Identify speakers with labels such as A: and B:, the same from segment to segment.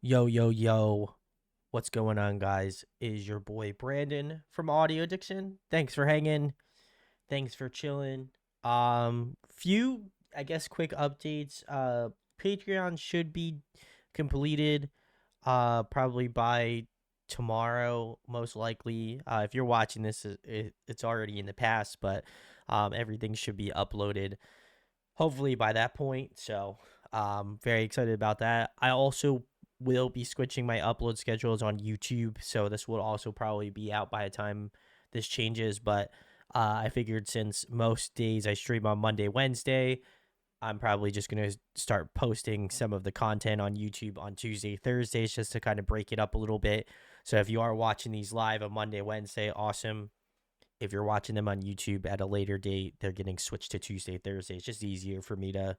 A: Yo, yo, yo. What's going on, guys? Is your boy Brandon from Audio Addiction. Thanks for hanging. Thanks for chilling. Few, I guess, quick updates. Patreon should be completed probably by tomorrow, most likely. If you're watching this, it's already in the past, but everything should be uploaded hopefully by that point. So, very excited about that. I also will be switching my upload schedules on YouTube, so this will also probably be out by the time this changes. But I figured since most days I stream on Monday, Wednesday, I'm probably just gonna start posting some of the content on YouTube on Tuesday, Thursdays, just to kind of break it up a little bit. So if you are watching these live on Monday, Wednesday, awesome. If you're watching them on YouTube at a later date, they're getting switched to Tuesday, Thursday. It's just easier for me to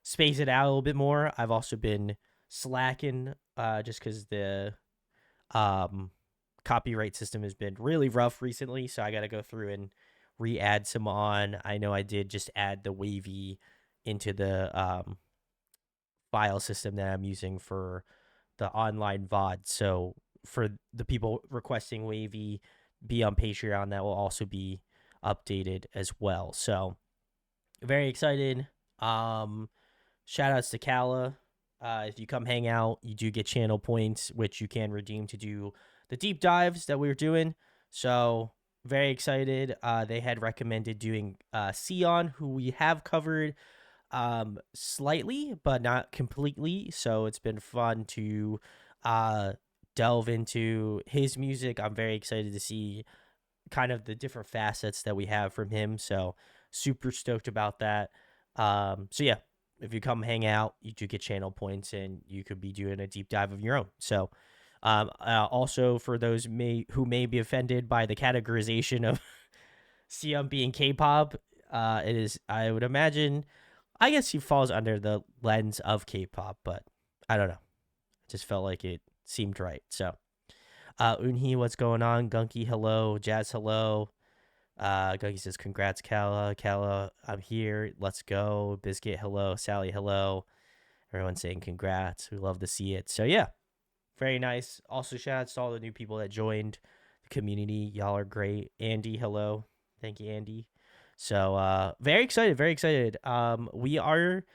A: space it out a little bit more. I've also been slacking just because the um, copyright system has been really rough recently. So I got to go through and re-add some on. I know I did just add the wavy into the file system that I'm using for the online VOD. So for the people requesting wavy be on Patreon, that will also be updated as well. So very excited. Um, Shout outs to Kala. If you come hang out, you do get channel points, which you can redeem to do the deep dives that we were doing. So very excited. They had recommended doing Sion, who we have covered slightly, but not completely. So it's been fun to uh, delve into his music. I'm very excited to see kind of the different facets that we have from him. So super stoked about that. So yeah, if you come hang out, you do get channel points, and you could be doing a deep dive of your own. So, also for those who may be offended by the categorization of Sion being K-pop, it is, I would imagine, I guess he falls under the lens of K-pop, but I don't know. It just felt like it seemed right. So, Unhi, what's going on? Gunky, hello. Jazz, hello. Gunky says, congrats, Kala. Kala, I'm here. Let's go. Biscuit, hello. Sally, hello. Everyone's saying congrats. We love to see it. So, yeah, very nice. Also, shout out to all the new people that joined the community. Y'all are great. Andy, hello. Thank you, Andy. So, very excited. Very excited. We are.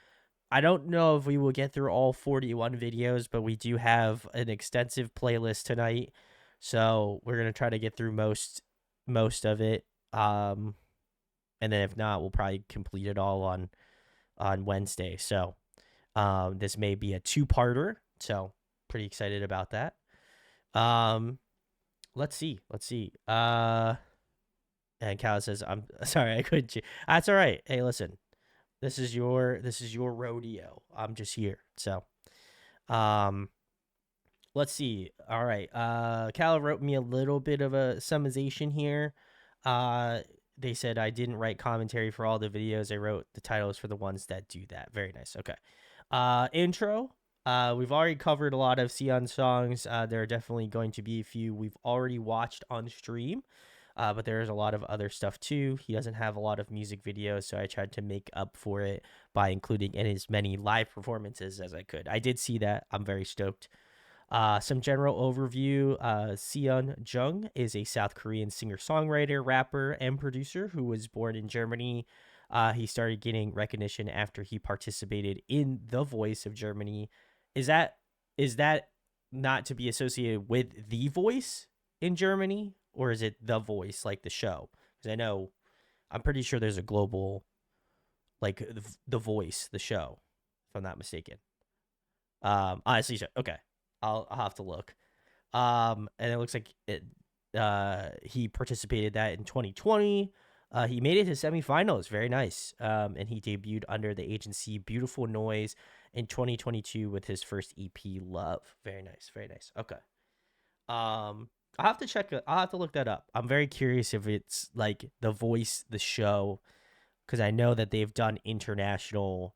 A: I don't know if we will get through all 41 videos, but we do have an extensive playlist tonight. So we're gonna try to get through most of it. Um, and then if not, we'll probably complete it all on Wednesday. So this may be a two-parter. So pretty excited about that. Um, let's see. Let's see. And Cal says, "I'm sorry, I couldn't." That's all right. Hey, listen, this is your rodeo. I'm just here. So, um, let's see. All right. Cal wrote me a little bit of a summarization here. Uh, they said I didn't write commentary for all the videos. I wrote the titles for the ones that do that. Very nice. Okay. Intro. We've already covered a lot of Sion songs. There are definitely going to be a few we've already watched on stream. But there's a lot of other stuff too. He doesn't have a lot of music videos, so I tried to make up for it by including in as many live performances as I could. I did see that. I'm very stoked. Some general overview. Sion Jung is a South Korean singer songwriter, rapper, and producer who was born in Germany. He started getting recognition after he participated in The Voice of Germany. Is that is that not to be associated with The Voice in Germany, or is it The Voice like the show? Because I know I'm pretty sure there's a global like the Voice, the show, if I'm not mistaken. Honestly, okay, I'll have to look. And it looks like he participated that in 2020. He made it to semifinals. Very nice. And he debuted under the agency Beautiful Noise in 2022 with his first EP, Love. Very nice. Very nice. Okay. I'll have to check it. I'll have to look that up. I'm very curious if it's like The Voice, the show, because I know that they've done international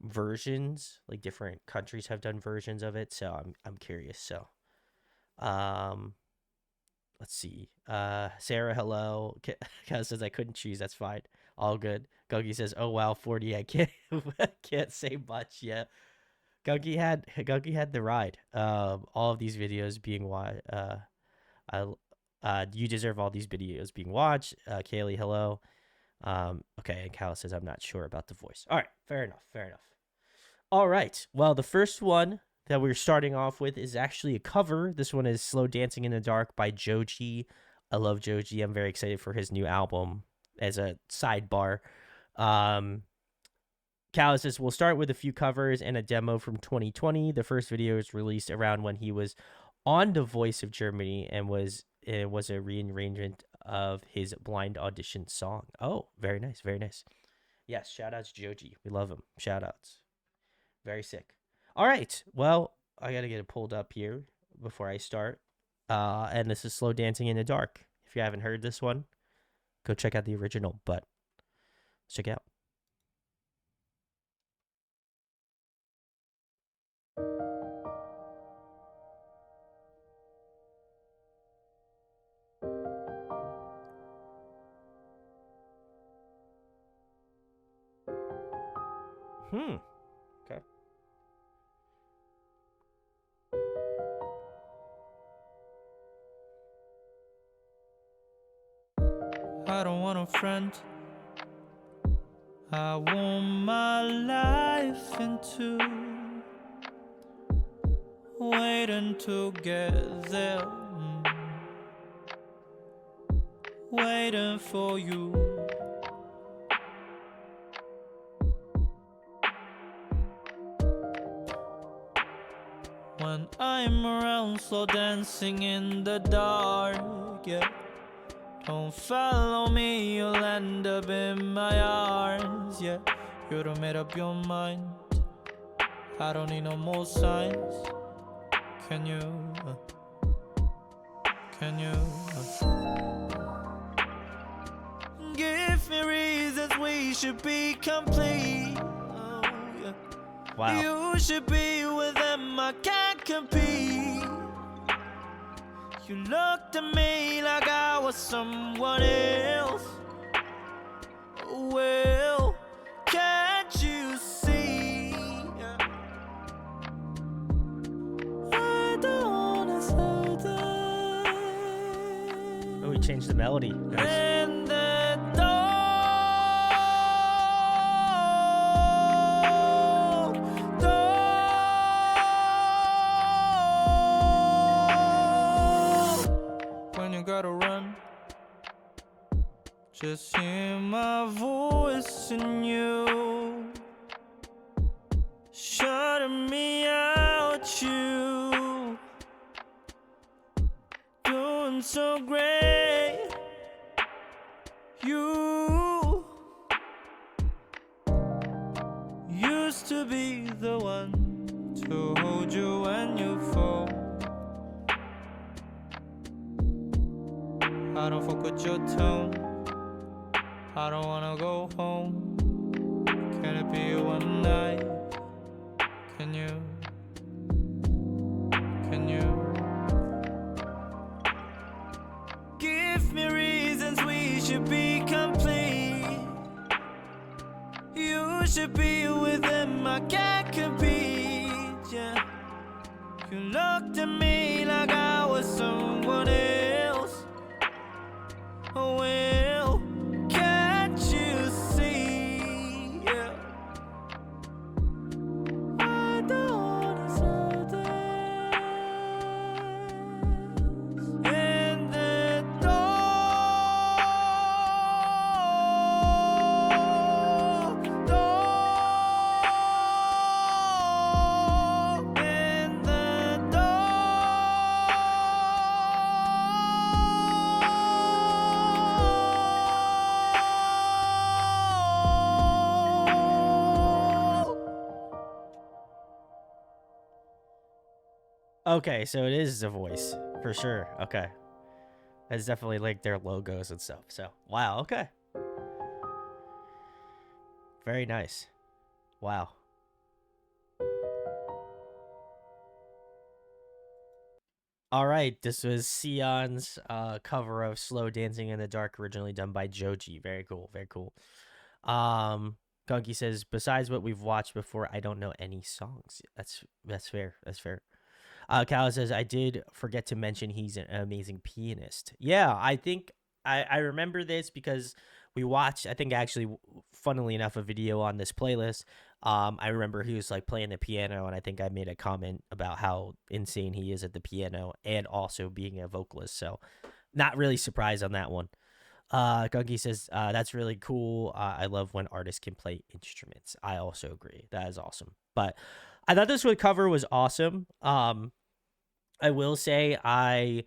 A: versions. Like different countries have done versions of it. So I'm curious. So um let's see. Sarah, hello. Kaz says I couldn't choose. That's fine. All good. Gogi says, "Oh wow, 40. I can't I can't say much yet." Gunky had the ride. All of these videos being watched. I You deserve all these videos being watched. Kaylee, hello. Okay, and Cal says I'm not sure about the voice. All right, fair enough. Fair enough. All right. Well, the first one that we're starting off with is actually a cover. This one is "Slow Dancing in the Dark" by Joji. I love Joji. I'm very excited for his new album. As a sidebar, Cal says we'll start with a few covers and a demo from 2020. The first video was released around when he was on The Voice of Germany and it was a rearrangement of his blind audition song. Oh, very nice, very nice. Yes, shout outs Joji. We love him. Shout outs. Very sick. All right. Well, I gotta get it pulled up here before I start. And this is "Slow Dancing in the Dark." If you haven't heard this one, go check out the original. But check it out. Okay.
B: I don't want a friend. I want my life into waiting to get there, waiting for you. When I'm around, slow dancing in the dark, yeah. Don't follow me, you'll end up in my arms, yeah. You done made up your mind, I don't need no more signs. Can you give me reasons we should be complete? Oh, yeah.
A: Wow.
B: You should be with them, I can't compete. You looked at me like I was someone else. Well, can't you see? I don't wanna slow down.
A: Oh, we changed the melody. Nice.
B: In the dark, when you gotta run, just hear my voice in you, shutting me out. You doing so great. You used to be the one to hold you when you fall. I don't fuck with your tone, I don't wanna go home. Can it be one night? Can you? Give me reasons we should be complete. You should be with them, I can't compete, yeah. You looked at me like I was someone else. Well, can't you see? Yeah. I don't wanna slow down. In the dark, in the
A: Okay, so it is The Voice for sure. Okay, that's definitely like their logos and stuff. So wow. Okay, very nice. Wow. All right, this was Sion's cover of "Slow Dancing in the Dark," originally done by Joji. Very cool, very cool. Gunky says, besides what we've watched before, I don't know any songs. That's fair. That's fair. Cal says, I did forget to mention he's an amazing pianist. Yeah, I think I remember this because we watched, I think actually, funnily enough, a video on this playlist. I remember he was like playing the piano, and I think I made a comment about how insane he is at the piano and also being a vocalist. So, not really surprised on that one. Gunky says, that's really cool. I love when artists can play instruments. I also agree. That is awesome. But I thought this cover was awesome. I will say I've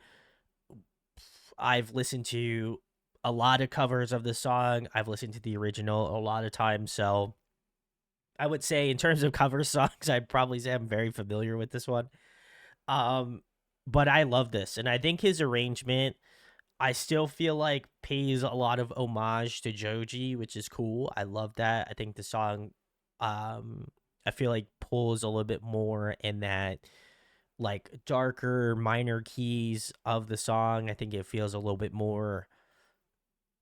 A: listened to a lot of covers of the song. I've listened to the original a lot of times, so I would say in terms of cover songs, I'd probably say I'm very familiar with this one. Um, but I love this, and I think his arrangement, I still feel like pays a lot of homage to Joji, which is cool. I love that. I think the song, um, I feel like pulls a little bit more in that like darker minor keys of the song. I think it feels a little bit more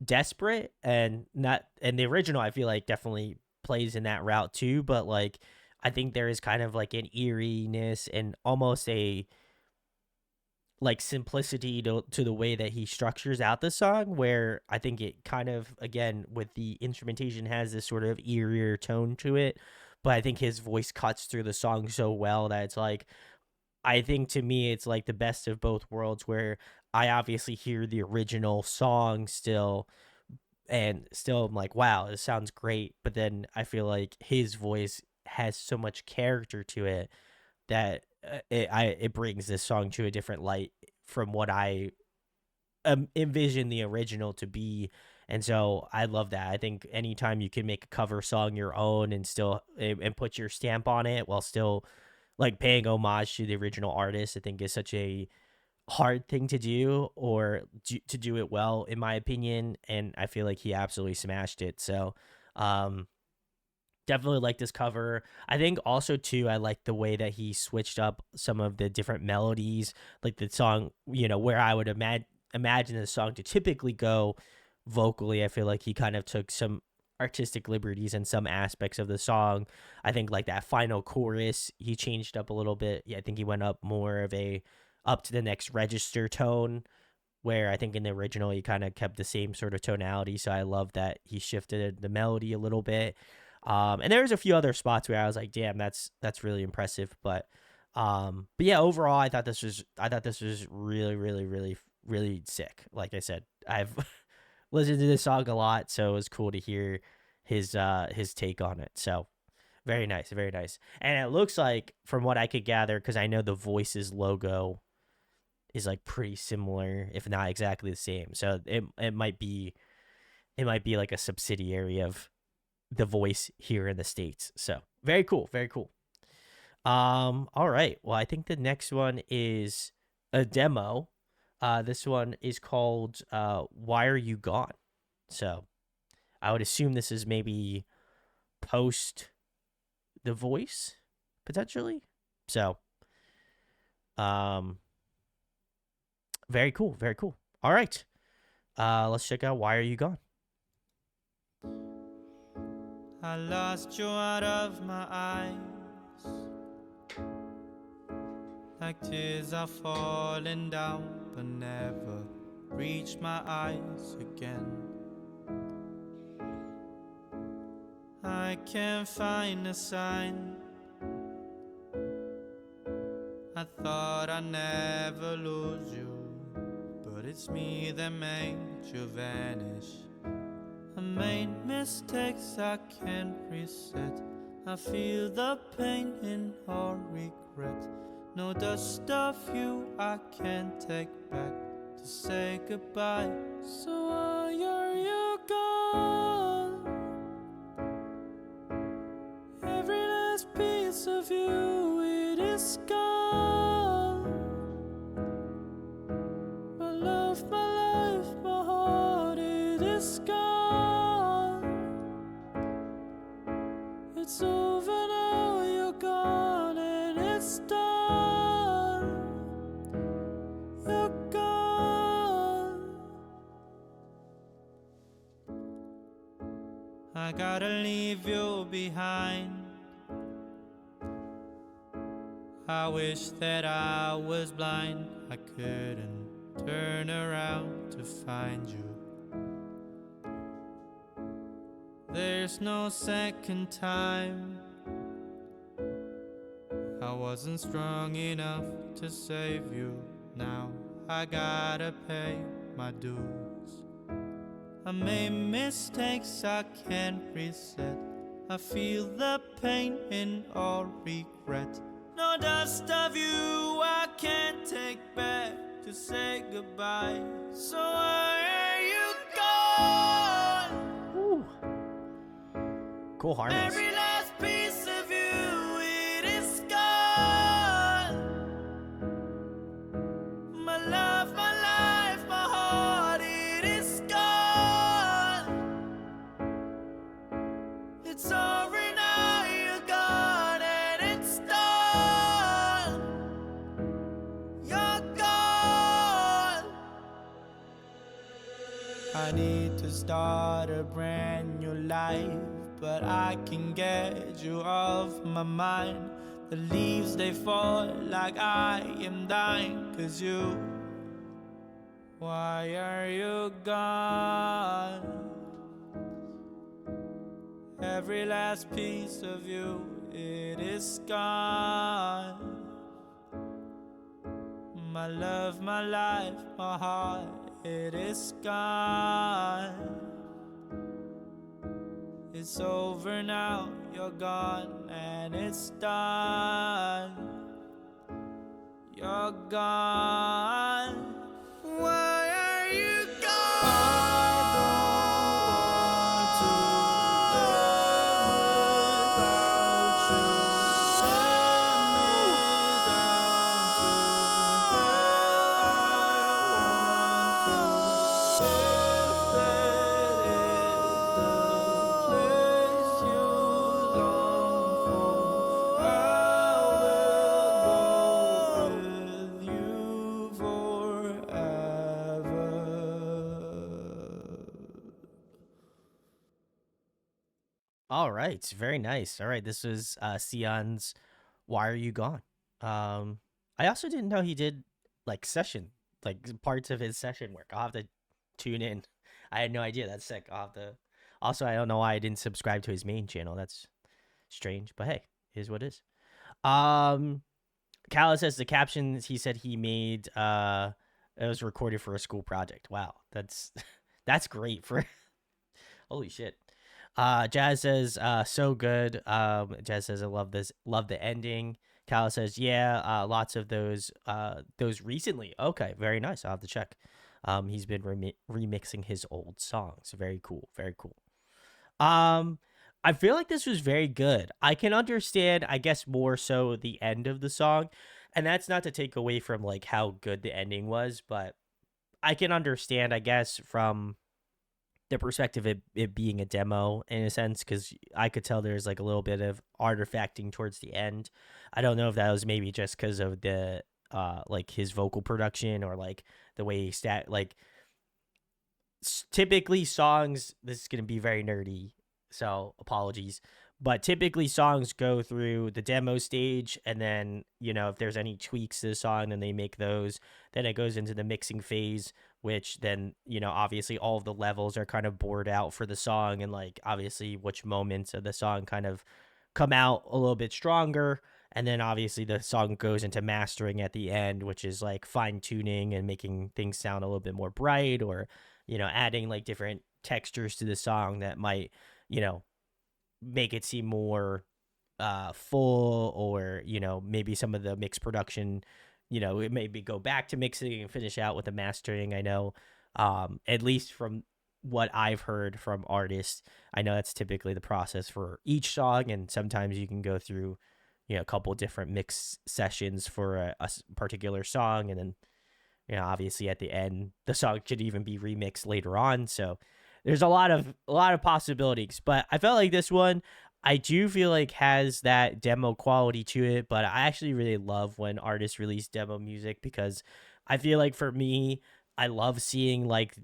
A: desperate and not, and the original I feel like definitely plays in that route too, but like I think there is kind of like an eeriness and almost a like simplicity to the way that he structures out the song, where I think it kind of, again, with the instrumentation, has this sort of eerier tone to it, but I think his voice cuts through the song so well that it's like, I think to me it's like the best of both worlds, where I obviously hear the original song still and still I'm like, wow, this sounds great, but then I feel like his voice has so much character to it that it brings this song to a different light from what I envision the original to be. And so I love that. I think anytime you can make a cover song your own and still and put your stamp on it while still like paying homage to the original artist, I think is such a hard thing to do, or to do it well, in my opinion. And I feel like he absolutely smashed it. So, um, definitely like this cover. I think also too, I like the way that he switched up some of the different melodies, like the song, where I would imagine the song to typically go vocally. I feel like he kind of took some artistic liberties in some aspects of the song. I think like that final chorus, he changed up a little bit. Yeah, I think he went up more of a up to the next register tone, where I think in the original he kind of kept the same sort of tonality. So I love that he shifted the melody a little bit. And there's a few other spots where I was like, damn, that's really impressive. But yeah, overall, I thought this was really, really, really, really sick. Like I said, I've listened to this song a lot, so it was cool to hear his take on it. So very nice, very nice. And it looks like, from what I could gather, because I know the Voices logo is like pretty similar, if not exactly the same. So it might be like a subsidiary of the Voice here in the States. So very cool, very cool. All right. Well, I think the next one is a demo. This one is called Why Are You Gone? So I would assume this is maybe post The Voice, potentially. So um very cool, very cool. All right. Let's check out Why Are You Gone?
B: I lost you out of my eyes, like tears are falling down, but never reach my eyes again. I can't find a sign. I thought I'd never lose you, but it's me that made you vanish. I made mistakes I can't reset. I feel the pain in all regret. No dust of you I can't take back to say goodbye. So why are you gone? Every last piece of you, it is gone. My love, my life, my heart, it is gone. It's over now, you're gone, and it's done. You're gone. I I gotta leave you behind. I wish that I was blind, I couldn't turn around to find you. There's no second time. I wasn't strong enough to save you. Now I gotta pay my dues. I made mistakes I can't reset. I feel the pain in all regret. No dust of you I can't take back to say goodbye. So why are you gone?
A: Woo. Cool harmonies.
B: Every last piece of you, it is gone. My love, my life, my heart, it is gone. It's over now, you're gone, and it's done. You're gone. I need to start a brand new life, but I can get you off my mind. The leaves they fall like I am dying. 'Cause you, why are you gone? Every last piece of you, it is gone. My love, my life, my heart, it is gone. It's over now, you're gone, and it's done. You're gone. Why are you gone? I don't want to live without you. Let me down to
A: All right, very nice. All right, this was Sion's "Why Are You Gone." I also didn't know he did like session, like parts of his session work. I'll have to tune in. I had no idea. That's sick. I'll have to. Also, I don't know why I didn't subscribe to his main channel. That's strange, but hey, is what is. Um, Kala says the captions he said he made it was recorded for a school project. Wow, that's that's great for holy shit. Jazz says, so good. Jazz says, I love this, love the ending. Kala says, yeah, lots of those recently. Okay, very nice. I'll have to check. He's been remixing his old songs. Very cool, very cool. Um, I feel like this was very good. I can understand, I guess, more so the end of the song, and that's not to take away from like how good the ending was, but I can understand, I guess, from the perspective of it being a demo in a sense, because I could tell there's like a little bit of artifacting towards the end. I don't know if that was maybe just because of the like his vocal production or like the way he like typically songs, this is going to be very nerdy, so apologies, but typically songs go through the demo stage, and then if there's any tweaks to the song, then they make those, then it goes into the mixing phase, which then obviously all of the levels are kind of bored out for the song, and like obviously which moments of the song kind of come out a little bit stronger, and then obviously the song goes into mastering at the end, which is like fine tuning and making things sound a little bit more bright, or adding like different textures to the song that might make it seem more full, or maybe some of the mix production, it maybe go back to mixing and finish out with the mastering. I know, at least from what I've heard from artists, I know that's typically the process for each song, and sometimes you can go through a couple different mix sessions for a particular song, and then obviously at the end the song could even be remixed later on. So there's a lot of possibilities, but I felt like this one, I do feel like, has that demo quality to it. But I actually really love when artists release demo music, because I feel like for me, I love seeing like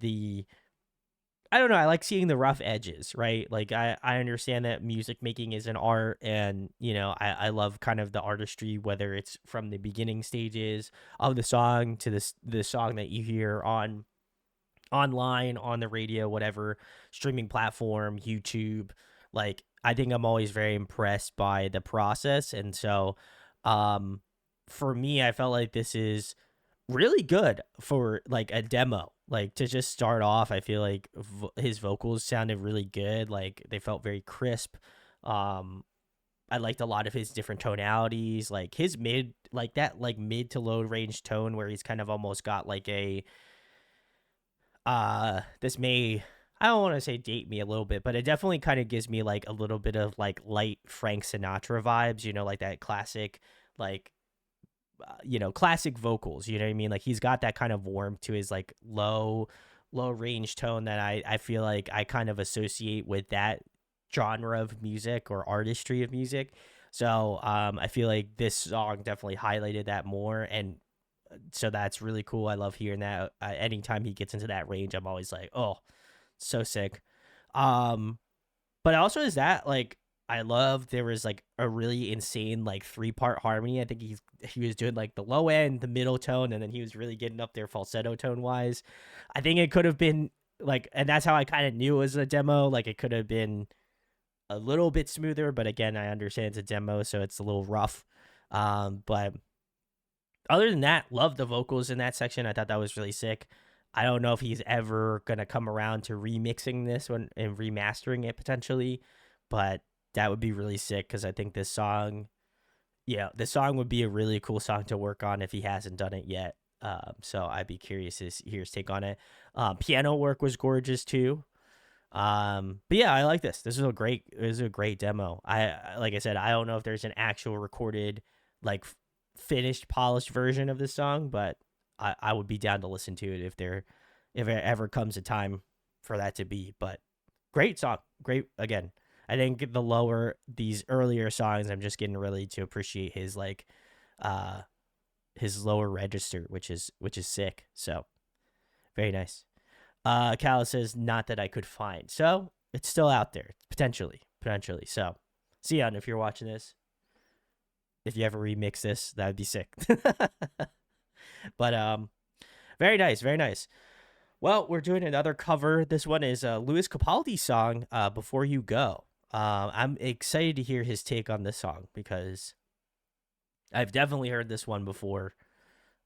A: I don't know. I like seeing the rough edges, right? Like I understand that music making is an art, and I love kind of the artistry, whether it's from the beginning stages of the song to the song that you hear on online, on the radio, whatever streaming platform, YouTube. Like I think I'm always very impressed by the process, and so um, for me, I felt like this is really good for like a demo. Like to just start off, I feel like his vocals sounded really good. Like they felt very crisp. Um, I liked a lot of his different tonalities, like his mid, like that, like mid to low range tone where he's kind of almost got like a this may, I don't want to say date me a little bit, but it definitely kind of gives me like a little bit of like light Frank Sinatra vibes, like that classic, like classic vocals, you know what I mean? Like he's got that kind of warmth to his like low range tone that I feel like I kind of associate with that genre of music or artistry of music. So I feel like this song definitely highlighted that more, and so that's really cool. I love hearing that. Anytime he gets into that range, I'm always like, oh, so sick. Um, but also is that like I love there was like a really insane like 3-part harmony. I think he was doing like the low end, the middle tone, and then he was really getting up there falsetto tone wise. I think it could have been like, and that's how I kind of knew it was a demo. Like it could have been a little bit smoother, but again, I understand it's a demo, so it's a little rough. But other than that, love the vocals in that section. I thought that was really sick. I don't know if he's ever gonna come around to remixing this one and remastering it potentially, but that would be really sick because I think this song, this song would be a really cool song to work on if he hasn't done it yet. So I'd be curious to hear his take on it. Piano work was gorgeous too. But yeah, I like this. This is a great demo. Like I said, I don't know if there's an actual recorded, like finished, polished version of this song, but I would be down to listen to it if it ever comes a time for that to be. But great song. Great again. I think these earlier songs, I'm just getting really to appreciate his like his lower register, which is sick. So very nice. Calla says, not that I could find. So it's still out there, potentially. So, Sion, if you're watching this, if you ever remix this, that would be sick. But very nice, very nice. Well, we're doing another cover. This one is Louis Capaldi's song, "Before You Go." I'm excited to hear his take on this song because I've definitely heard this one before.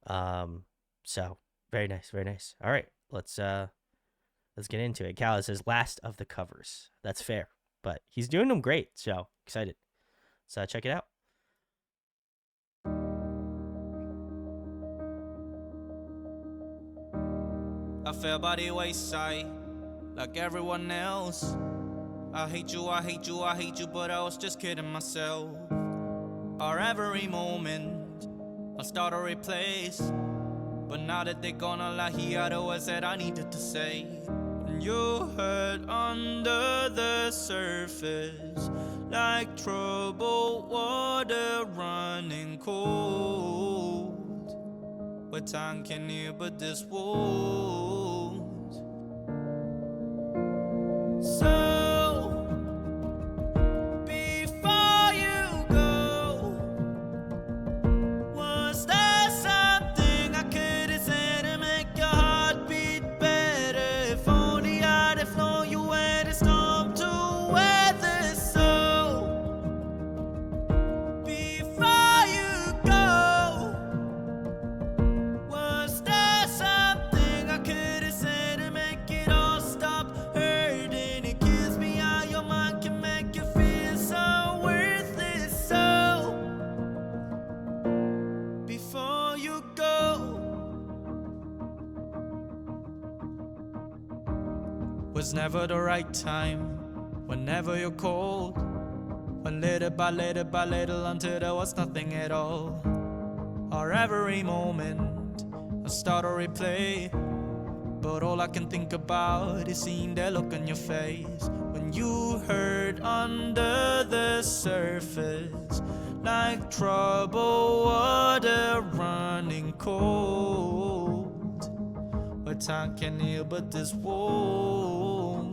A: So very nice, very nice. All right, let's get into it. Calla says last of the covers. That's fair, but he's doing them great. So excited. So check it out.
B: I fell by the wayside, like everyone else. I hate you, I hate you, I hate you, but I was just kidding myself. Or every moment, I start to replace. But now that they're gone, all I hear the words that I needed to say. And you hurt under the surface, like troubled water running cold. What time can heal but this wound? So, before you go, was there something I could have said to make your heart beat better? If only I'd have known you had a storm to weather. So, before you go, was there something I could have said to make it all stop hurting? It kills me how your mind can make you feel so worthless. So, before you go, was never the right time, whenever you're cold. When little by little by little until there was nothing at all. Or every moment I start to replay, but all I can think about is seeing that look on your face when you hurt under the surface, like troubled water running cold. What time can heal but this wound?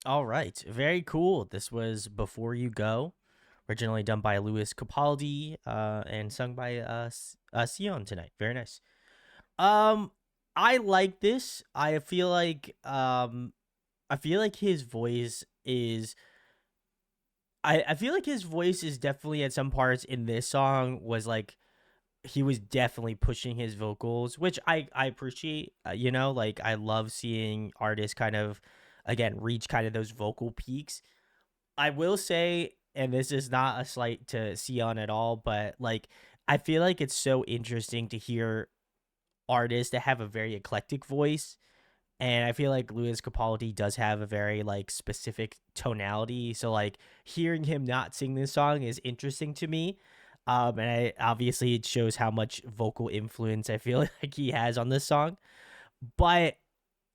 A: All right, very cool. This was Before You Go, originally done by Louis Capaldi and sung by Sion tonight. Very nice. Um, I like this. I feel like his voice is. I feel like his voice is definitely at some parts in this song was like he was definitely pushing his vocals, which I appreciate. Like I love seeing artists kind of again reach kind of those vocal peaks. I will say, and this is not a slight to Sion at all, but like I feel like it's so interesting to hear artists that have a very eclectic voice. And I feel like Louis Capaldi does have a very like specific tonality. So like hearing him not sing this song is interesting to me. And obviously it shows how much vocal influence I feel like he has on this song. But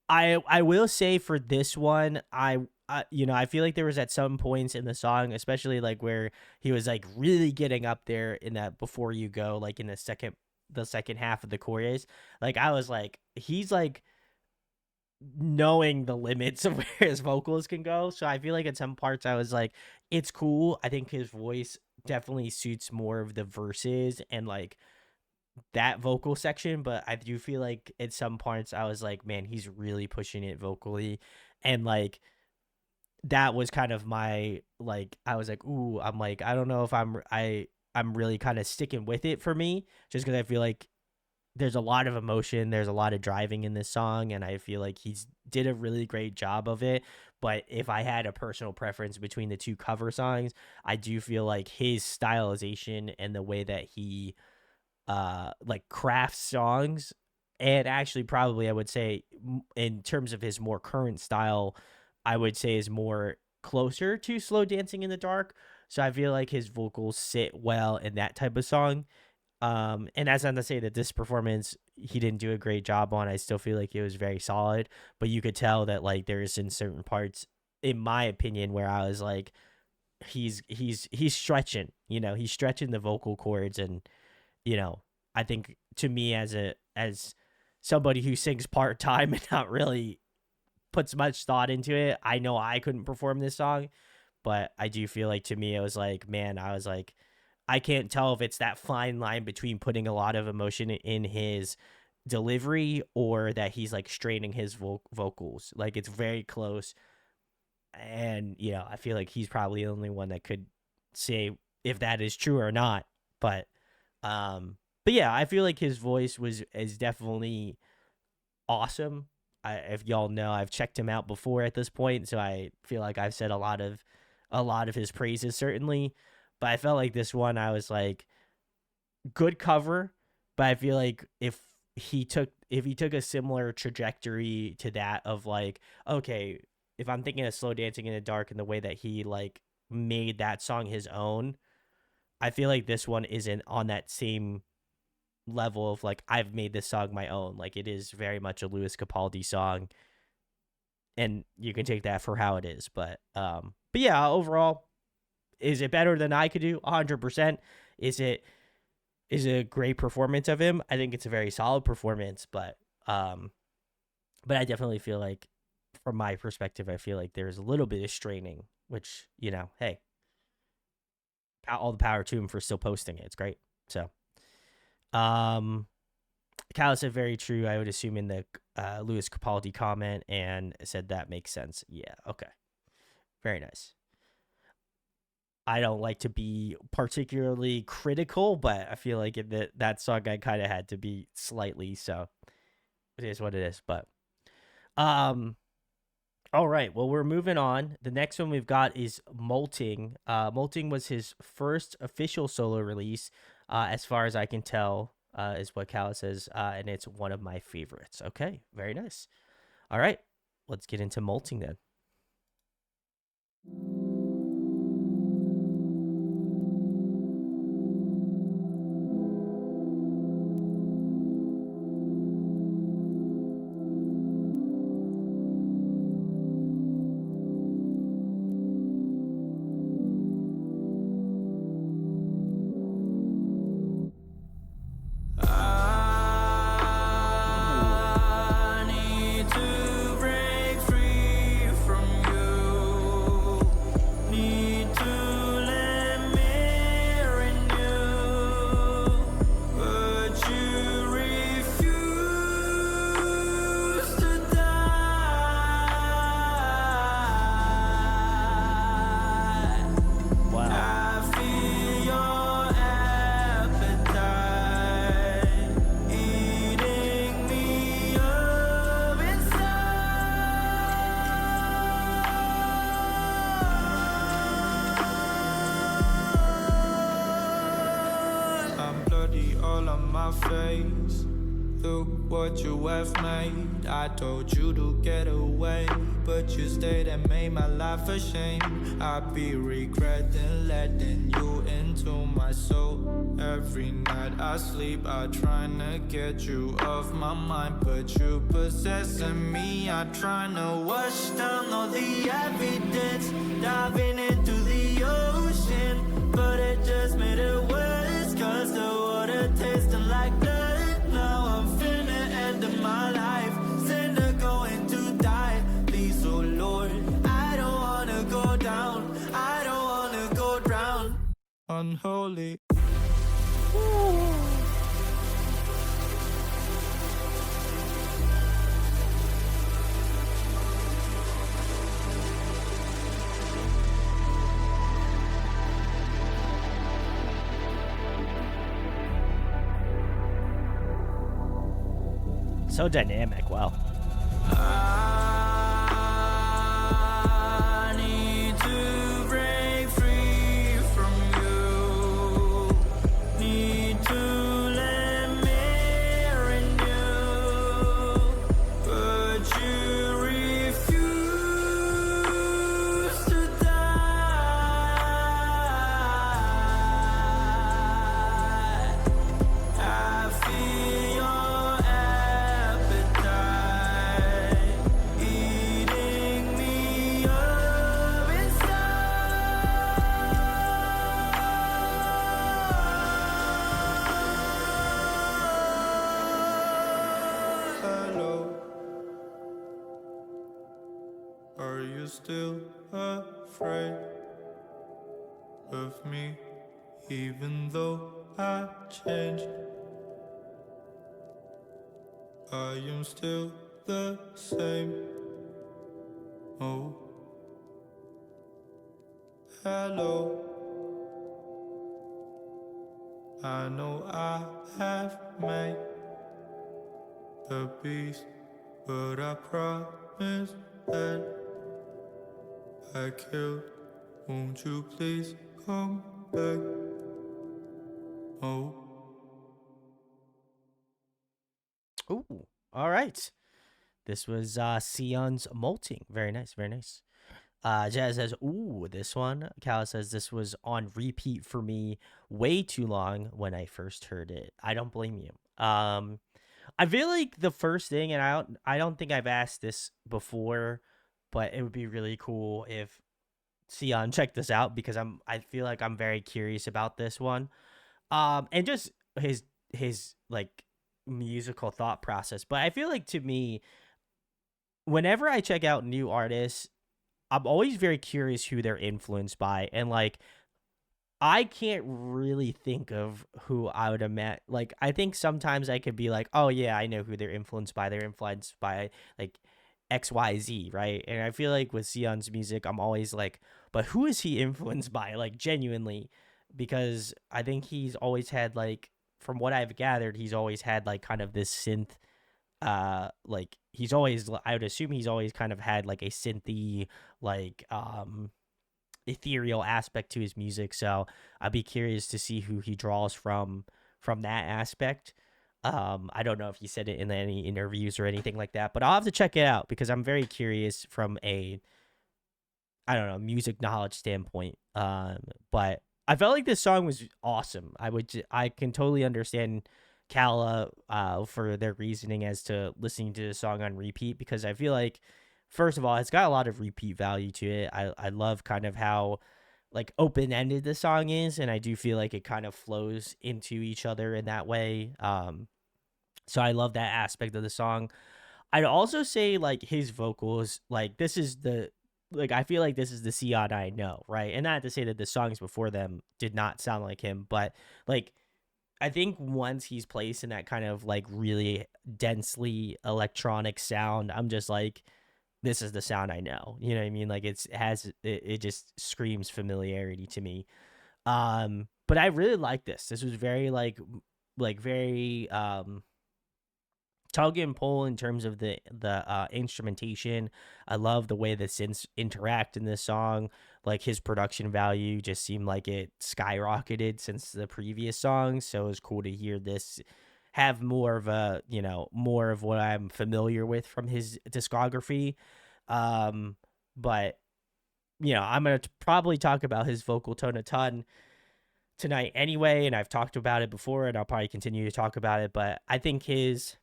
A: I will say for this one, I feel like there was at some points in the song, especially like where he was like really getting up there in that Before You Go, like in the second half of the chorus. Like I was like, he's like knowing the limits of where his vocals can go. So I feel like at some parts I was like, it's cool. I think his voice definitely suits more of the verses and like that vocal section, but I do feel like at some parts I was like, man, he's really pushing it vocally. And like that was kind of my like I was like, ooh, I'm like, I don't know if I'm really kind of sticking with it for me, just because I feel like there's a lot of emotion, there's a lot of driving in this song, and I feel like he's did a really great job of it. But if I had a personal preference between the two cover songs, I do feel like his stylization and the way that he like crafts songs, and actually probably I would say in terms of his more current style, I would say is more closer to Slow Dancing in the Dark. So I feel like his vocals sit well in that type of song. And that's not to say that this performance he didn't do a great job on. I still feel like it was very solid, but you could tell that like there's in certain parts, in my opinion, where I was like, he's stretching, he's stretching the vocal cords, and I think to me as somebody who sings part time and not really puts much thought into it, I know I couldn't perform this song, but I do feel like to me it was like, man, I was like, I can't tell if it's that fine line between putting a lot of emotion in his delivery or that he's like straining his vocals. Like it's very close, and I feel like he's probably the only one that could say if that is true or not. But but yeah, I feel like his voice is definitely awesome. If y'all know, I've checked him out before at this point, so I feel like I've said a lot of his praises certainly. But I felt like this one, I was like, good cover, but I feel like if he took a similar trajectory to that of like, okay, if I'm thinking of Slow Dancing in the Dark and the way that he like made that song his own, I feel like this one isn't on that same level of like I've made this song my own. Like it is very much a Louis Capaldi song, and you can take that for how it is. But yeah, overall, is it better than I could do? 100%. Is it a great performance of him? I think it's a very solid performance, but I definitely feel like from my perspective, I feel like there's a little bit of straining, which, hey, all the power to him for still posting it. It's great. So, um, Cal said very true. I would assume in the Louis Capaldi comment and said that makes sense. Yeah. Okay. Very nice. I don't like to be particularly critical, but I feel like in that song I kind of had to be slightly. So it is what it is. But um, all right. Well, we're moving on. The next one we've got is Molting. Molting was his first official solo release, as far as I can tell, is what Cal says, and it's one of my favorites. Okay, very nice. All right, let's get into Molting then. Ooh.
B: I need to break free from you. face. Look what you have made. I told you to get away, but you stayed and made my life a shame. I be regretting letting you into my soul. Every night I sleep, I tryna get you off my mind, but you possessing me. I tryna wash down all the evidence, diving into the ocean, but it just made it worse, cause the water tasting like blood. Now I'm finna end my life, sinner going to die. Please, oh Lord, I don't wanna go down, I don't wanna go drown. Unholy.
A: So dynamic. Wow.
B: I need to break free from you. Need to let me renew, but you refuse to die. I feel your appetite eating me up inside. Hello, are you still afraid of me, even though I changed? I am still the same. Oh, hello. I know I have made a beast, but I promise that I killed. Won't you please come back? Oh.
A: Ooh. All right. This was Sion's Molting. Very nice. Very nice. Jazz says, ooh, this one. Cal says, this was on repeat for me way too long when I first heard it. I don't blame you. I feel like the first thing, and I don't think I've asked this before, but it would be really cool if Sion checked this out, because I feel like I'm very curious about this one. And just his like musical thought process. But I feel like, to me, whenever I check out new artists, I'm always very curious who they're influenced by, and like I can't really think of who I would imagine. Like, I think sometimes I could be like, oh yeah, I know who they're influenced by. They're influenced by like XYZ, right? And I feel like with Sion's music, I'm always like, but who is he influenced by? Like, genuinely, because I think he's always had, like, from what I've gathered, he's always had like kind of this synth, like he's always, I would assume he's always kind of had like a synthy, like ethereal aspect to his music. So I'd be curious to see who he draws from that aspect. I don't know if he said it in any interviews or anything like that, but I'll have to check it out because I'm very curious from a, I don't know, music knowledge standpoint. But I felt like this song was awesome. I can totally understand Kala for their reasoning as to listening to the song on repeat, because I feel like, first of all, it's got a lot of repeat value to it. I love kind of how like open ended the song is, and I do feel like it kind of flows into each other in that way. So I love that aspect of the song. I'd also say like his vocals, like this is the, like I feel like this is the Sion I know, right? And not to say that the songs before them did not sound like him, but like I think once he's placed in that kind of like really densely electronic sound, I'm just like, this is the sound I know. You know what I mean? Like it just screams familiarity to me. But I really like this. This was very like very tug and pull in terms of the instrumentation. I love the way the synths interact in this song. Like his production value just seemed like it skyrocketed since the previous songs. So it was cool to hear this have more of a, more of what I'm familiar with from his discography. Um, but I'm gonna probably talk about his vocal tone a ton tonight anyway, and I've talked about it before, and I'll probably continue to talk about it. But I think his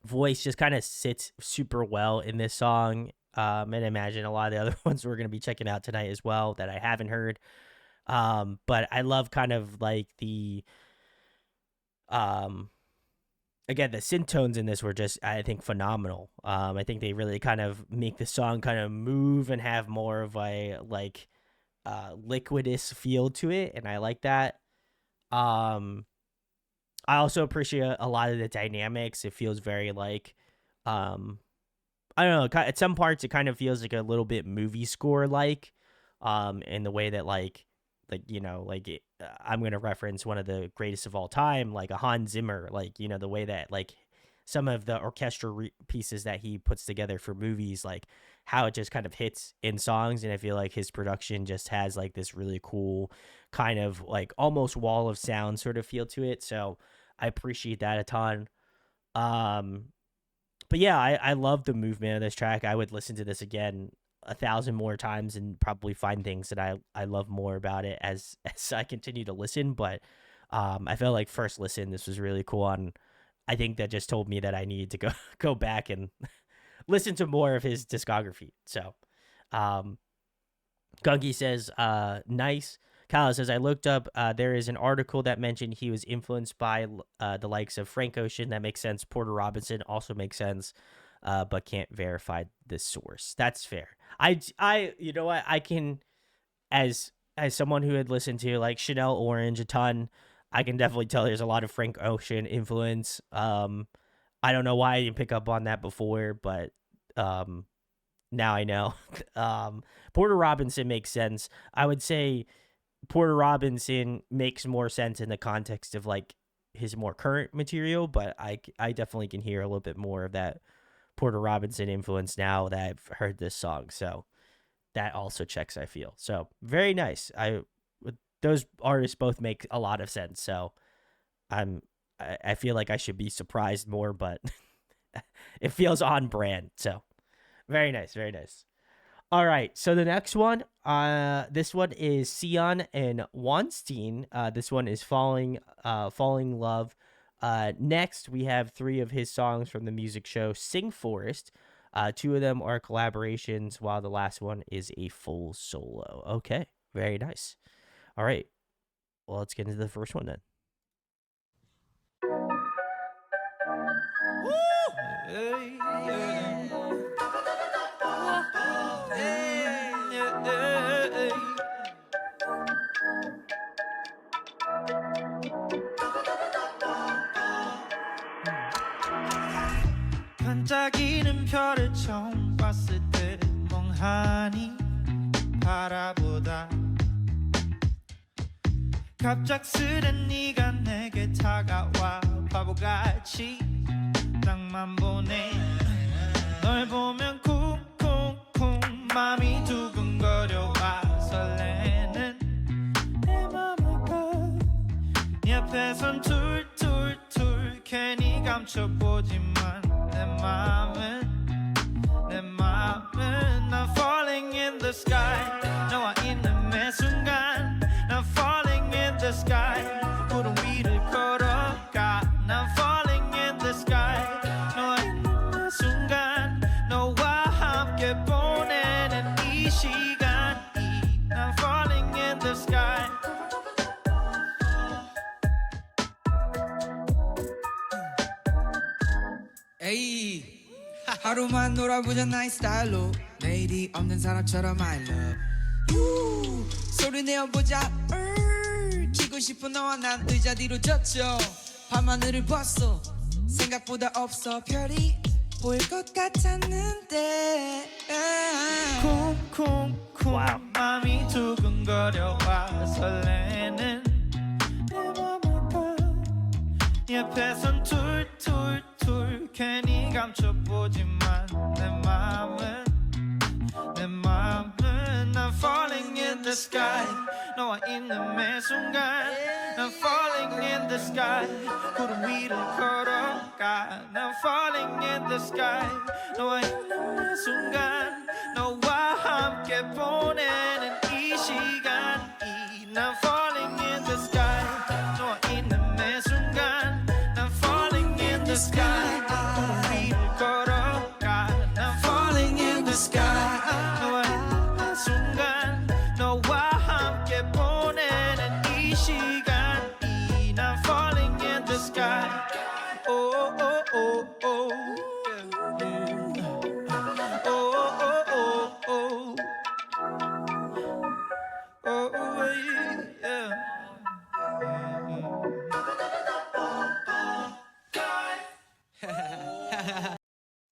A: voice just kind of sits super well in this song. And I imagine a lot of the other ones we're gonna be checking out tonight as well that I haven't heard. But I love kind of like the um again, the synth tones in this were just, I think, phenomenal. I think they really kind of make the song kind of move and have more of a like liquidous feel to it, and I like that. Um, I also appreciate a lot of the dynamics. It feels very like, um, I don't know. At some parts, it kind of feels like a little bit movie score like, in the way that I'm gonna reference one of the greatest of all time, like a Hans Zimmer, like the way that like some of the orchestral pieces that he puts together for movies, like how it just kind of hits in songs, and I feel like his production just has like this really cool kind of like almost wall of sound sort of feel to it. So I appreciate that a ton. Um, but yeah, I love the movement of this track. I would listen to this again 1,000 more times and probably find things that I love more about it as as I continue to listen. But I felt like first listen, this was really cool, and I think that just told me that I needed to go back and listen to more of his discography. So, um, Gungi says, nice. Kyle says, I looked up, there is an article that mentioned he was influenced by the likes of Frank Ocean. That makes sense. Porter Robinson also makes sense, but can't verify the source. That's fair. You know what? I can, as someone who had listened to like Chanel Orange a ton, I can definitely tell there's a lot of Frank Ocean influence. I don't know why I didn't pick up on that before, but now I know. Porter Robinson makes sense. I would say Porter Robinson makes more sense in the context of like his more current material, but I definitely can hear a little bit more of that Porter Robinson influence now that I've heard this song. So that also checks, I feel. So very nice. Those artists both make a lot of sense. So I feel like I should be surprised more, but it feels on brand. So very nice, very nice. All right, so the next one, this one is Sion and Weinstein. This one is Falling Love. Next, we have 3 of his songs from the music show Sing Forest. 2 of them are collaborations, while the last one is a full solo. Okay, very nice. All right, well, let's get into the first one then.
B: 반짝이는 별을 처음 봤을 때 멍하니 바라보다 갑작스레 네가 내게 다가와 바보같이 땅만 보네 널 보면 쿵쿵쿵 맘이 두근거려와 설레는 내 맘을 네 앞에선 툴툴툴 괜히 감춰보지만 내 맘은 난 falling in the sky 너와 있는 매 순간 난 falling in the sky 구름 위를 걸어가 난 falling in the sky 너와 있는 매 순간 너와 함께 보내는 이 시간이 난 falling in the sky
C: 에이 하루만 놀아보자 나의 스타일로 내일이 없는 사람처럼 I love you 소리 내어보자 키고 싶은 너와 난 의자 뒤로 젖혀 밤하늘을 봤어 생각보다 없어 별이 보일 것 같았는데
B: 쿵쿵쿵
A: Wow.
B: 맘이 두근거려와 설레는 내 맘을 봐네 앞에선 툴툴툴 괜히 감춰보지만 내 맘은 난 falling in the sky 너와 있는 매 순간 I'm falling in the sky 구름 위를 걸어가 I'm falling in the sky 너와 있는 매 순간 너와 함께 보내는 이 시간이 난 falling in the sky 너와 있는 매 순간 난 falling in the sky 구름 위를 걸어가 난 falling in the sky 너와 있는 매 순간 너와 함께 보내는 이 시간이 난 falling in the sky oh oh oh oh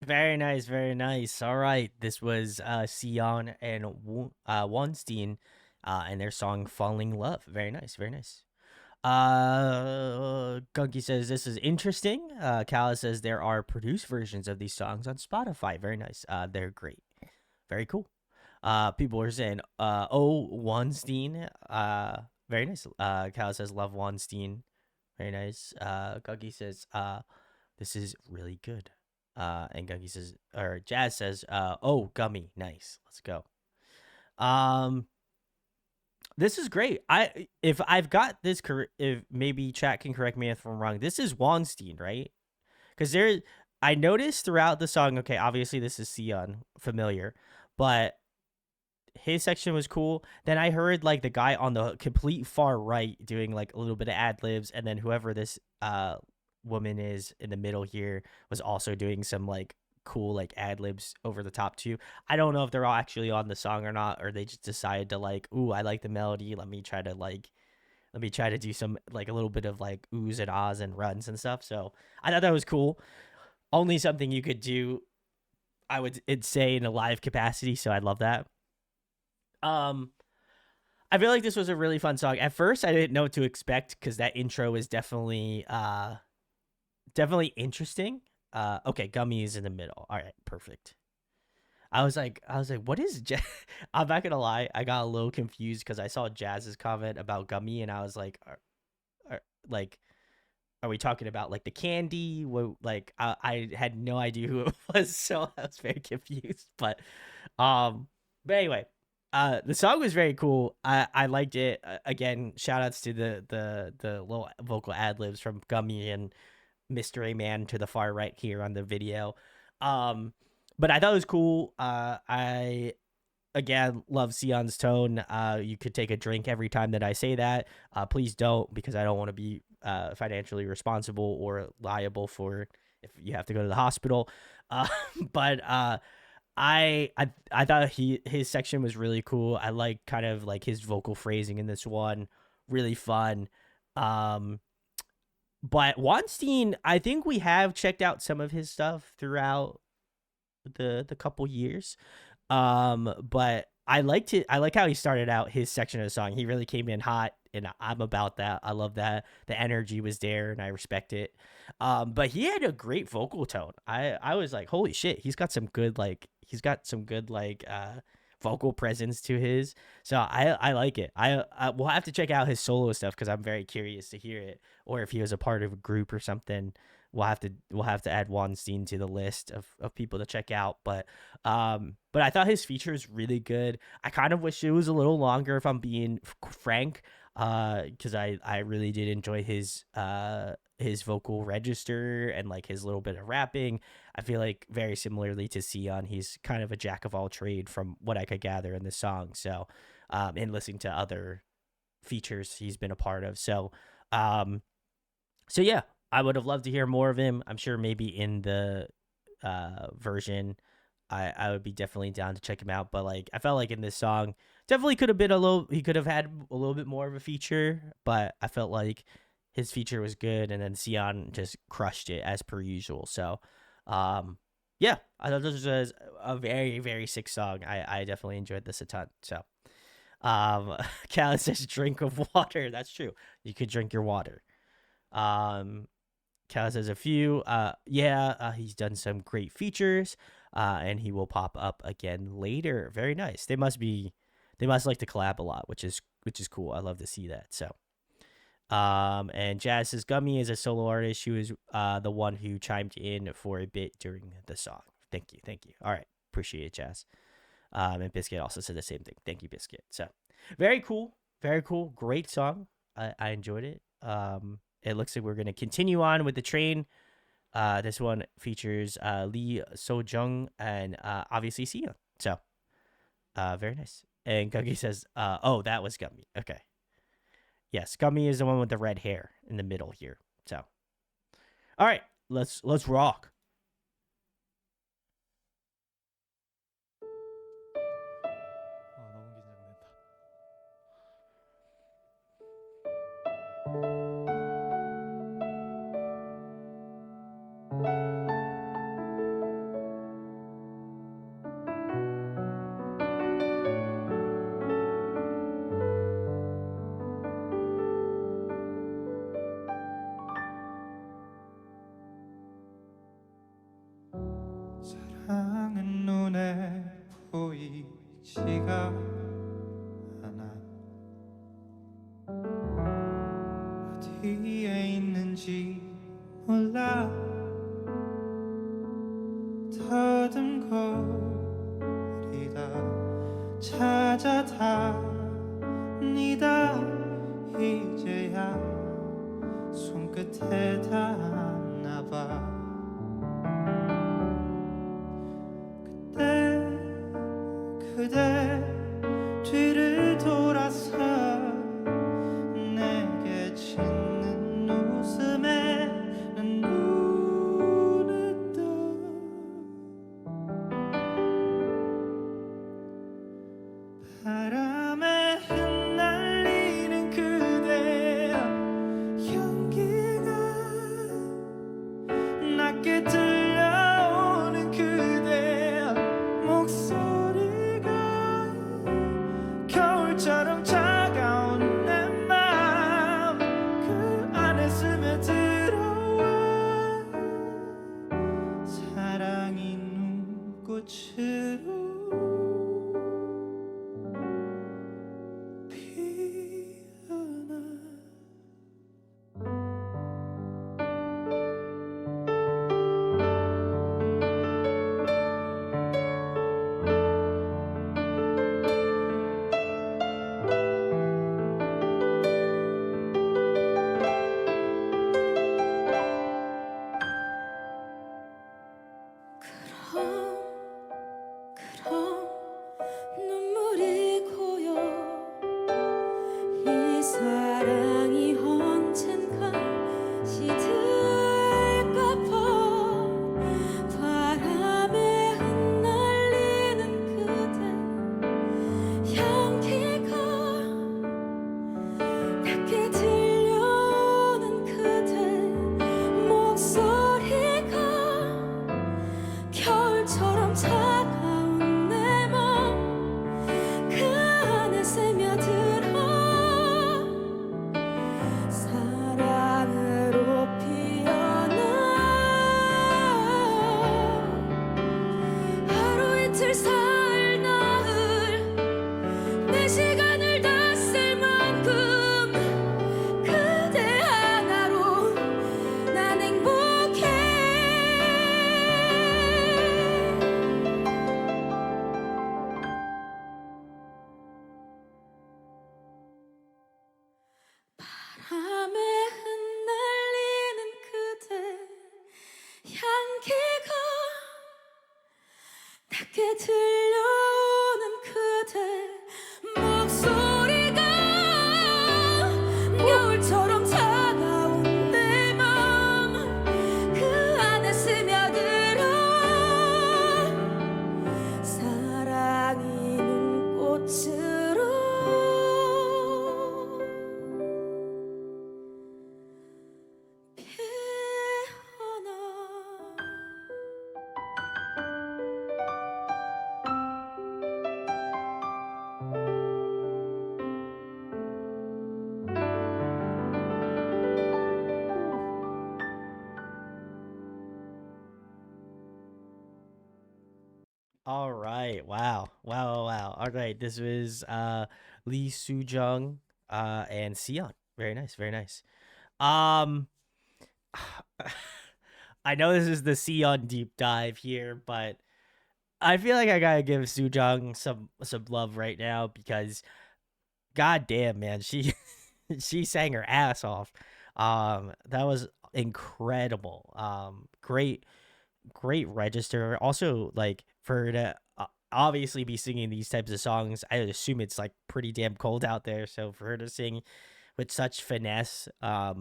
A: Very nice, very nice. All right, this was Sion and Weinstein, and their song "Falling Love." Very nice, very nice. Gunky says this is interesting. Kala says there are produced versions of these songs on Spotify. Very nice. They're great. Very cool. People are saying, oh, Weinstein. Very nice. Kala says love Weinstein. Very nice. Gunky says, this is really good. And Gunky says, or Jazz says, oh, Gummy, nice. Let's go. This is great. If I've got this, if maybe chat can correct me if I'm wrong. This is Weinstein, right? Because I noticed throughout the song. Okay, obviously this is Sion, familiar, but his section was cool. Then I heard like the guy on the complete far right doing like a little bit of ad libs, and then whoever this woman is in the middle here was also doing some like cool like ad libs over the top too. I don't know if they're all actually on the song or not, or they just decided to like, ooh, I like the melody. Let me try to do some like a little bit of like oohs and ahs and runs and stuff. So I thought that was cool. Only something you could do, I would say, in a live capacity. So I love that. I feel like this was a really fun song. At first, I didn't know what to expect because that intro is definitely interesting. Okay, Gummy is in the middle. All right, perfect. I was like, what is Jazz? I'm not gonna lie, I got a little confused because I saw Jazz's comment about Gummy, and I was like, are we talking about like the candy? Like, I had no idea who it was, so I was very confused. But anyway, the song was very cool. I liked it. Again, shout outs to the little vocal ad libs from Gummy and Mr. A Man to the far right here on the video. But I thought it was cool. I again love Sion's tone. You could take a drink every time that I say that. Please don't, because I don't want to be financially responsible or liable for if you have to go to the hospital. But I thought his section was really cool. I like kind of like his vocal phrasing in this one, really fun. But Weinstein, I think we have checked out some of his stuff throughout the couple years. But I like how he started out his section of the song. He really came in hot, and I'm about that. I love that. The energy was there, and I respect it. But he had a great vocal tone. I was like, holy shit, he's got some good vocal presence to his. So I like it. I will have to check out his solo stuff because I'm very curious to hear it, or if he was a part of a group or something. We'll have to add Weinstein to the list of people to check out. But I thought his feature is really good. I kind of wish it was a little longer, if I'm being frank, because I really did enjoy his vocal register and like his little bit of rapping. I feel like very similarly to Sion, he's kind of a jack of all trade from what I could gather in the song. So, and listening to other features he's been a part of. So yeah, I would have loved to hear more of him. I'm sure maybe in the version, I would be definitely down to check him out. But like, I felt like in this song, definitely could have been he could have had a little bit more of a feature. But I felt like his feature was good, and then Sion just crushed it as per usual. So, yeah, I thought this was a very, very sick song. I definitely enjoyed this a ton. So, Callan says drink of water. That's true. You could drink your water. Kaz has a few. He's done some great features, and he will pop up again later. Very nice. They must like to collab a lot, which is which is cool. I love to see that. So, and Jazz says Gummy is a solo artist. She was the one who chimed in for a bit during the song. Thank you. All right, appreciate it, Jazz. And Biscuit also said the same thing. Thank you, Biscuit. So, very cool, great song. I enjoyed it. It looks like we're gonna continue on with the train. This one features Lee So-jung and obviously Sion. So, very nice. And Guggy says, "Oh, that was Gummy." Okay, yes, Gummy is the one with the red hair in the middle here. So, all right, let's rock.
B: 사랑은 눈에 보이지가 않아 어디에 있는지 몰라 더듬거리다 찾아다니다 이제야 손끝에 닿았나봐 그대 뒤를 돌아서 내게 짓는 웃음에 난 눈을 떠 바람에 흩날리는 그대 향기가 낮게 들려오는 그대 목소리가 겨울처럼 차가운 내 맘 그 안에 스며들어와 사랑이 눈꽃으로 피어나 그럼 눈물이 고여 이 사랑이 언젠가 시들까 봐 바람에 흩날리는 그대 향기가 낮게 들려오는 그대 목소리가 겨울처럼 차가운 내 맘 그 안에 스며들어 사랑으로 피어나 하루 이틀 사흘 나흘 내 시간을 다 쓸 만큼 그대 하나로 난 행복해 바람에 흩날리는 그대 향기가 낮게 들려오는 그대 목소리가 겨울처럼 차가운 내 맘 그 안에 스며들어 사랑이 눈꽃으로 피어나
A: All right. Wow. Wow. Wow. All right. This was Lee Soo-jung and Sion. Very nice. Very nice. Um I know this is the Sion deep dive here, but I feel like I gotta give Soo-jung some love right now because god damn man, she she sang her ass off. That was incredible. Great register. Also, like for her to obviously be singing these types of songs, I would assume it's like pretty damn cold out there. So for her to sing with such finesse, I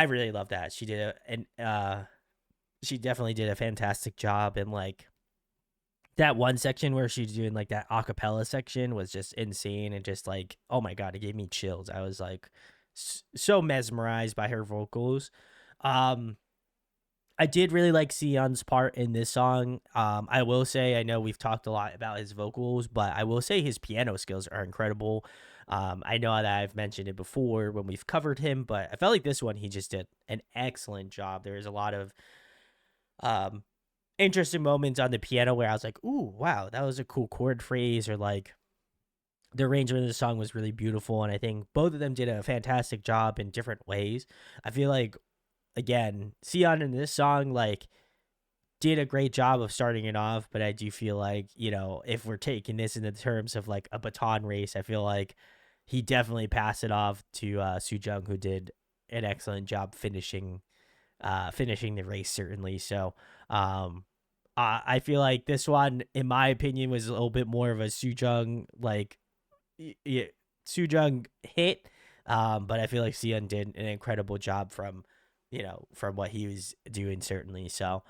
A: really love that. She did she definitely did a fantastic job. And like that one section where she's doing like that acapella section was just insane and just like, oh my god, it gave me chills. I was like so mesmerized by her vocals. Um, I did really like Sion's part in this song. I will say, I know we've talked a lot about his vocals, but I will say his piano skills are incredible. I know that I've mentioned it before when we've covered him, but I felt like this one he just did an excellent job. There is a lot of um, interesting moments on the piano where I was like, "Ooh, wow, that was a cool chord phrase," or like the arrangement of the song was really beautiful. And I think both of them did a fantastic job in different ways. I feel like again, Sion in this song like did a great job of starting it off, but I do feel like, you know, if we're taking this in the terms of like a baton race, I feel like he definitely passed it off to Soo-jung, who did an excellent job finishing the race certainly. So I feel like this one, in my opinion, was a little bit more of a Soo-jung like Soo-jung hit. But I feel like Sion did an incredible job from, you know, from what he was doing certainly. So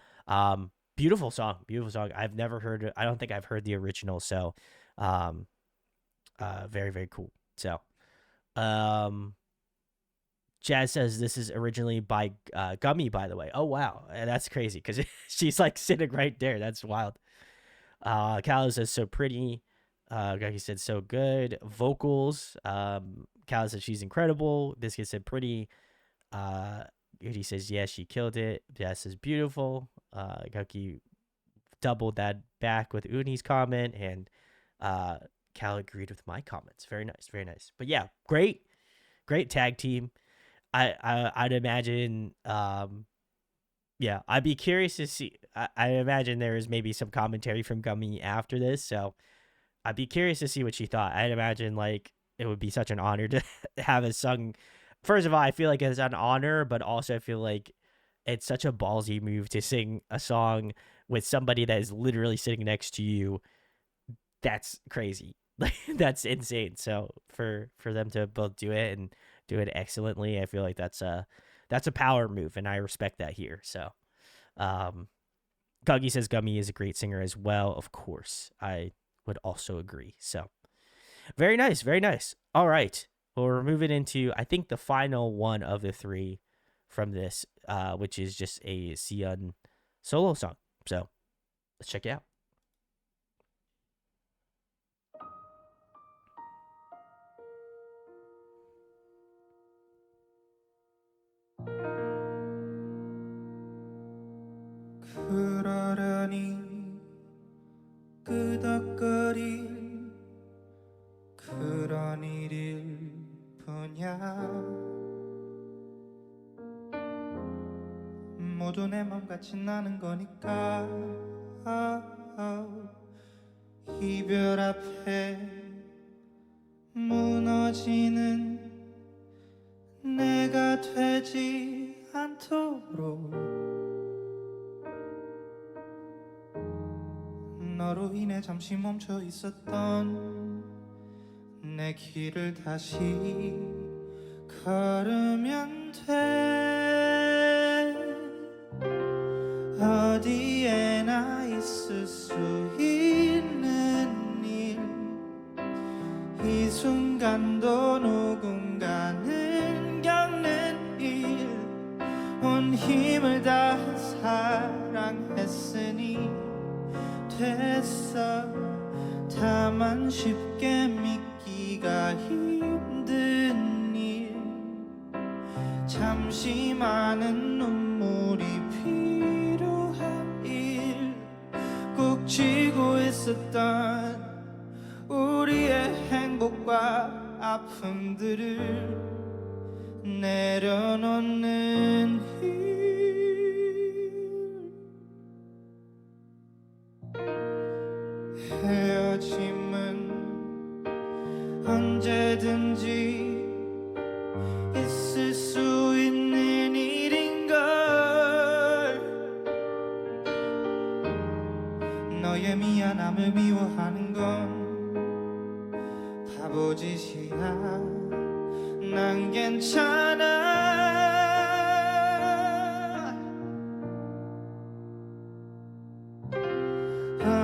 A: beautiful song, beautiful song. I've never heard it. I don't think I've heard the original. So very, very cool. So um Jazz says this is originally by Gummy, by the way. Oh wow, that's crazy because she's like sitting right there. That's wild. Cal says so pretty. Gaki said so good. Vocals. Cal said she's incredible. Biscuit said pretty. He says yeah, she killed it. Jazz says beautiful. Gaki doubled that back with Uni's comment, and Cal agreed with my comments. Very nice, very nice. But yeah, great tag team. I'd imagine yeah, I'd be curious to see. I imagine there is maybe some commentary from Gummy after this, so I'd be curious to see what she thought. I'd imagine like it would be such an honor to have it sung. First of all, I feel like it's an honor, but also I feel like it's such a ballsy move to sing a song with somebody that is literally sitting next to you. That's crazy. Like that's insane. So for them to both do it and do it excellently, I feel like that's a power move, and I respect that here. So Guggy says Gummy is a great singer as well. Of course, I would also agree. So very nice, very nice. All right, well, we're moving into I think the final one of the three from this, which is just a Sion solo song. So let's check it out.
B: 그러려니 끄덕거릴 그런 일일 뿐이야 모두 내 맘같이 나는 거니까 이별 앞에 무너지는 내가 되지 않도록 너로 인해 잠시 멈춰 있었던 내 길을 다시 걸으면 돼 어디에나 있을 수 있는 일 이 순간도 누군가는 겪는 일 온 힘을 다해 사랑했으니 됐어 다만 쉽게 믿기가 힘든 일 잠시 많은 눈물이 필요한 일 꼭 쥐고 있었던 우리의 행복과 아픔들을 내려놓는 헤어짐은 언제든지 있을 수 있는 일인걸. 너의 미안함을 미워하는 건 바보짓이야. 난 괜찮아.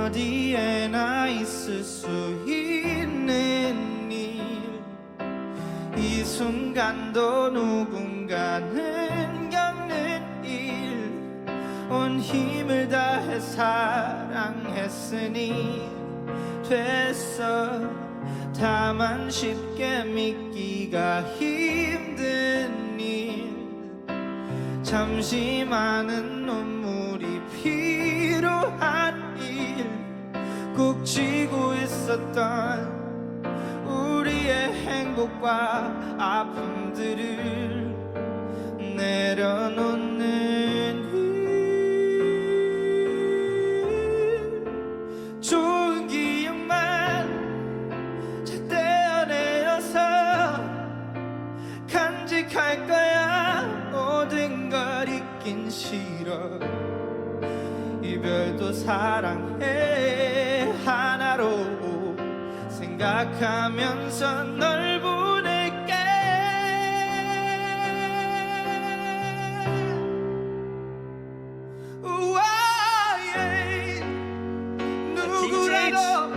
B: 어디에나 있을 수 있는 일, 이 순간도 누군가는 겪는 일. 온 힘을 다해 사랑했으니 됐어. 다만 쉽게 믿기가 힘든 일, 잠시 많은 눈물이 필요한 일. 꼭 쥐고 있었던 우리의 행복과 아픔들을 내려놓는 일. 좋은 기억만 잘 떼어내어서 간직할 거야. 모든 걸 잊긴 싫어. 이별도 사랑해 하나로 생각하면서 널 보낼게. 우와, yeah. 누구라도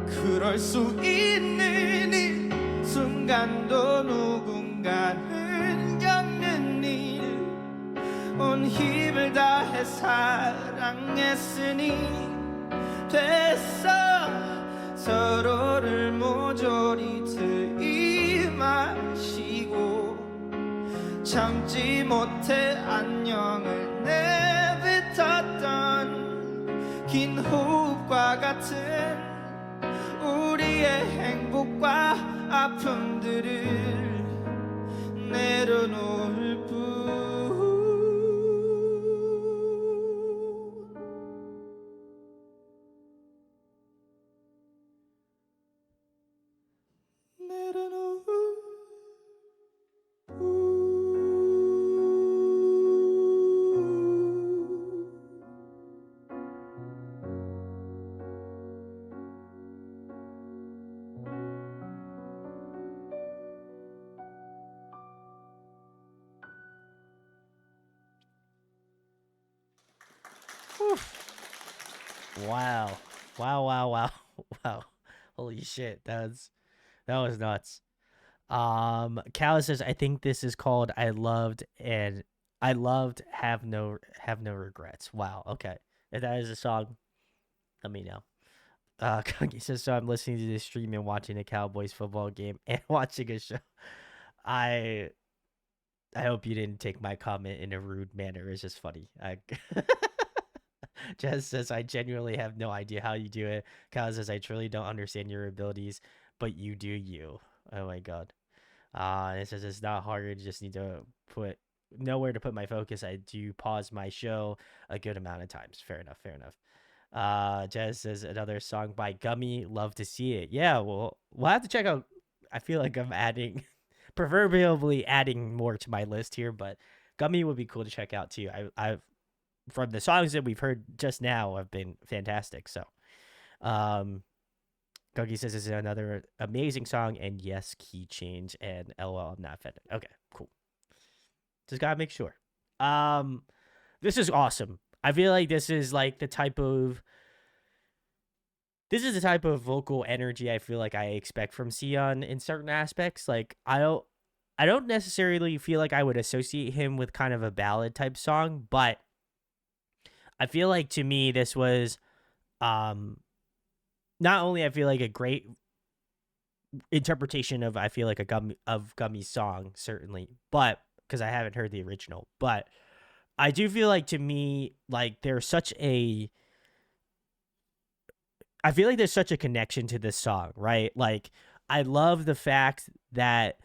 B: 그럴 수 있는 일, 순간도 누군가는 겪는 일. 온 힘을 다해 사랑했으니 됐어. 서로를 모조리 들이마시고 참지 못해 안녕을 내뱉었던 긴 호흡과 같은 우리의 행복과 아픔들을 내려놓을 뿐.
A: Wow. Wow. Holy shit. That was nuts. Cal says, I think this is called I loved have no regrets. Wow, okay. If that is a song, let me know. He says, so I'm listening to this stream and watching a Cowboys football game and watching a show. I hope you didn't take my comment in a rude manner. It's just funny. Jess says, I genuinely have no idea how you do it. Cal says, I truly don't understand your abilities, but you do you. Oh my god. And it says, it's not hard. You just need to put nowhere to put my focus. I do pause my show a good amount of times. Fair enough. Jess says, another song by Gummy. Love to see it. Yeah, well, we'll have to check out. I feel like I'm proverbially adding more to my list here, but Gummy would be cool to check out too. I've from the songs that we've heard just now have been fantastic. So, Gogi says this is another amazing song, and yes, key change, and LOL, I'm not offended. Okay, cool. Just gotta make sure. This is awesome. I feel like this is the type of vocal energy I feel like I expect from Sion in certain aspects. Like I don't necessarily feel like I would associate him with kind of a ballad type song, but I feel like to me this was not only I feel like a great interpretation of Gummy's song, certainly, but because I haven't heard the original, but I do feel like to me there's such a I feel like there's such a connection to this song, right? Like, I love the fact that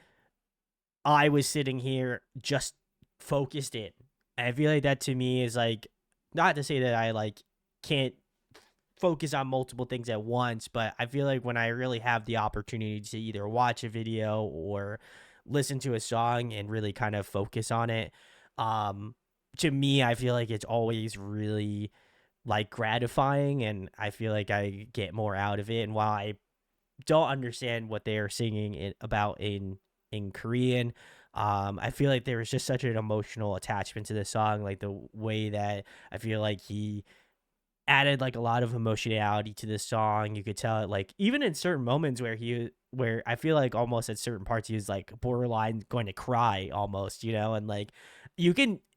A: I was sitting here just focused in. I feel like that to me is like, not to say that I like can't focus on multiple things at once, but I feel like when I really have the opportunity to either watch a video or listen to a song and really kind of focus on it, um, to me, I feel like it's always really like gratifying, and I feel like I get more out of it. And while I don't understand what they are singing about in Korean, I feel like there was just such an emotional attachment to the song, like the way that I feel like he added like a lot of emotionality to this song. You could tell it like even in certain moments where I feel like almost at certain parts he was like borderline going to cry almost, and like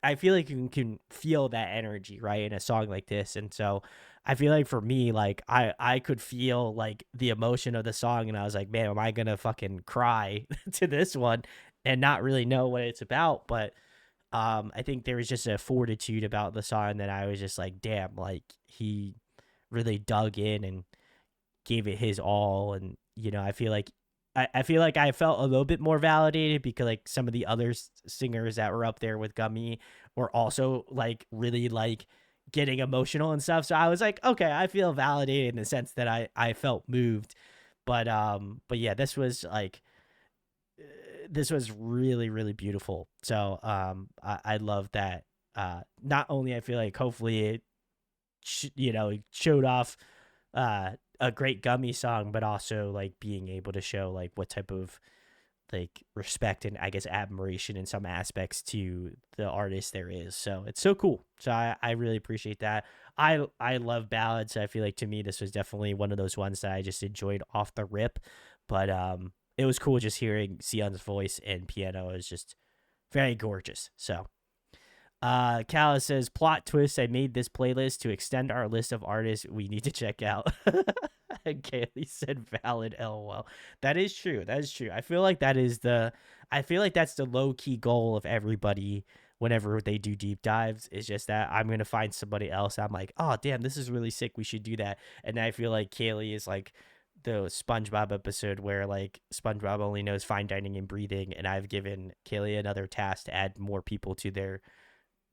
A: I feel like you can feel that energy, right, in a song like this. And so I feel like for me, like I could feel like the emotion of the song, and I was like, man, am I gonna fucking cry to this one and not really know what it's about? But I think there was just a fortitude about the song that I was just like, damn, like he really dug in and gave it his all. And I feel like I feel like I felt a little bit more validated because like some of the other singers that were up there with Gummy were also like really like getting emotional and stuff. So I was like, okay, I feel validated in the sense that I felt moved. But yeah, this was really really beautiful. So I love that. Not only I feel like hopefully it it showed off a great Gummy song, but also like being able to show like what type of like respect and I guess admiration in some aspects to the artist there is. So it's so cool. So I really appreciate that. I love ballads. So I feel like to me this was definitely one of those ones that I just enjoyed off the rip. But it was cool just hearing Sion's voice and piano is just very gorgeous. So Calla says, plot twist, I made this playlist to extend our list of artists we need to check out. And Kaylee said valid LOL. That is true. That is true. I feel like that's the low key goal of everybody whenever they do deep dives, is just that I'm gonna find somebody else. I'm like, oh damn, this is really sick. We should do that. And I feel like Kaylee is like the SpongeBob episode where like SpongeBob only knows fine dining and breathing, and I've given Kaylee another task to add more people to their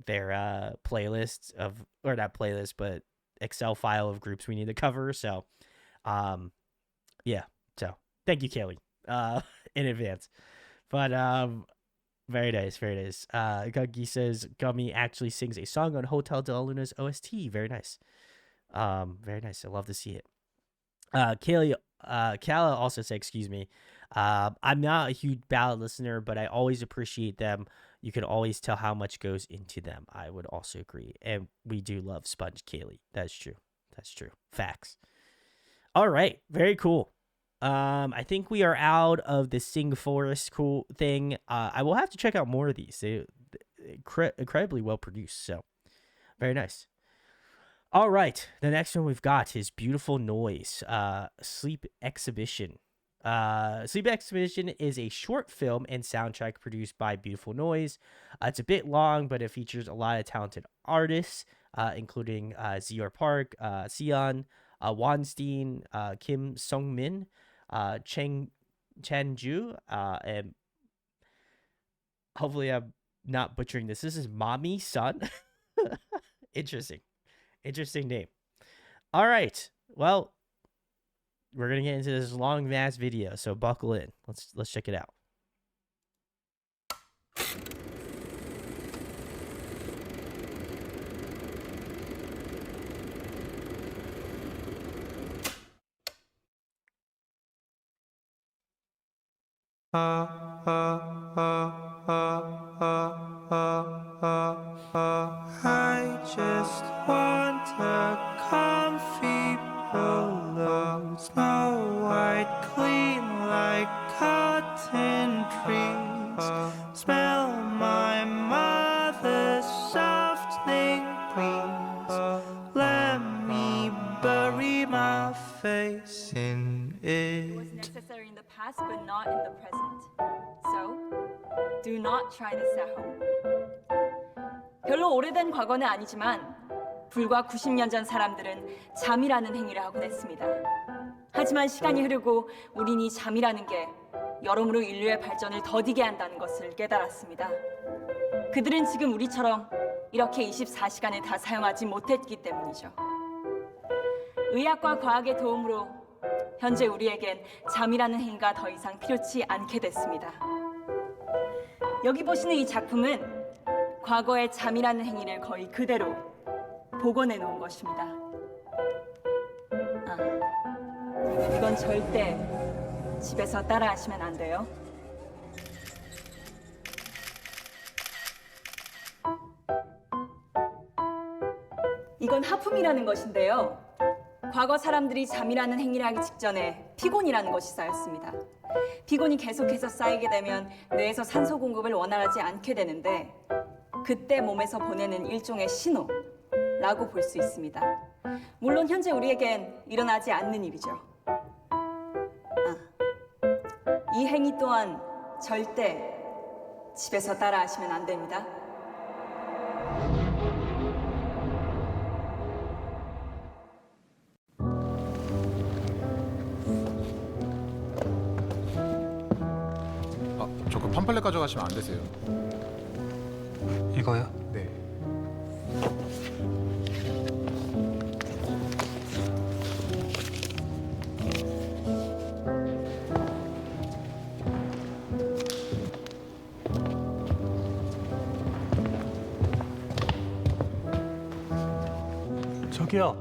A: playlists of, or not playlist, but Excel file of groups we need to cover. So yeah, so thank you, Kaylee, in advance. But very nice, very nice. Guggy says Gummy actually sings a song on Hotel de la Luna's OST. Very nice. Very nice. I love to see it. Kala also said, excuse me, I'm not a huge ballad listener, but I always appreciate them. You can always tell how much goes into them. I would also agree. And we do love Sponge Kaylee. That's true. That's true. Facts. All right. Very cool. I think we are out of the Sing Forest cool thing. I will have to check out more of these. They're incredibly well produced. So very nice. All right, the next one we've got is Beautiful Noise, Sleep Exhibition. Sleep Exhibition is a short film and soundtrack produced by Beautiful Noise. It's a bit long, but it features a lot of talented artists, including Zior Park, Sion, Wonstein, Kim Sung-min, Cheng Ju, and hopefully I'm not butchering this. This is Mommy Sun. Interesting name. All right. Well, we're gonna get into this long ass video, so buckle in. Let's check it out.
B: I just want a comfy pillow, snow white, clean like cotton trees. Smell my mother's softening breeze. Let me bury my face in
D: It was
B: it.
D: necessary in the past, but not in the present. So, do not try this at home. 별로 오래된 과거는 아니지만 불과 90년 전 사람들은 잠이라는 행위를 하곤 했습니다. 하지만 시간이 흐르고 우린 이 잠이라는 게 여러모로 인류의 발전을 더디게 한다는 것을 깨달았습니다. 그들은 지금 우리처럼 이렇게 24시간을 다 사용하지 못했기 때문이죠. 의학과 과학의 도움으로 현재 우리에겐 잠이라는 행위가 더 이상 필요치 않게 됐습니다. 여기 보시는 이 작품은 과거의 잠이라는 행위를 거의 그대로 복원해 놓은 것입니다. 이건 절대 집에서 따라하시면 안 돼요. 이건 하품이라는 것인데요. 과거 사람들이 잠이라는 행위를 하기 직전에 피곤이라는 것이 쌓였습니다. 피곤이 계속해서 쌓이게 되면 뇌에서 산소 공급을 원활하지 않게 되는데 그때 몸에서 보내는 일종의 신호라고 볼 수 있습니다. 물론 현재 우리에겐 일어나지 않는 일이죠. 이 행위 또한 절대 집에서 따라하시면 안 됩니다.
E: 저 그 팜플렛 가져가시면 안 되세요.
F: 이거요?
E: 네.
F: 저기요.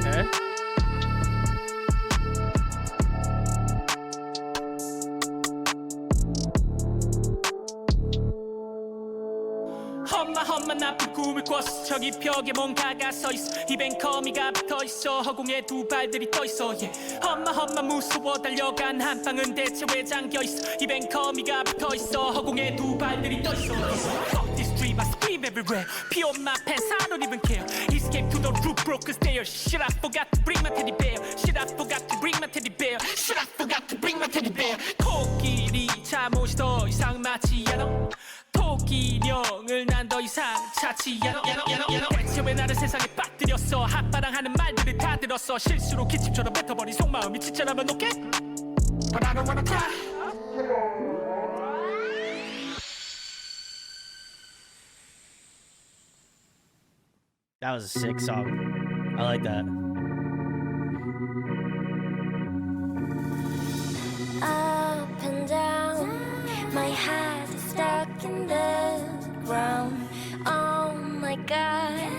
A: 에?
B: 험한 나쁜 꿈을 꿨어. 저기 벽에 뭔가가 서있어. 입엔 거미가 붙어있어. 허공에 두 발들이 떠있어. 험한 무서워. 달려간 한 방은 대체 왜 잠겨있어. 입엔 거미가 붙어있어. 허공에 두 발들이 떠있어. Fuck this dream, I scream everywhere. Pee on my pants, I don't even care. Escape to the roof, broke the stairs. Shit, I forgot to bring my teddy bear. Shit, I forgot to bring my teddy bear. Shit, I forgot to bring my teddy bear. 코끼리 잠옷이 더 이상 맞지 않아. 토끼령을 난 더 이상 찾지 않아. 대체 왜 나를 세상에 빠뜨렸어. 핫바랑하는 말들을 다 들었어. 실수로 기침처럼 뱉어버린 속마음이 지쳐나면 어떡해. But I don't wanna cry.
A: That was a sick song. I like that.
G: Up and down, my head is stuck in the ground. Oh my god,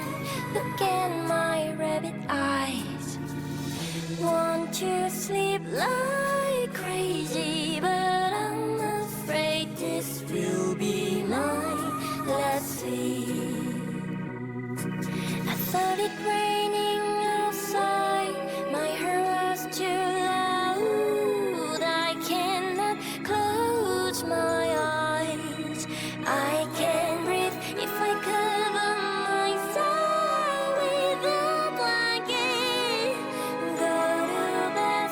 G: look at my rabbit eyes. Want to sleep like crazy, but I'm afraid this will be my last sleep. I thought it raining outside, my heart was too loud. I cannot close my eyes. I can't breathe if I cover myself with a blanket. Go to bed,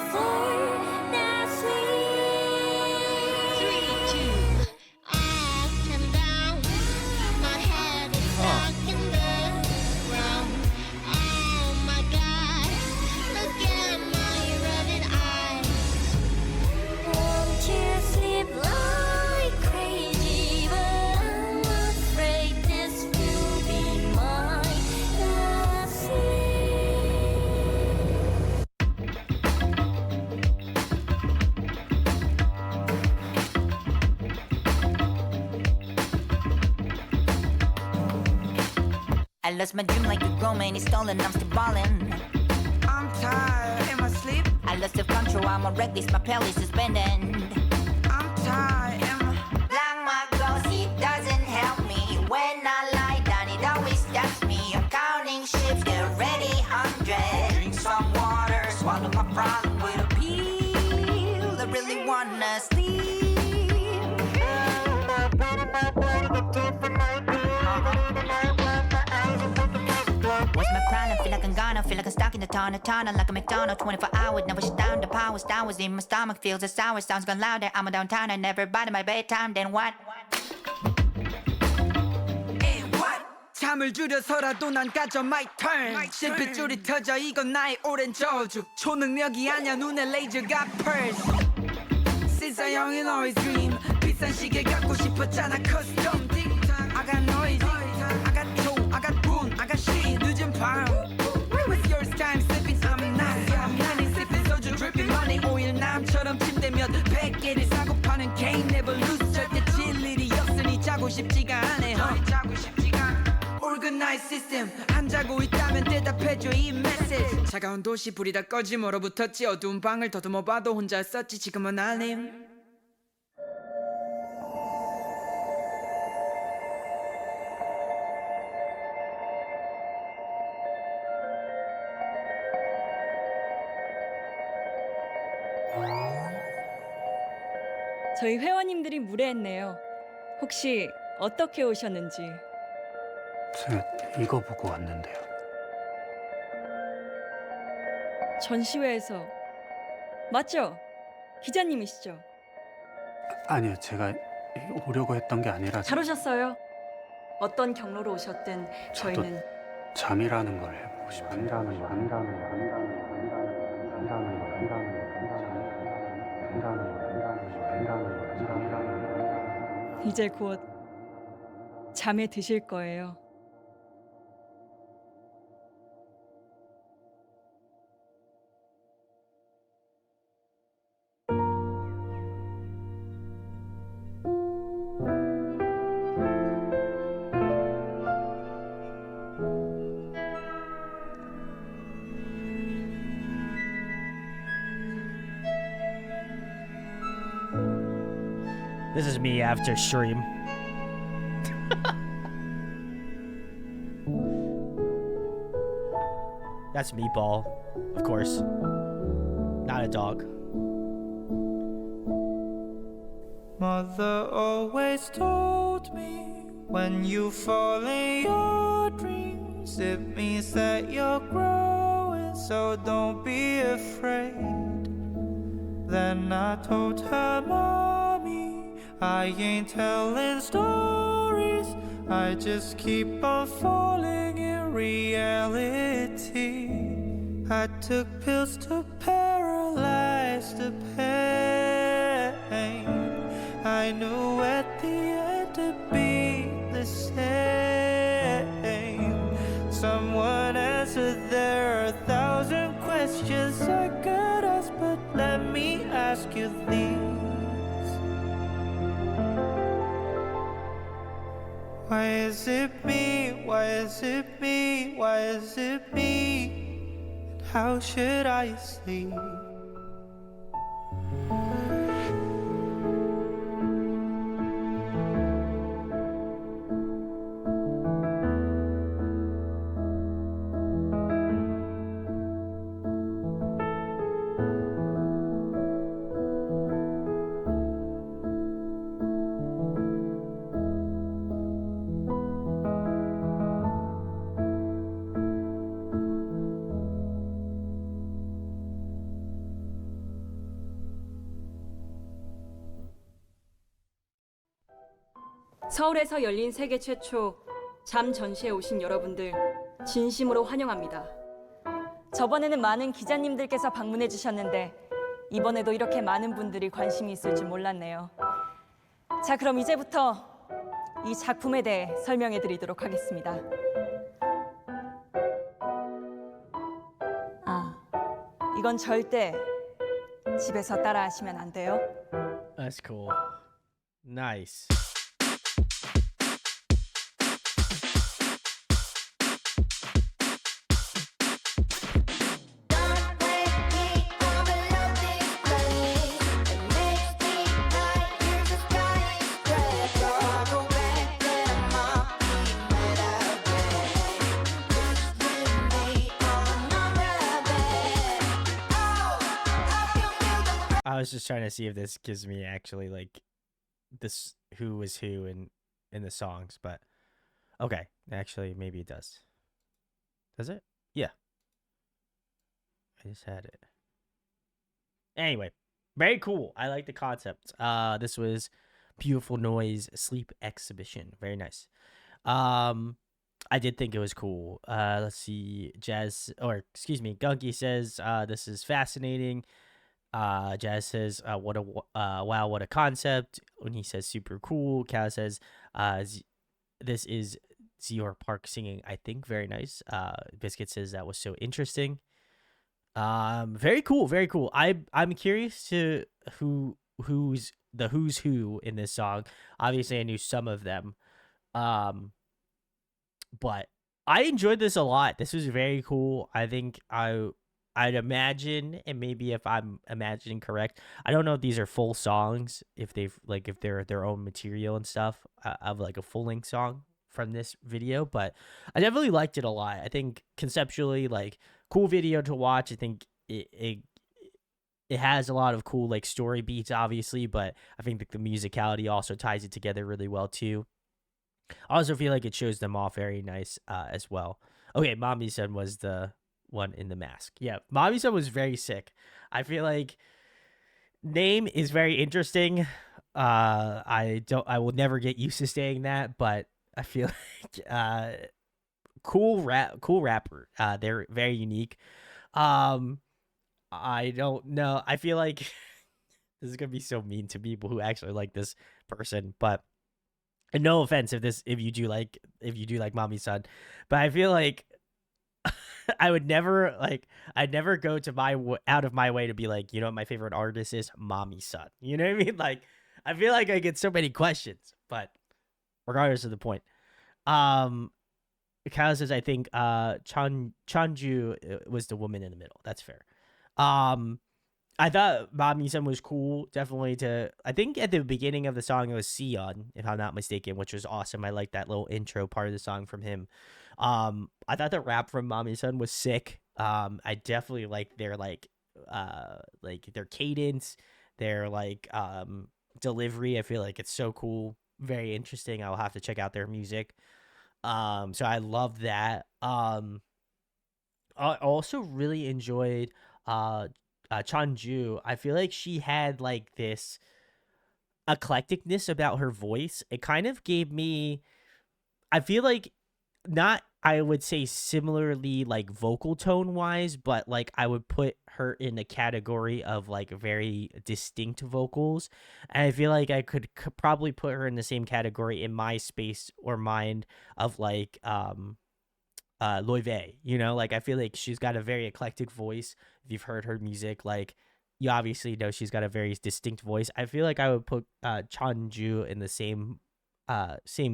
F: I lost my dream like a grown man, it's stolen, I'm still ballin'.
C: I'm tired in my sleep.
F: I lost self-control, I'm a reckless, my pelvis is suspended.
C: I'm tired in my
F: Long my goals, it doesn't help me. When I lie down, it always stops me. I'm counting ships, get ready, 100. Drink some water, swallow my problem with a pill. I really wanna sleep. What's my problem? Feel like I'm gonna, feel like I'm stuck in the tunnel, like a McDonald's, 24 hours, never shut down, the power's down, was in my stomach, feels the sour, sounds gone louder, I'm a downtown, I never bother my bedtime, then what?
C: what? 잠을 줄여서라도 난 가져 my turn. 실핏줄이 터져 이건 나의 오랜 저주. 초능력이 아냐 눈에 레이저가 pulse. Since a youngin' always dream. 비싼 시계 갖고 싶었잖아 custom tic-tac. I got noise, I got toe, I got boom, I got shit. 늦은 밤. Where was yours time slipping? I'm not. I'm honey sipping soju dripping money 오일 남처럼 침대면 100개를 사고 파는 game never lose. 절대 질 일이 없으니 자고 싶지가 않네. 자고 싶지가 않아. Organized system 안 자고 있다면 대답해줘 이 message. 차가운 도시 불이 다 꺼짐 얼어붙었지. 어두운 방을 더듬어 봐도 혼자 썼지. 지금은 알림.
D: 저희 회원님들이 무례했네요. 혹시 어떻게 오셨는지.
H: 제가 이거 보고 왔는데요.
D: 전시회에서. 맞죠? 기자님이시죠?
H: 아니요, 제가 오려고 했던 게 아니라
D: 잘 오셨어요. 어떤 경로로 오셨든
H: 저도
D: 저희는
H: 잠이라는 걸 해보고 싶어요.
D: 이제 곧 잠에 드실 거예요.
A: This is me after stream. That's Meatball, of course. Not a dog.
B: Mother always told me when you fall in your dreams, it means that you're growing, so don't be afraid. Then I told her, Mommy, I ain't telling stories, I just keep on falling in reality. I took pills to paralyze the pain. I knew at the end it'd be the same. Someone answered, there are 1,000 questions I could ask, but let me ask you these. Why is it me? Why is it me? Why is it me? And how should I sleep?
D: 서울에서 열린 세계 최초 잠 전시에 오신 여러분들 진심으로 환영합니다. 저번에는 많은 기자님들께서 방문해 주셨는데 이번에도 이렇게 많은 분들이 관심이 있을 줄 몰랐네요. 자, 그럼 이제부터 이 작품에 대해 설명해 드리도록 하겠습니다. 이건 절대 집에서 따라 하시면 안 돼요.
A: That's cool. Nice. was just trying to see if this gives me actually like this who was who in the songs, but okay, actually maybe it does. Does it? Yeah, I just had it. Anyway, very cool. I like the concept. This was Beautiful Noise Sleep Exhibition. Very nice. I did think it was cool. Let's see. Gunky says, this is fascinating. Jazz says, wow, what a concept. When he says super cool, Cal says, this is Zior Park singing, I think, very nice. Biscuit says that was so interesting. Very cool, very cool. I'm curious to who's who in this song. Obviously, I knew some of them. But I enjoyed this a lot. This was very cool. I think I'd imagine, and maybe if I'm imagining correct, I don't know if these are full songs, if they're their own material and stuff, of like a full length song from this video, but I definitely liked it a lot. I think conceptually, like, cool video to watch. I think it has a lot of cool like story beats, obviously, but I think that the musicality also ties it together really well too. I also feel like it shows them off very nice as well. Okay, Mommy Son was the one in the mask. Yeah, Mommy Son was very sick. I feel like name is very interesting. I will never get used to saying that, but I feel like cool rapper. They're very unique. I don't know. I feel like this is gonna be so mean to people who actually like this person, but and no offense if you do like Mommy Son, but I feel like I'd never go to out of my way to be like, you know what my favorite artist is? Mommy Son. You know what I mean? Like, I feel like I get so many questions, but regardless of the point. Kyle says, I think Chanju was the woman in the middle. That's fair. I thought Bob Musen was cool. Definitely I think at the beginning of the song it was Sion, if I'm not mistaken, which was awesome. I like that little intro part of the song from him. I thought the rap from Mommy Son was sick. I definitely like their their cadence, their delivery. I feel like it's so cool, very interesting. I'll have to check out their music. So I love that. I also really enjoyed Chanju. I feel like she had like this eclecticness about her voice. It kind of gave me, I feel like, not, I would say similarly like vocal tone wise, but like I would put her in a category of like very distinct vocals. And I feel like I could probably put her in the same category in my space or mind of like Loive, you know, like I feel like she's got a very eclectic voice. If you've heard her music, like you obviously know she's got a very distinct voice. I feel like I would put Chanju in the same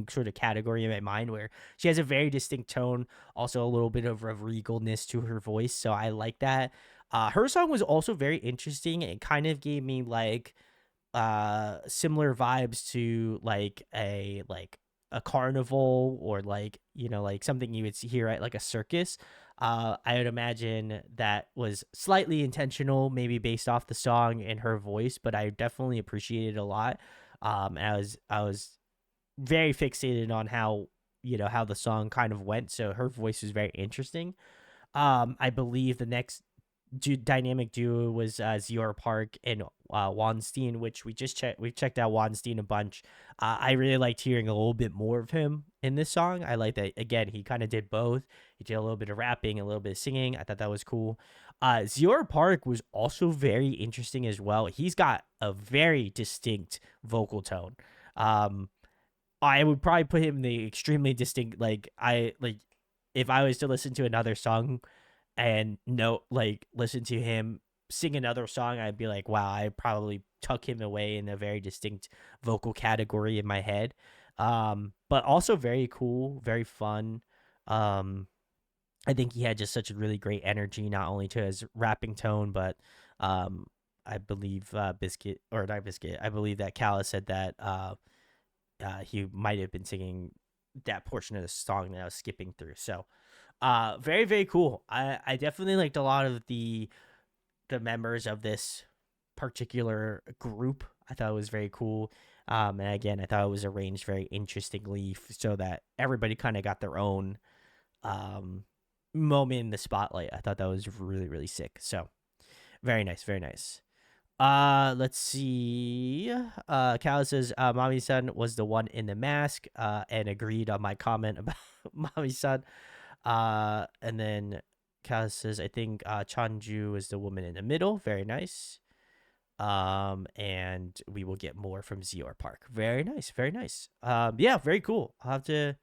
A: sort of category in my mind, where she has a very distinct tone, also a little bit of a regalness to her voice. So I like that. Her song was also very interesting. It kind of gave me like similar vibes to like a carnival, or like, you know, like something you would hear at like a circus. I would imagine that was slightly intentional, maybe based off the song and her voice, but I definitely appreciated it a lot. I was very fixated on how, you know, how the song kind of went. So her voice was very interesting. I believe the next dynamic duo was Zior Park and Weinstein, which we checked out Weinstein a bunch. I really liked hearing a little bit more of him in this song. I like that, again, he kind of did both. He did a little bit of rapping, a little bit of singing. I thought that was cool. Zior Park was also very interesting as well. He's got a very distinct vocal tone. I would probably put him in the extremely distinct, if I was to listen to another song and listen to him sing another song, I'd be like, wow, I probably tuck him away in a very distinct vocal category in my head. But also very cool, very fun. I think he had just such a really great energy, not only to his rapping tone, but I believe I believe that Kala said that he might have been singing that portion of the song that I was skipping through. So very, very cool. I definitely liked a lot of the members of this particular group. I thought it was very cool. And again, I thought it was arranged very interestingly so that everybody kind of got their own moment in the spotlight. I thought that was really, really sick. So very nice, very nice. Let's see. Cal says, Mommy-san was the one in the mask, and agreed on my comment about Mommy-san. And then Cal says, I think Chanju is the woman in the middle. Very nice. And we will get more from Zior Park. Very nice, very nice. Yeah, very cool. I'll have to.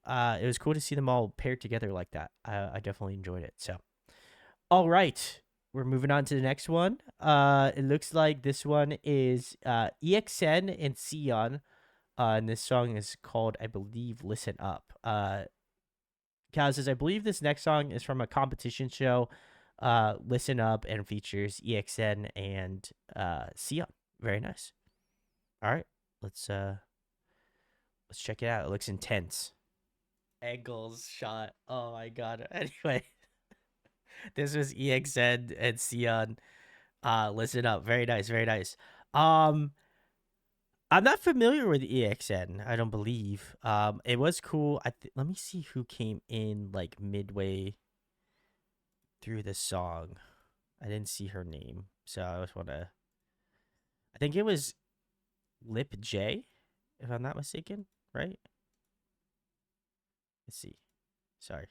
A: It was cool to see them all paired together like that. I definitely enjoyed it. So, all right. We're moving on to the next one. It looks like this one is EXN and Sion. And this song is called, I believe, Listen Up. Kaz says, I believe this next song is from a competition show, Listen Up, and features EXN and Sion. Very nice. All right. Let's check it out. It looks intense. Angles shot. Oh my god. Anyway. This was EXN and Sion. Listen Up. Very nice, very nice. I'm not familiar with EXN, I don't believe. It was cool. Let me see who came in like midway through the song. I didn't see her name, so I just want to. I think it was Lip J, if I'm not mistaken, right? Let's see. Sorry.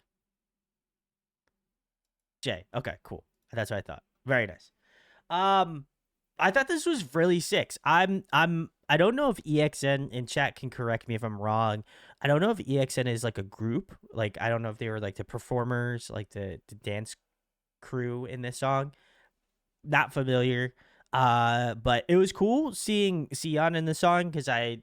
A: J. Okay, cool. That's what I thought. Very nice. I thought this was really sick. I don't know if EXN in chat can correct me if I'm wrong. I don't know if EXN is like a group. Like I don't know if they were like the performers, like the dance crew in this song. Not familiar. But it was cool seeing Sion in the song because I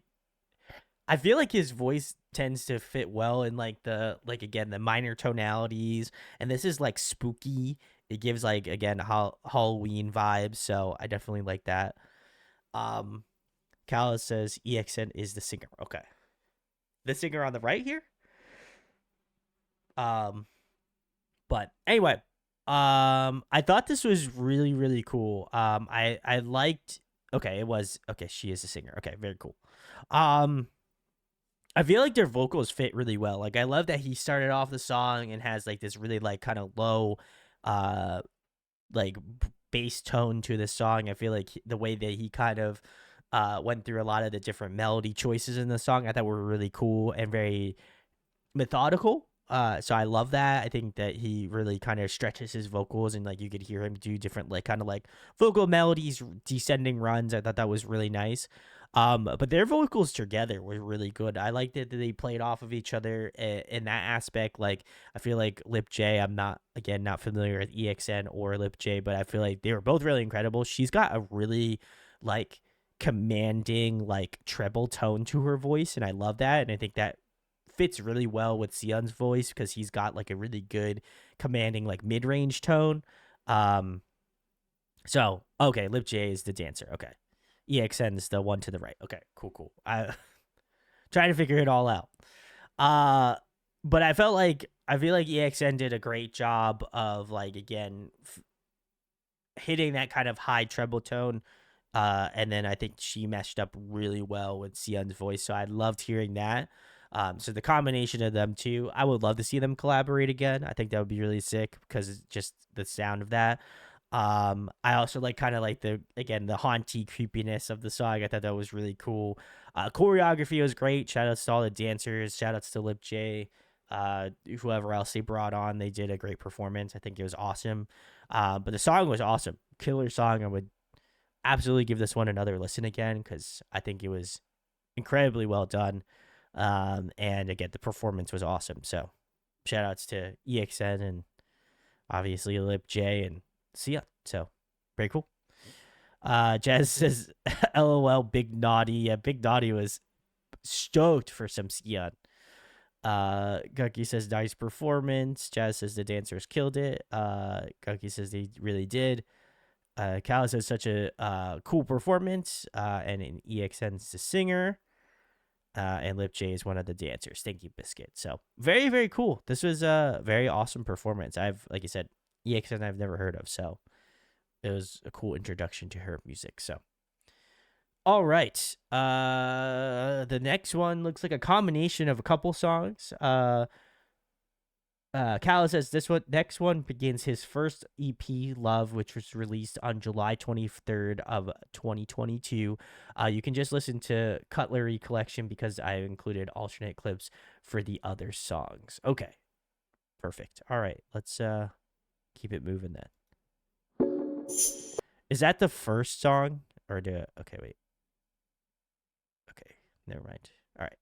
A: feel like his voice tends to fit well in like the again the minor tonalities, and this is like spooky. It gives like again Halloween vibes, so I definitely like that. Kala says EXN is the singer. Okay, the singer on the right here. But anyway, I thought this was really really cool. I liked. Okay, it was okay. She is a singer. Okay, very cool. I feel like their vocals fit really well. Like I love that he started off the song and has like this really like kind of low, like bass tone to the song. I feel like the way that he kind of went through a lot of the different melody choices in the song, I thought were really cool and very methodical. So I love that. I think that he really kind of stretches his vocals and like you could hear him do different like kind of like vocal melodies, descending runs. I thought that was really nice. But their vocals together were really good. I liked it that they played off of each other in that aspect. Like I feel like Lip J, I'm not familiar with EXN or Lip J, but I feel like they were both really incredible. She's got a really like commanding like treble tone to her voice, and I love that. And I think that fits really well with Sion's voice because he's got like a really good commanding like mid-range tone. So okay, Lip J is the dancer. Okay. EXN is the one to the right. Okay, cool. I trying to figure it all out. But I feel like EXN did a great job of like again hitting that kind of high treble tone. And then I think she meshed up really well with Sion's voice. So I loved hearing that. So the combination of them two, I would love to see them collaborate again. I think that would be really sick because it's just the sound of that. I also like kind of like the haunty creepiness of the song. I thought that was really cool. Choreography was great. Shout outs to all the dancers. Shout outs to Lip J. Whoever else they brought on, they did a great performance. I think it was awesome. But the song was awesome. Killer song. I would absolutely give this one another listen again because I think it was incredibly well done. And again, the performance was awesome. So shout outs to EXN and obviously Lip J and Sion. So very cool. Jazz says LOL Big Naughty. Yeah, Big Naughty was stoked for some Sion. Gunky says nice performance. Jazz says the dancers killed it. Gunky says they really did. Cal says such a cool performance. And in EXN's the singer. And Lip J is one of the dancers. Thank you, Biscuit. So very, very cool. This was a very awesome performance. Like you said, EXN I've never heard of, so a cool introduction to her music. So, all right, the next one looks like a combination of a couple songs. Kala says this next one begins his first EP, Love, which was released on July 23rd of 2022. You can just listen to Cutlery Collection because I included alternate clips for the other songs. Okay, perfect. All right, let's keep it moving then. Is that the first song or okay, wait. Okay, never mind. All right.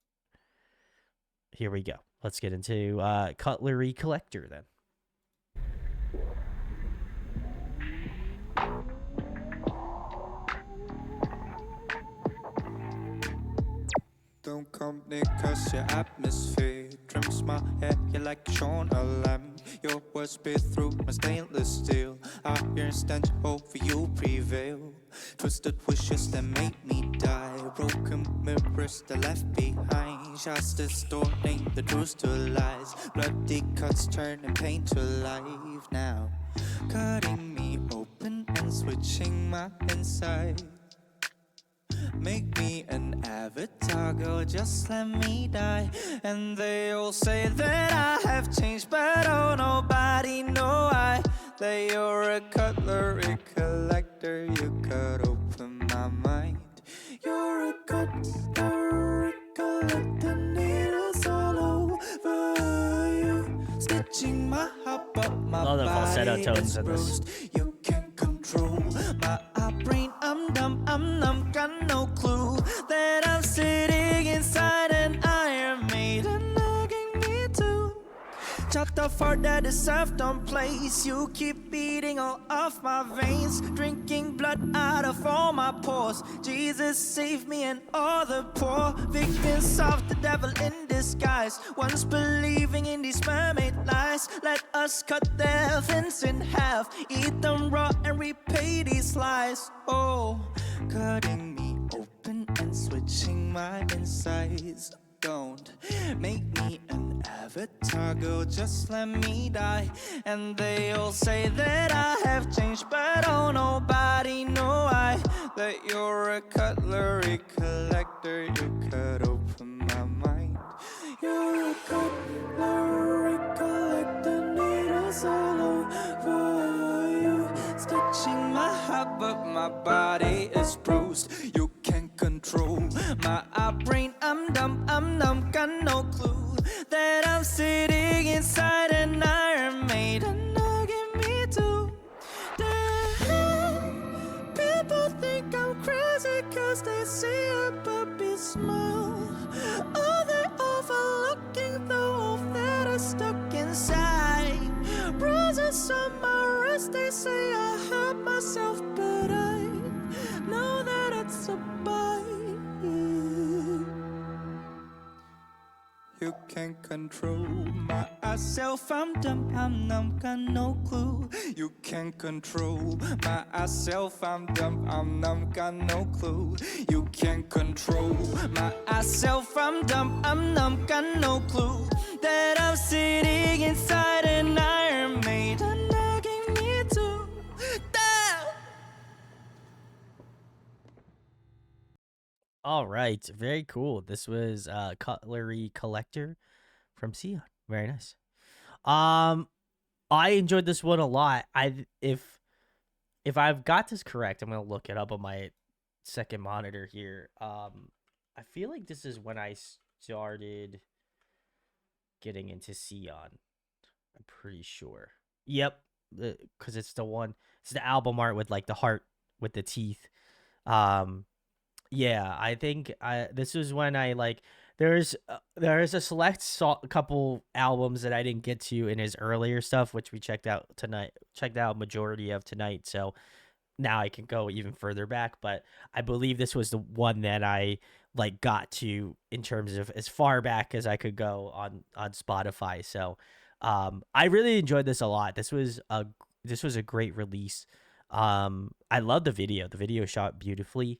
A: Here we go. Let's get into Cutlery Collector then.
B: Don't come near cause your atmosphere trims my hair, you like Sean a lamb. Your words spit through my stainless steel. I hear stench over you prevail. Twisted wishes that made me die. Broken mirrors that left behind. Shots distorting the truth to lies. Bloody cuts turning pain to life now. Cutting me open and switching my inside. Make me an avatar, girl, just let me die. And they all say that I have changed, but oh, nobody know I. That you're a cutlery collector, you cut open my mind. You're a cutlery collector, needles all over you. Stitching my heart, but my
A: Love the falsetto
B: body
A: tones
B: is
A: in this.
B: bruised. You can't control my brain, I'm dumb, I'm numb, got no clue that I'm sitting inside an Iron Maiden nagging me to chop the fart that is served on place. You keep beating all of my veins, drinking blood out of all my pores. Jesus save me and all the poor victims of the devil in disguise, once believing in these mermaid lies. Let us cut their fins in half, eat them raw and repay these lies. Oh, cutting me open and switching my insides. Don't make me an avatar, girl, just let me die. And they all say that I have changed, but oh, nobody know I. That you're a cutlery collector, you cut open my mind. You're a cutlery collector, needles all over you. Stitching my heart, but my body is bruised. You can't control my brain, I'm dumb, I'm numb, got no clue that I'm sitting inside an Iron Maiden nagging me to death. People think I'm crazy cause they see a puppy smile. Oh, they're overlooking the wolf that is stuck inside. Bruises on my wrist, they say I hurt myself, but I know that it's a bite. You can't control myself, I'm dumb, I'm numb, got no clue. You can't control myself, I'm dumb, I'm numb, got no clue. You can't control myself, I'm dumb, I'm numb, got no clue that I'm sitting inside an Iron Maiden nagging me to death.
A: All right, very cool. This was Cutlery Collector from Sion. Very nice. I enjoyed this one a lot. If I've got this correct, I'm gonna look it up on my second monitor here. I feel like this is when I started getting into Sion. I'm pretty sure. Yep, because it's the one. It's the album art with like the heart with the teeth. Yeah, I think this was when I like there's a select couple albums that I didn't get to in his earlier stuff, which we checked out tonight. Checked out majority of tonight, so now I can go even further back. But I believe this was the one that I like got to in terms of as far back as I could go on Spotify. So I really enjoyed this a lot. This was a great release. I love the video. The video shot beautifully.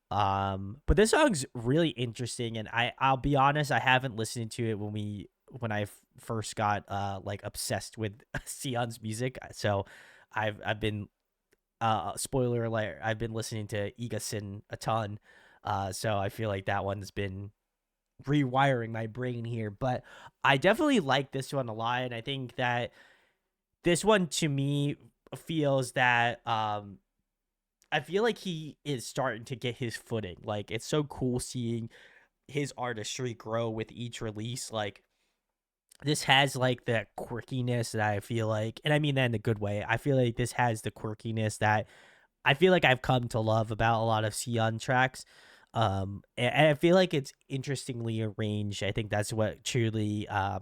A: But this song's really interesting, and I'll be honest, I haven't listened to it when I first got like obsessed with Sion's music. So I've been spoiler alert, I've been listening to Igasin a ton. So I feel like that one's been rewiring my brain here. But I definitely like this one a lot. And I think that this one to me feels that I feel like he is starting to get his footing. Like it's so cool seeing his artistry grow with each release. Like this has like that quirkiness that I feel like, and I mean that in a good way. I feel like this has the quirkiness that I feel like I've come to love about a lot of Sion tracks. And I feel like it's interestingly arranged. I think that's what truly I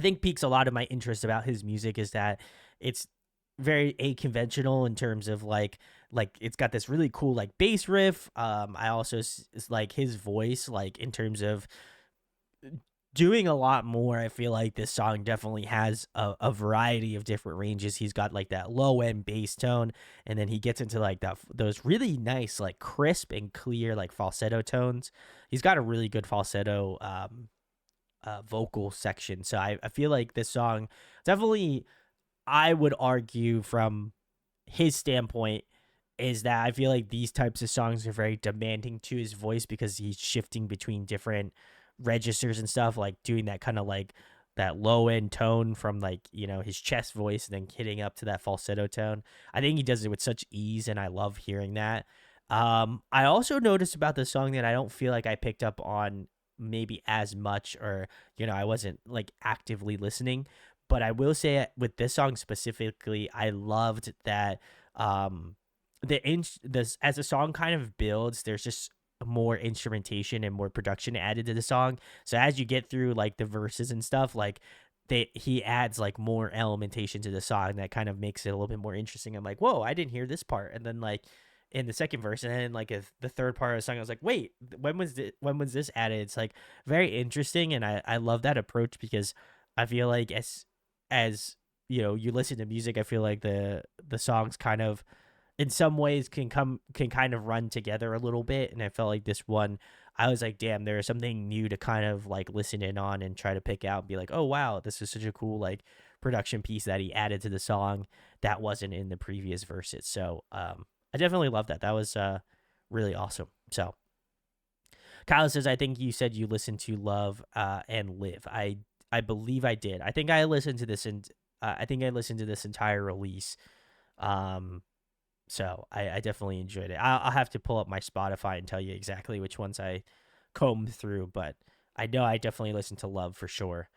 A: think piques a lot of my interest about his music is that it's very aconventional in terms of like it's got this really cool like bass riff. I also like his voice like in terms of doing a lot more. I feel like this song definitely has a variety of different ranges. He's got like that low end bass tone, and then he gets into like those really nice, like crisp and clear, like falsetto tones. He's got a really good falsetto vocal section. So I feel like this song definitely, I would argue from his standpoint, is that I feel like these types of songs are very demanding to his voice because he's shifting between different registers and stuff, like doing that kind of like that low end tone from like, you know, his chest voice and then hitting up to that falsetto tone. I think he does it with such ease and I love hearing that. I also noticed about the song that I don't feel like I picked up on maybe as much, or you know, I wasn't like actively listening, but I will say with this song specifically, I loved that this as the song kind of builds, there's just more instrumentation and more production added to the song. So as you get through like the verses and stuff, like he adds like more elementation to the song that kind of makes it a little bit more interesting. I'm like, whoa, I didn't hear this part, and then like in the second verse, and then like if the third part of the song, I was like, wait, when was this added? It's like very interesting, and I love that approach because I feel like as you know, you listen to music, I feel like the songs kind of in some ways can kind of run together a little bit, and I felt like this one, I was like, damn, there is something new to kind of like listen in on and try to pick out and be like, oh wow, this is such a cool like production piece that he added to the song that wasn't in the previous verses. So I definitely love that. That was really awesome. So Kyle says, I think you said you listened to Love and Live. I believe I did. I think I listened to this, and I think I listened to this entire release. So I definitely enjoyed it. I'll have to pull up my Spotify and tell you exactly which ones I combed through, but I know I definitely listened to Love for sure.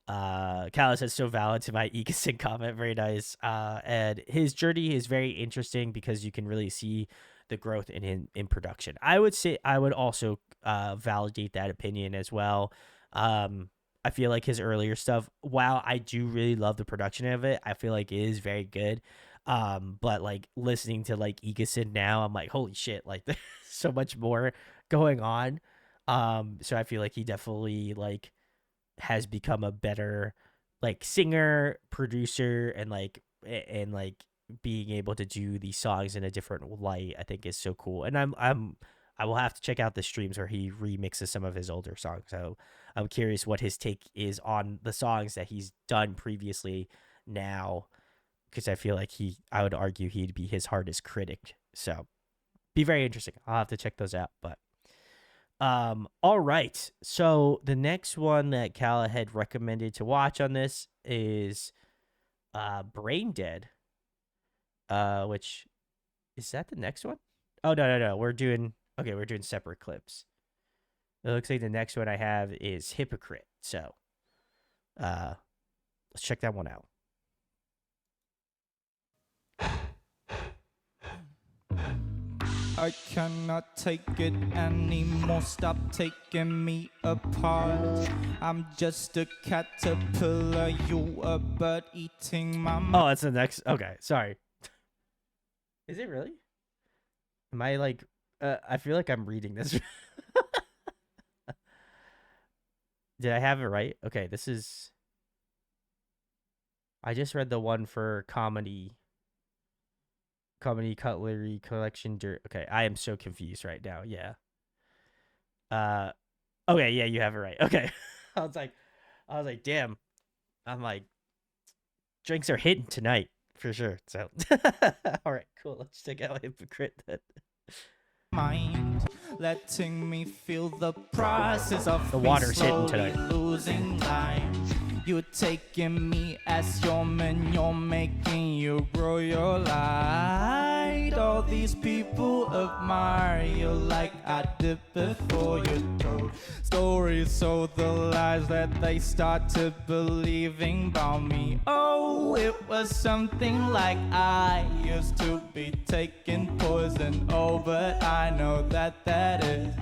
A: Callus says, so valid to my Ecosin comment. Very nice. And his journey is very interesting because you can really see the growth in production. I would say I would also validate that opinion as well. I feel like his earlier stuff, while I do really love the production of it, I feel like it is very good. But like listening to like Egosin now, I'm like, holy shit, like there's so much more going on. So I feel like he definitely like has become a better like singer, producer, and like being able to do these songs in a different light, I think is so cool. And I will have to check out the streams where he remixes some of his older songs. So I'm curious what his take is on the songs that he's done previously now, because I feel like I would argue he'd be his hardest critic. So be very interesting. I'll have to check those out. But all right. So the next one that Kala had recommended to watch on this is Brain Dead. Which is that the next one? Oh no. We're doing separate clips. It looks like the next one I have is Hypocrite. So let's check that one out.
B: I cannot take it anymore. Stop taking me apart. I'm just a caterpillar. You a bird eating my mind.
A: Oh, that's the next. Okay, sorry. Is it really? Am I like? I feel like I'm reading this. Did I have it right? Okay, this is. I just read the one for comedy cutlery collection. Okay, I am so confused right now. Yeah. Okay, yeah, you have it right. Okay. I was like, damn. I'm like, drinks are hitting tonight. for sure. So, all right, cool. Let's check out Hypocrite then.
B: Mind letting me feel the process of
A: The
B: me
A: water's hitting
B: slowly
A: tonight.
B: losing life. You're taking me as your man, you're making you grow your light. All these people admire you like I did before you told stories, so the lies that they start to believing about me. Oh, it was something like I used to be taking poison. Oh, but I know that that is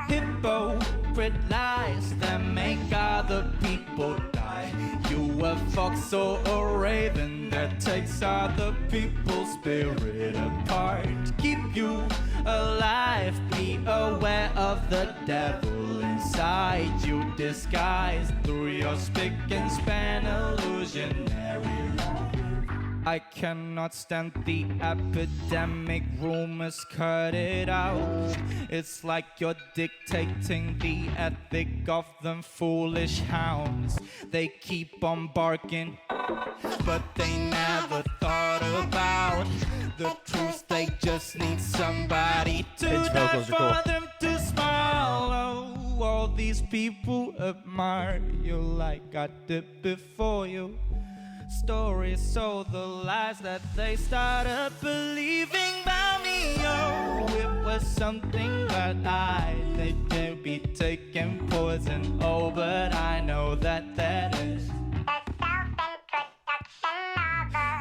B: hypocrite lies that make other people die. You a fox or a raven that takes other people's spirit apart. Keep you alive, be aware of the devil inside you, disguised through your spick and span illusionary life. I cannot stand the epidemic, rumors cut it out. It's like you're dictating the ethic of them foolish hounds. They keep on barking, but they never thought about the truth. They just need somebody to
A: His
B: die
A: vocals
B: for
A: are cool.
B: them to smile. Oh, all these people admire you like I did before you. Stories, so the lies that they started believing about me. Oh, it was something that they can be taking poison. Oh, but I know that that is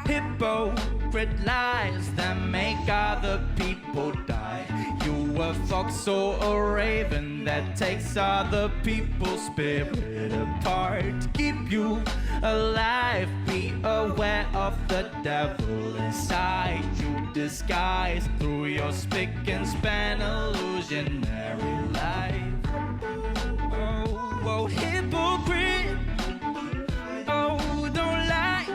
B: hypocrite lies that make other people die. You a fox or a raven that takes other people's spirit apart. Keep you alive, be aware of the devil inside you, disguised through your spick and span illusionary life. Oh, oh, hypocrite. Oh, don't lie.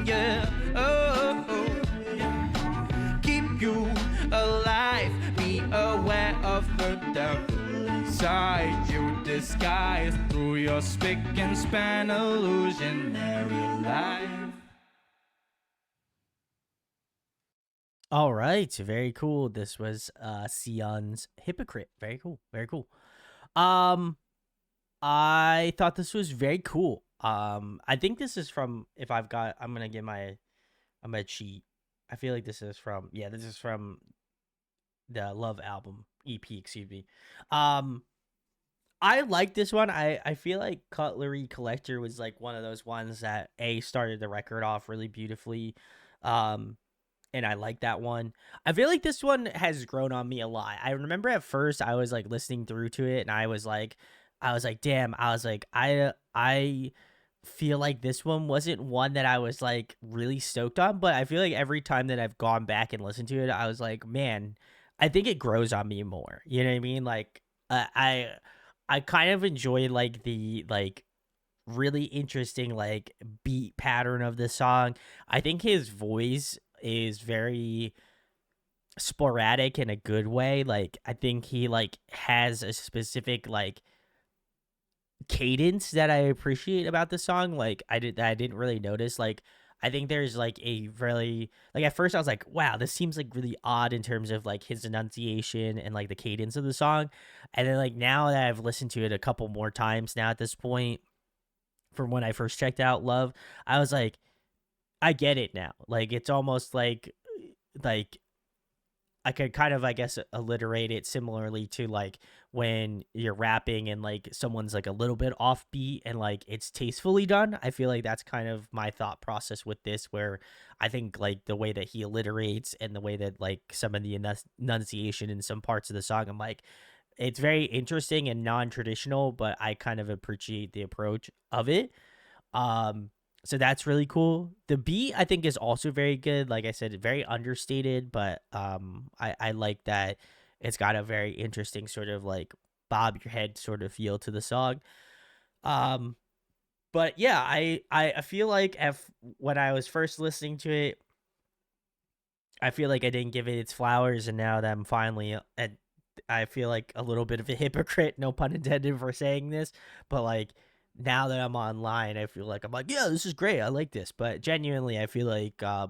B: Yeah. Oh, oh, yeah. Keep you alive, be aware of the devil inside you, disguised through your spick and span illusionary life.
A: All right, very cool. This was Sion's Hypocrite. Very cool. Very cool. I thought this was very cool. I think this is from, if I'm gonna get I'm gonna cheat. I feel like this is from, yeah, this is from the Love album EP, excuse me. I like this one. I feel like Cutlery Collector was like one of those ones that started the record off really beautifully. And I like that one. I feel like this one has grown on me a lot. I remember at first I was like listening through to it and I was like, damn, I feel like this one wasn't one that I was like really stoked on, but I feel like every time that I've gone back and listened to it, I was like, man, I think it grows on me more. You know what I mean? Like, I kind of enjoy like the like really interesting like beat pattern of the song. I think his voice is very sporadic in a good way. Like, I think he like has a specific like cadence that I appreciate about the song. Like, I didn't really notice. Like, I think there's like a really, like, at first I was like, wow, this seems like really odd in terms of like his enunciation and like the cadence of the song. And then like now that I've listened to it a couple more times now at this point, from when I first checked out Love, I was like, I get it now. Like, it's almost like I could kind of, I guess, alliterate it similarly to like when you're rapping and like someone's like a little bit offbeat and like it's tastefully done. I feel like that's kind of my thought process with this, where I think like the way that he alliterates and the way that like some of the enunciation in some parts of the song, I'm like, it's very interesting and non-traditional, but I kind of appreciate the approach of it. So that's really cool. The beat I think is also very good. Like I said, very understated, but I like that it's got a very interesting sort of like bob your head sort of feel to the song. But yeah, I feel like when I was first listening to it, I feel like I didn't give it its flowers, and now that I'm finally I feel like a little bit of a hypocrite, no pun intended for saying this, but like now that I'm online, I feel like I'm like, yeah, this is great. I like this. But genuinely, I feel like I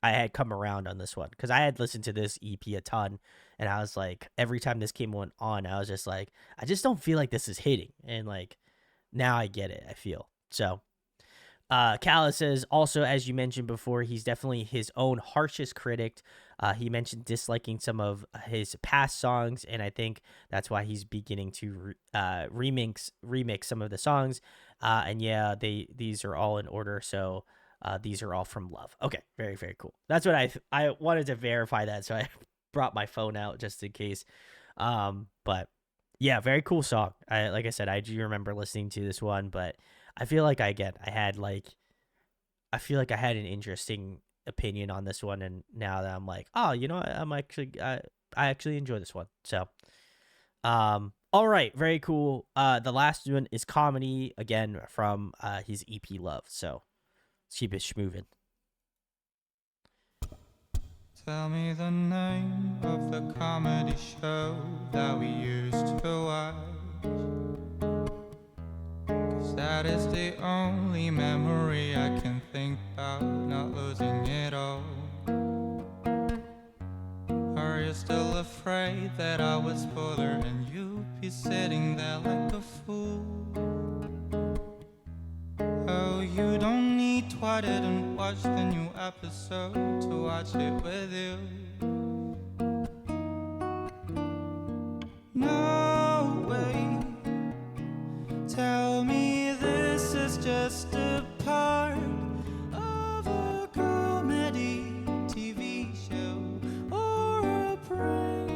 A: had come around on this one because I had listened to this EP a ton, and I was like, every time this came on, I was just like, I just don't feel like this is hitting, and like now I get it. I feel so. Kala says also, as you mentioned before, he's definitely his own harshest critic. He mentioned disliking some of his past songs, and I think that's why he's beginning to remix some of the songs. And yeah, these are all in order. So these are all from Love. Okay, very very cool. That's what I wanted to verify that, so I brought my phone out just in case. But yeah, very cool song. Like I said, I do remember listening to this one, but I feel like I feel like I had an interesting opinion on this one, and now that I'm like, oh, you know what? I actually enjoy this one. So, all right, very cool. The last one is Comedy again from his EP Love. So let's keep it moving.
B: Tell me the name of the comedy show that we used to watch, 'cause that is the only memory I can think about, not losing it all. Are you still afraid that I would spoil her and you'd be sitting there like a fool? Oh, you don't need to, I didn't watch the new episode to watch it with you. No way. Tell me this is just a part of a comedy TV show or a prank.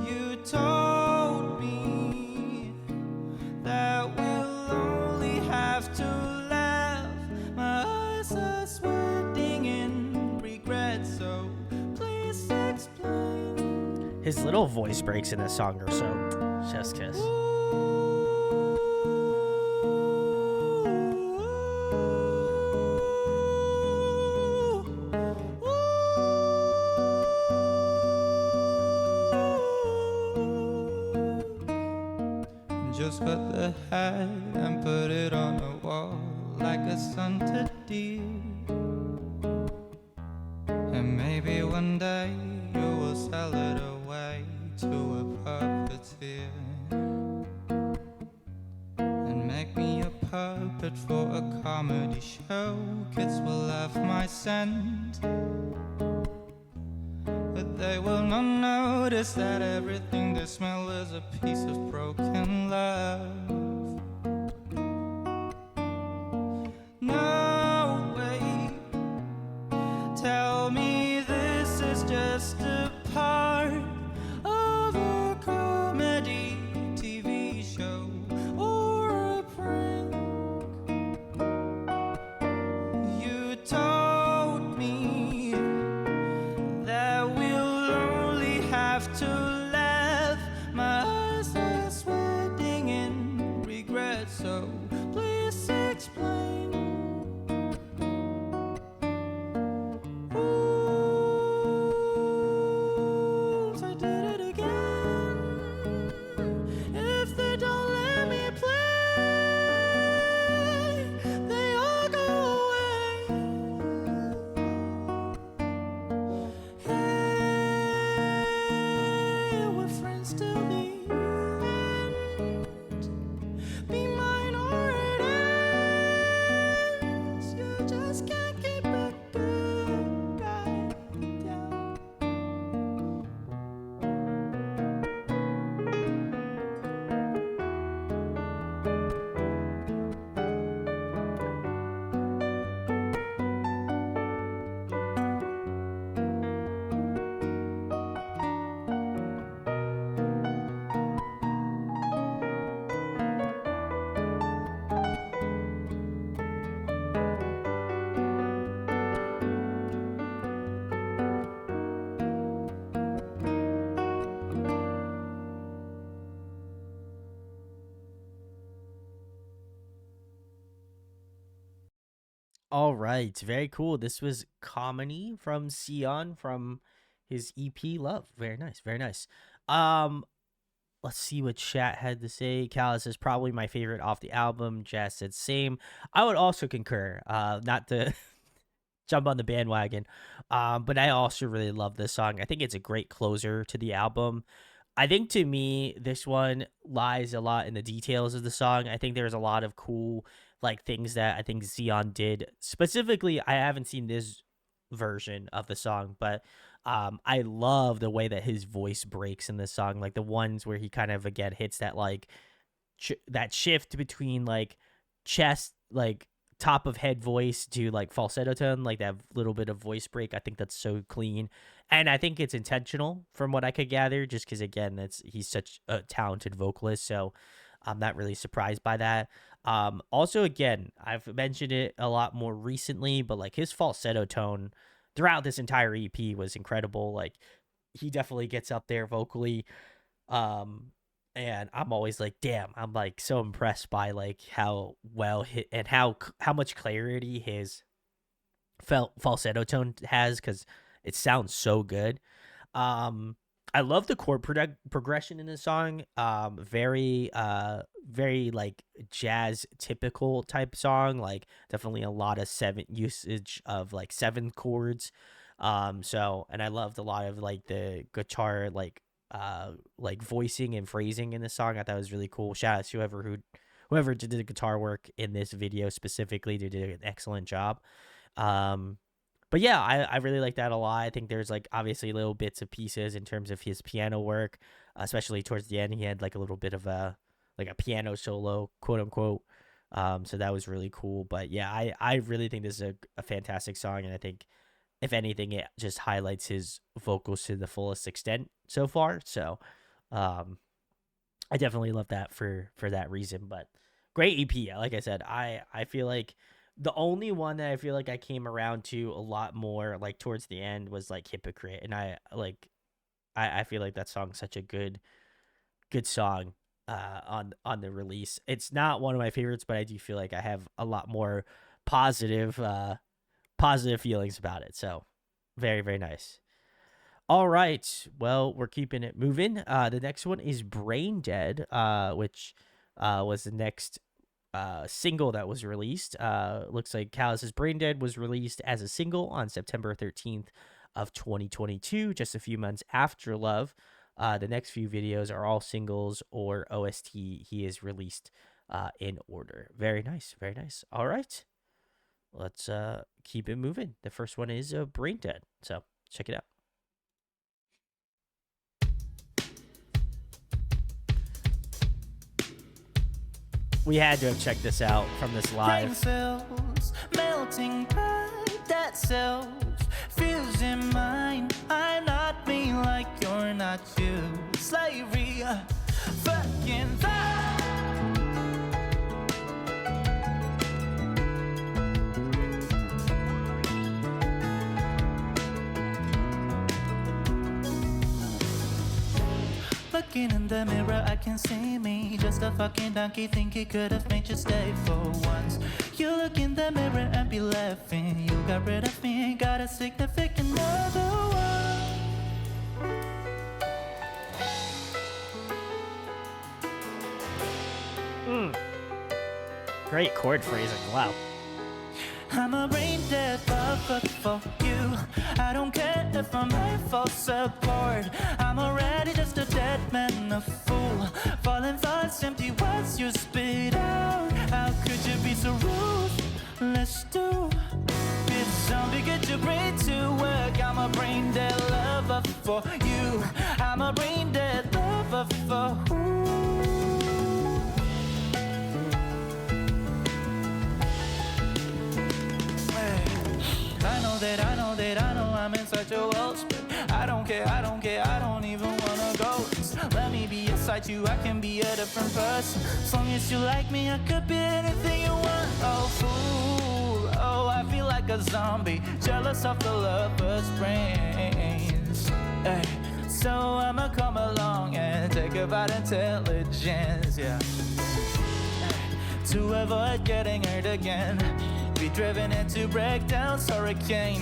B: You told me that we'll only have to laugh. My eyes are sweating in regret, so please explain.
A: His little voice breaks in this song are so chef's kiss.
B: Just cut the hat and put it on a wall like a stunted deer. And maybe one day you will sell it away to a puppeteer and make me a puppet for a comedy show. Kids will love my scent, but they will not notice that everything they smell is a piece of broken love. No way. Tell me this is just a part of a comedy TV show or a prank. You told me that we'll only have to laugh. My eyes are sweating in regret, so please explain. Oops, I did it again. If they don't let me play, they all go away. Hey, we're friends till the end. Be mine or it ends. You just can't keep a good guy down.
A: All right, very cool. This was Comedy from Sion from his EP Love. Very nice, very nice. Um let's see what chat had to say. Callus is probably my favorite off the album. Jazz said same. I would also concur. Not to jump on the bandwagon, but I also really love this song. I think it's a great closer to the album. I think to me, this one lies a lot in the details of the song. I think there's a lot of cool like things that I think Sion did. Specifically, I haven't seen this version of the song, but I love the way that his voice breaks in this song. Like the ones where he kind of again hits that like that shift between like chest, like top of head voice to like falsetto tone, like that little bit of voice break. I think that's so clean, and I think it's intentional from what I could gather, just because again, he's such a talented vocalist. So I'm not really surprised by that. Also, again, I've mentioned it a lot more recently, but like his falsetto tone throughout this entire EP was incredible. Like he definitely gets up there vocally. And I'm always like, damn, I'm like so impressed by like how well and how much clarity his falsetto tone has, because it sounds so good. I love the chord progression in the song. Very like jazz typical type song. Like definitely a lot of usage of like 7 chords. So, and I loved a lot of like the guitar like voicing and phrasing in the song. I thought it was really cool. Shout out to whoever did the guitar work in this video specifically. They did an excellent job. But yeah, I really like that a lot. I think there's like obviously little bits of pieces in terms of his piano work, especially towards the end. He had like a little bit of a piano solo, quote unquote. So that was really cool. But yeah, I really think this is a fantastic song, and I think if anything, it just highlights his vocals to the fullest extent so far. So I definitely love that for that reason. But great EP. Like I said, I feel like the only one that I feel like I came around to a lot more like towards the end was like Hypocrite. And I feel like that song's such a good song on the release. It's not one of my favorites, but I do feel like I have a lot more positive feelings about it. So very, very nice. All right. Well, we're keeping it moving. The next one is Brain Dead, which was the next single that was released. Looks like Callus's Brain Dead was released as a single on September 13th of 2022, just a few months after Love. The next few videos are all singles or OST he is released in order. Very nice. Very nice. All right. Let's keep it moving. The first one is Brain Dead. So check it out. We had to have checked this out from this live.
B: Brain cells melting by that self feels in mine. I'm not me like you're not you. Slavery, fucking that. Looking in the mirror, I can see me. Just a fucking donkey, think he could have made you stay for once. You look in the mirror and be laughing. You got rid of me, got a significant other one.
A: Great chord phrasing. Wow.
B: I'm a brain dead lover for you. I don't care if I'm a false support. I'm already just a dead man, a fool. Falling thoughts, empty words you spit out. How could you be so rude? Let's do it. Zombie, get your brain to work. I'm a brain dead lover for you. I'm a brain dead lover for who? I know I'm in such a world, but I don't care, I don't even wanna go. Just let me be inside you, I can be a different person. As long as you like me, I could be anything you want. Oh, fool, oh, I feel like a zombie, jealous of the lover's brains. Hey, so I'ma come along and take about intelligence, yeah. To avoid getting hurt again, be driven into breakdowns, hurricane.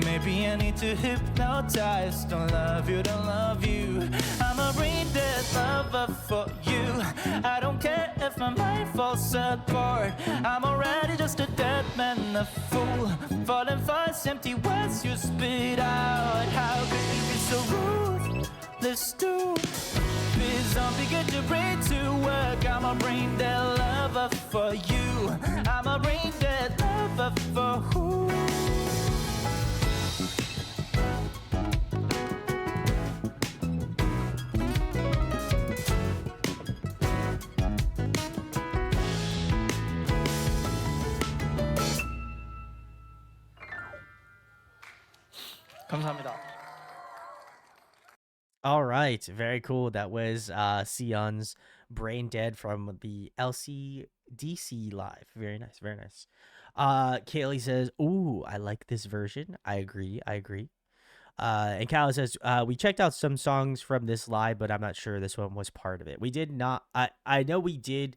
B: Maybe I need to hypnotize. Don't love you, don't love you. I'm a brain dead lover for you. I don't care if my mind falls apart. I'm already just a dead man, a fool. Falling fast, empty words you spit out. How could you be so rude? Let's do. Please don't forget your brain to work. I'm a brain dead lover for you. I'm a brain dead lover for who? 감사합니다.
A: All right, very cool. That was Sion's Brain Dead from the LCDC live. Very nice, very nice. Kaylee says, "Ooh, I like this version." I agree. And Cal says, "We checked out some songs from this live, but I'm not sure this one was part of it. We did not. I know we did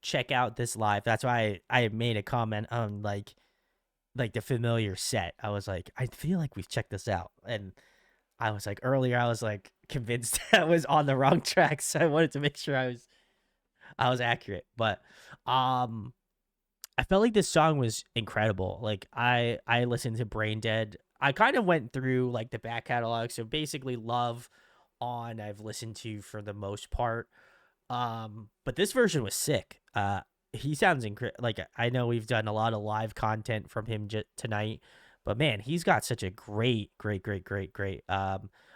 A: check out this live. That's why I made a comment on like the familiar set. I was like, I feel like we've checked this out, and I was like earlier, I was like convinced I was on the wrong track, so I wanted to make sure I was accurate. But I felt like this song was incredible. Like I listened to Brain Dead. I kind of went through like the back catalog, so basically Love on I've listened to for the most part. But this version was sick. He sounds like I know we've done a lot of live content from him tonight, but man, he's got such a great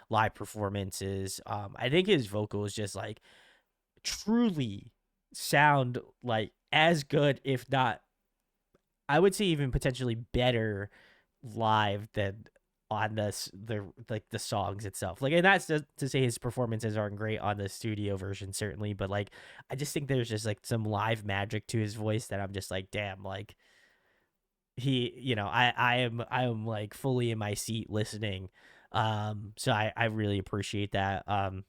A: live performances. I think his vocals just like truly sound like as good, if not, I would say even potentially better live than on the songs itself. Like, and that's to say his performances aren't great on the studio version, certainly, but like I just think there's just like some live magic to his voice that I'm just like, damn, like he, I am like fully in my seat listening. So I really appreciate that. And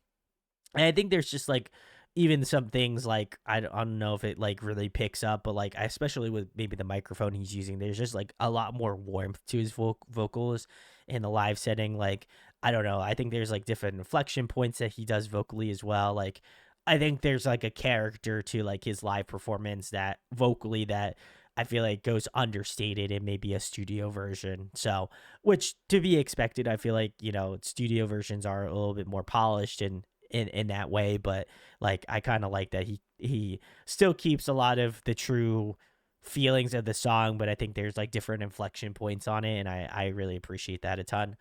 A: I think there's just like even some things like I don't know if it like really picks up, but like especially with maybe the microphone he's using, there's just like a lot more warmth to his vocals in the live setting. Like I don't know, I think there's like different inflection points that he does vocally as well. Like I think there's like a character to like his live performance that vocally that I feel like goes understated in maybe a studio version. So, which to be expected, I feel like, studio versions are a little bit more polished and in that way, but like I kind of like that he still keeps a lot of the true feelings of the song, but I think there's like different inflection points on it, and I really appreciate that a ton.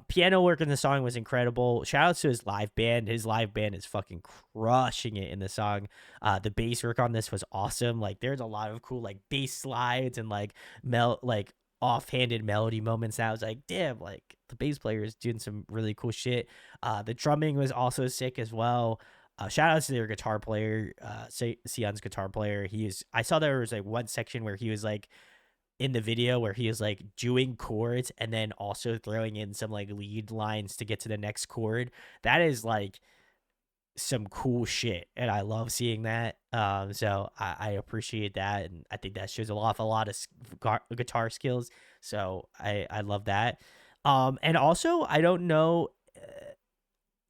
A: Piano work in the song was incredible. Shout out to his live band. His live band is fucking crushing it in the song. The bass work on this was awesome. Like there's a lot of cool like bass slides and like offhanded melody moments that I was like, damn, like the bass player is doing some really cool shit. The drumming was also sick as well. Shout out to their guitar player, Sion's guitar player. I saw there was like one section where he was like in the video where he was like doing chords and then also throwing in some like lead lines to get to the next chord. That is like some cool shit, and I love seeing that. So I appreciate that, and I think that shows a lot of guitar skills. So I love that. And also I don't know.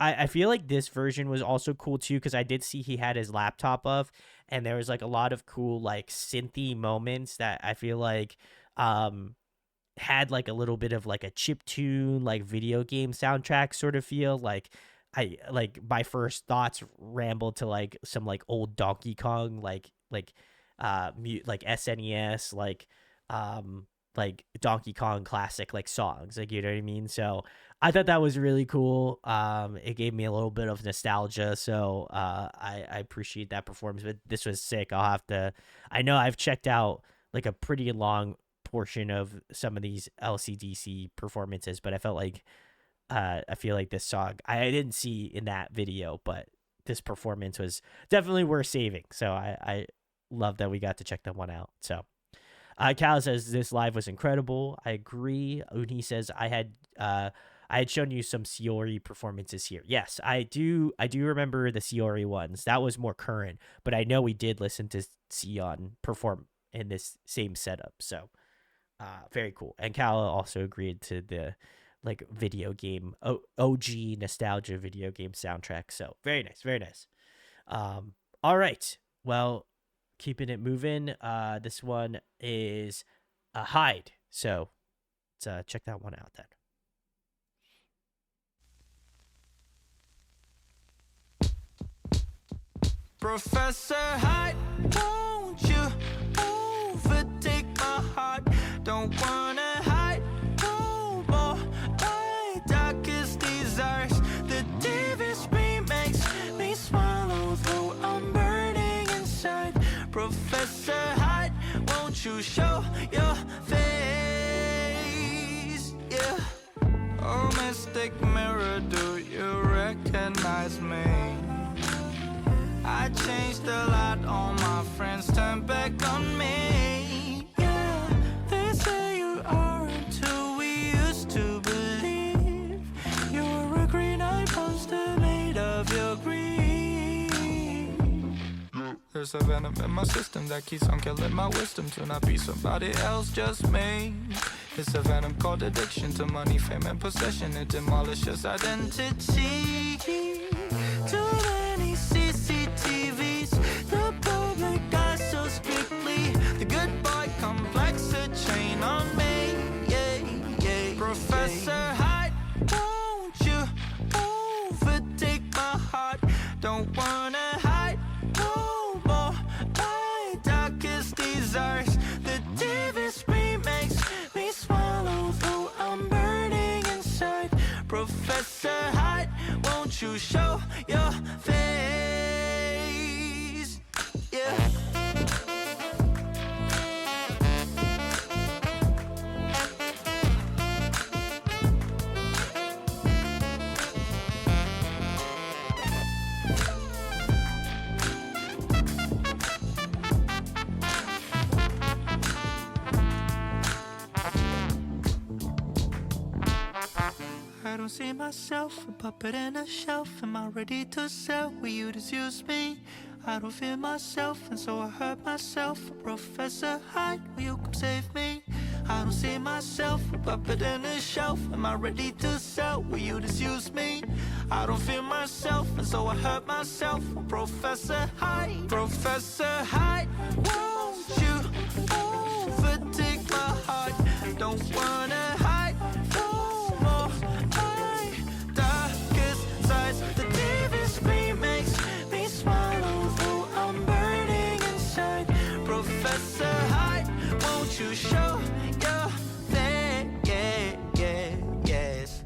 A: I feel like this version was also cool too because I did see he had his laptop of, and there was like a lot of cool like synthy moments that I feel like had like a little bit of like a chip tune like video game soundtrack sort of feel. Like my first thoughts rambled to like some like old Donkey Kong like SNES like Donkey Kong classic like songs, like, you know what I mean? So I thought that was really cool. It gave me a little bit of nostalgia, so I appreciate that performance. But this was sick. I know I've checked out like a pretty long portion of some of these LCDC performances, but I felt like I feel like this song I didn't see in that video, but this performance was definitely worth saving. So I love that we got to check that one out. So Cal says this live was incredible. I agree. Uni says I had shown you some Siori performances here. Yes, I do remember the Siori ones. That was more current, but I know we did listen to Sion perform in this same setup. So Very cool. And Kala also agreed to the like video game OG nostalgia video game soundtrack. So very nice, very nice. All right. Well, keeping it moving. This one is a Hide. So let's check that one out then.
B: Professor Hyde, won't you overtake my heart? Don't wanna hide no more. My darkest desires, the deepest pain makes me swallow though I'm burning inside. Professor Hyde, won't you show your face? Yeah. Oh, mystic mirror, do you recognize me? I changed a lot, all my friends turned back on me. Yeah, they say you aren't who we used to believe. You're a green-eyed monster made of your greed. There's a venom in my system that keeps on killing my wisdom to not be somebody else, just me. It's a venom called addiction to money, fame, and possession. It demolishes identity. Too many CCTVs, the public eyes so strictly. The good boy complex, a chain on me. Yeah, yeah. Professor Hyde, won't you overtake my heart? Don't wanna hide no more. My darkest desires, the deepest pain makes me swallow though I'm burning inside. Professor Hyde, won't you show your face? Yeah. I don't see myself, a puppet in a shelf. Am I ready to sell? Will you just use me? I don't feel myself, and so I hurt myself. Professor Hyde, will you come save me? I don't see myself, a puppet in a shelf. Am I ready to sell? Will you just use me? I don't feel myself, and so I hurt myself. Professor Hyde, Professor Hyde, won't you overtake my heart? Don't wanna hide no more. My darkest sides, the deepest pain makes me swallow though I'm burning inside. Professor Hyde, won't you show your face? Yes.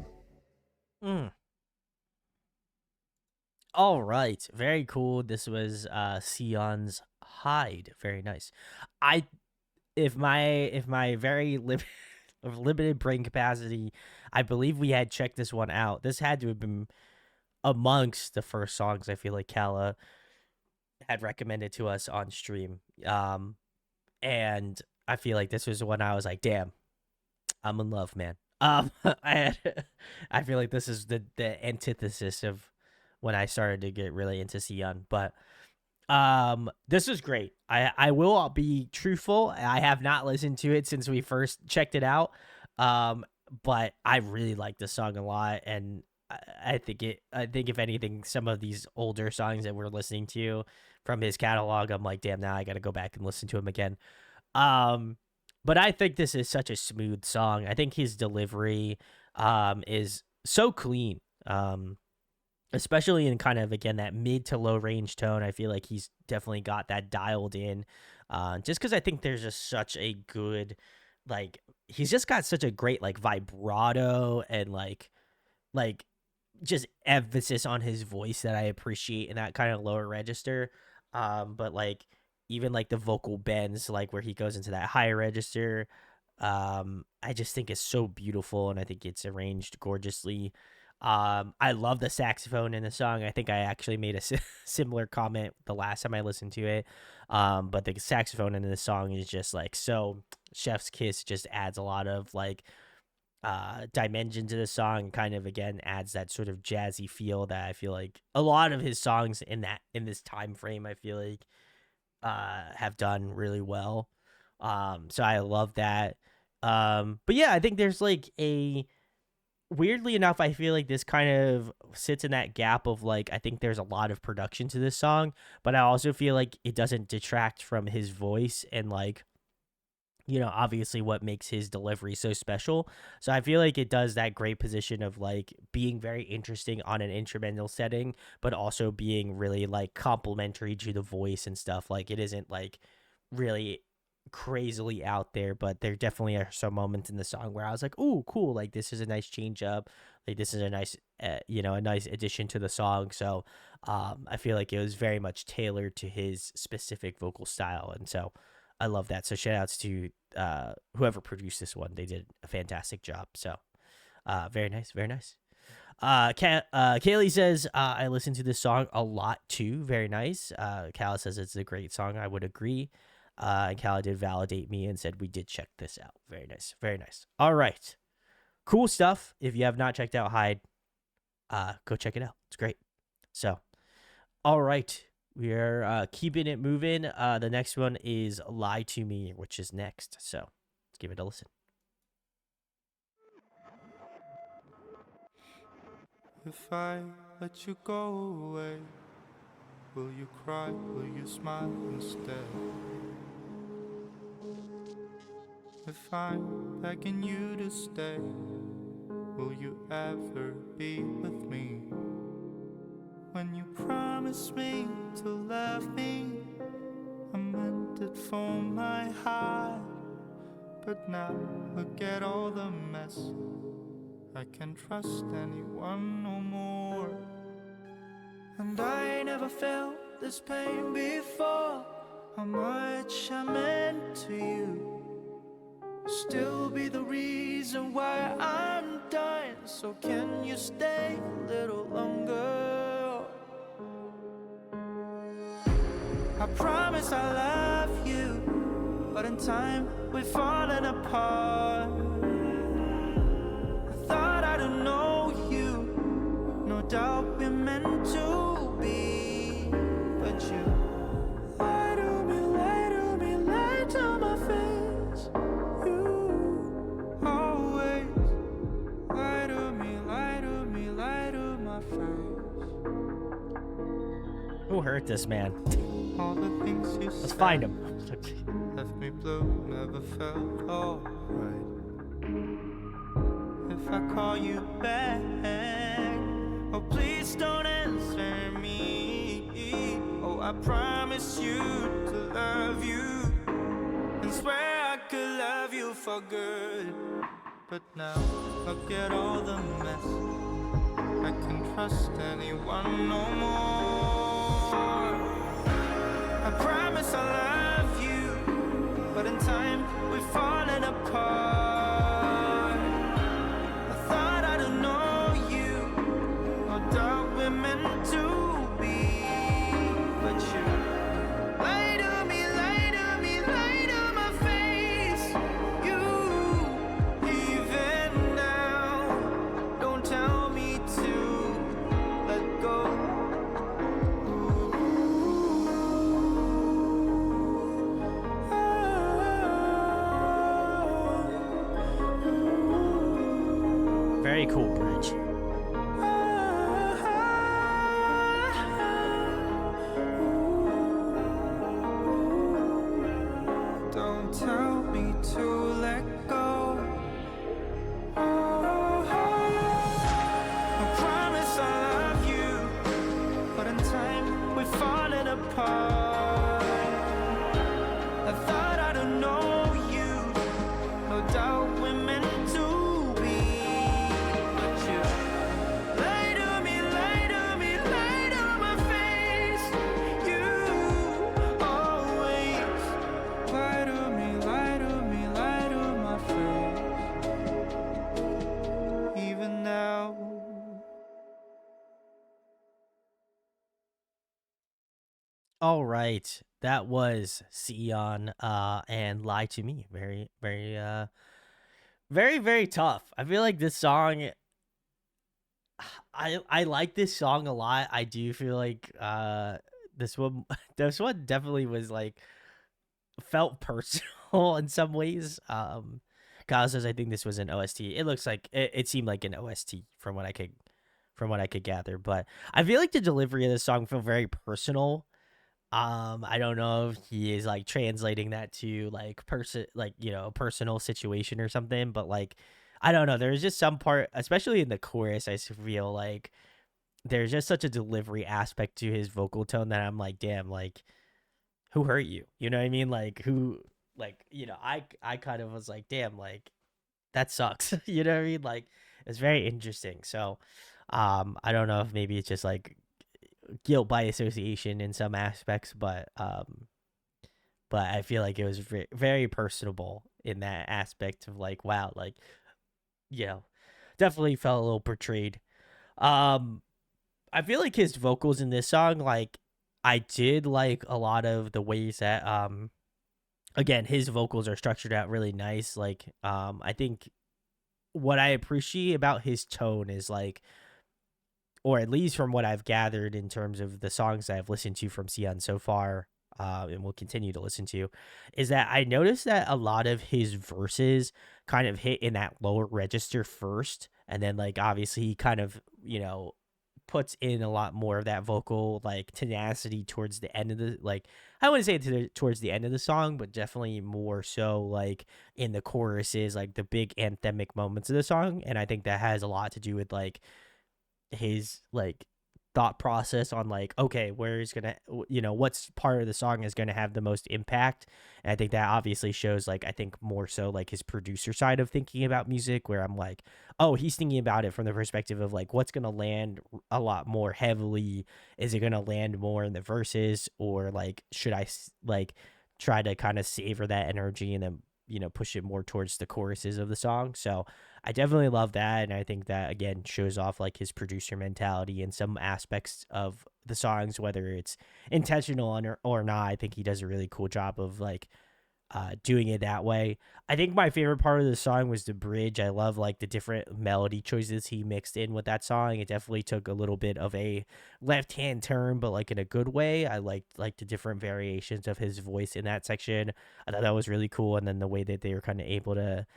A: All right, very cool. This was Sion's Hide. Very nice. I if my very limited brain capacity, I believe we had checked this one out. This had to have been amongst the first songs I feel like Kala had recommended to us on stream. And I feel like this was when I was like, damn, I'm in love, man. I feel like this is the antithesis of when I started to get really into Sion. But this is great. I will be truthful. I have not listened to it since we first checked it out. But I really like this song a lot, and I think if anything, some of these older songs that we're listening to from his catalog, I'm like, damn, now I got to go back and listen to him again. But I think this is such a smooth song. I think his delivery is so clean. Especially in kind of, again, that mid to low range tone. I feel like he's definitely got that dialed in. Just because I think there's just such a good, like, he's just got such a great, like, vibrato and, like just emphasis on his voice that I appreciate in that kind of lower register. But, like, even, like, the vocal bends, like, where he goes into that higher register, I just think it's so beautiful, and I think it's arranged gorgeously. I love the saxophone in the song. I think I actually made a similar comment the last time I listened to it. But the saxophone in this song is just like so chef's kiss, just adds a lot of like dimension to the song, kind of again adds that sort of jazzy feel that I feel like a lot of his songs in this time frame I feel like have done really well. So I love that. But yeah, I think there's like a weirdly enough, I feel like this kind of sits in that gap of like I think there's a lot of production to this song, but I also feel like it doesn't detract from his voice and like obviously what makes his delivery so special. So I feel like it does that great position of like being very interesting on an instrumental setting, but also being really like complimentary to the voice and stuff. Like it isn't like really crazily out there, but there definitely are some moments in the song where I was like, "Ooh, cool! Like this is a nice change up. Like this is a nice, a nice addition to the song." So, I feel like it was very much tailored to his specific vocal style, and so I love that. So shout outs to whoever produced this one. They did a fantastic job. So very nice, very nice. Kaylee says, I listen to this song a lot too. Very nice. Kala says it's a great song. I would agree. And Kala did validate me and said we did check this out. Very nice, very nice. All right. Cool stuff. If you have not checked out Hyde, go check it out. It's great. So, all right. We are keeping it moving. The next one is Lie to Me, which is next. So let's give it a listen.
I: If I let you go away, will you cry? Will you smile instead? If I'm begging you to stay, will you ever be with me? When you promised me to love me, I meant it for my heart. But now look at all the mess. I can't trust anyone no more. And I never felt this pain before. How much I meant to you, still be the reason why I'm dying. So can you stay a little longer? I promise I love you, but in time we're falling apart. I thought I don't know you, no doubt we're meant to be. But you lie to me, lie to me, lie to my face. You always lie to me, lie to me, lie to my face.
A: Who hurt this man?
I: All the things you
A: Let's
I: said
A: find him.
I: left me blue, never felt alright. If I call you back, oh please don't answer me. Oh, I promise you to love you and swear I could love you for good. But now look at all the mess. I can't trust anyone no more. I promise I love you, but in time we're falling apart. I thought I don't know you, no doubt we're meant to be. But you lie to me, lie to me, lie to my face. You, even now, don't tell me to let go.
A: Very cool bridge.
I: Don't tell me to let go. I promise I love you, but in time we're falling apart. I thought I don't know you, no doubt we're meant to be. But you lie to me, lie to me, lie to my face. You always lie to me, lie to me, lie to my face. Even now.
A: All right. That was Sion and Lie to Me. Very, very, very, very tough. I feel like this song, I like this song a lot. I do feel like this one this one definitely was like felt personal in some ways. Cause Kyle says, I think this was an OST. It looks like it seemed like an OST from what I could gather. But I feel like the delivery of this song felt very personal. I don't know if he is like translating that to like personal situation or something, but like I don't know. There's just some part, especially in the chorus, I feel like there's just such a delivery aspect to his vocal tone that I'm like, damn, like who hurt you? You know what I mean? Like who, like, I kind of was like, damn, like that sucks. You know what I mean? Like it's very interesting. So, I don't know if maybe it's just like guilt by association in some aspects, but I feel like it was very personable in that aspect of like, wow, like, definitely felt a little portrayed. I feel like his vocals in this song, like, I did like a lot of the ways that, again, his vocals are structured out really nice. Like, I think what I appreciate about his tone is like, or at least from what I've gathered in terms of the songs I've listened to from Sion so far, and will continue to listen to, is that I noticed that a lot of his verses kind of hit in that lower register first, and then like obviously he kind of puts in a lot more of that vocal like tenacity towards the end of the, like, I wouldn't say towards the end of the song, but definitely more so like in the choruses, like the big anthemic moments of the song, and I think that has a lot to do with like his like thought process on like, okay, where is gonna, what's part of the song is gonna have the most impact. And I think that obviously shows like, I think more so like his producer side of thinking about music, where I'm like, oh, he's thinking about it from the perspective of like what's gonna land a lot more heavily. Is it gonna land more in the verses, or like should I like try to kind of savor that energy and then push it more towards the choruses of the song? So I definitely love that, and I think that again shows off like his producer mentality in some aspects of the songs, whether it's intentional or not. I think he does a really cool job of like doing it that way. I think my favorite part of the song was the bridge. I love like the different melody choices he mixed in with that song. It definitely took a little bit of a left hand turn, but like in a good way. I liked like the different variations of his voice in that section. I thought that was really cool, and then the way that they were kind of able to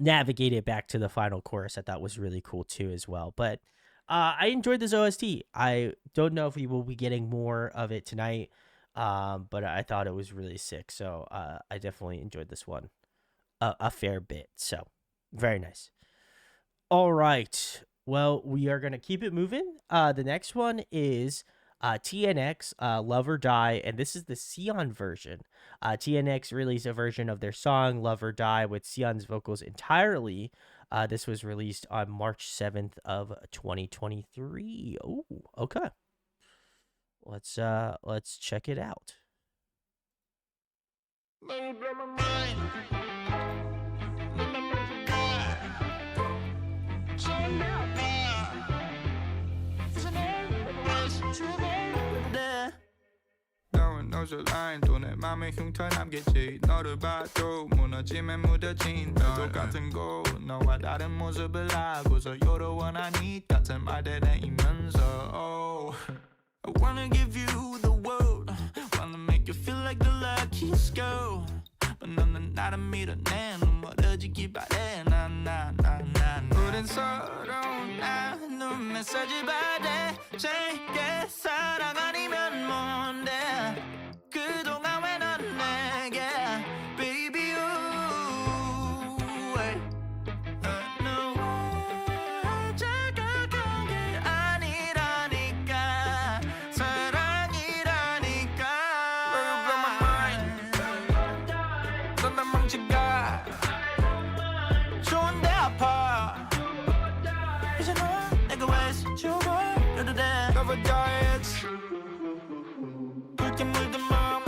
A: navigate it back to the final chorus, I thought was really cool too as well. But I enjoyed this OST. I don't know if we will be getting more of it tonight, but I thought it was really sick. So I definitely enjoyed this one a fair bit. So very nice. All right. Well, we are going to keep it moving. The next one is TNX, Love or Die, and this is the Sion version. TNX released a version of their song Love or Die with Sion's vocals entirely. This was released on March 7th of 2023. Oh, okay. Let's check it out.
I: knows the line 또 내 맘에 흉터 남겠지 너를 봐도 무너짐에 묻어진 널 똑같은 곳 너와 다른 모습을 하고서 You're the one I need 같은 말들 내이면서 oh. I wanna give you the world Wanna make you feel like the luckiest girl But 너는 나를 밀어내 눈 멀어지기 바래 나나나나 우린 서로 나눈 메시지 받아 제게 사랑 아니면 뭔데 그동안 왜 넌 내게 Baby you 너와 착각한 게 아니라니까 사랑이라니까 Murder on my mind 넌 난 망치가 좋은데 아파 이제 넌 내가 왜 스쳐버려도 돼 Never diets 붉게 물든 맘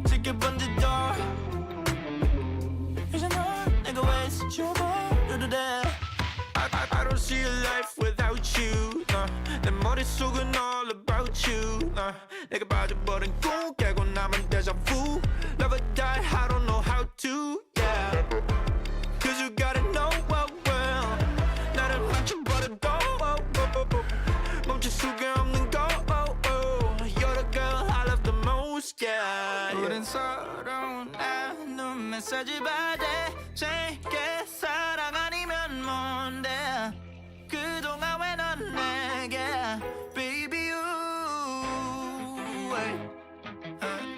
I: 지켜본 지도 이제 넌 내가 왜 스쳐버려도 돼 I don't see a life without you 내 머릿속은 all about you 내가 빠져버린 꿈 깨고 남은 deja vu Never die I don't know how to yeah Cause you gotta know what well 나를 훔쳐버려도 멈출 수가 없는 거 You're the girl I love the most yeah 우린 서로 나눈
B: 메시지 받아 제게 사랑 아니면 뭔데 그동안 왜 넌 내게 Baby you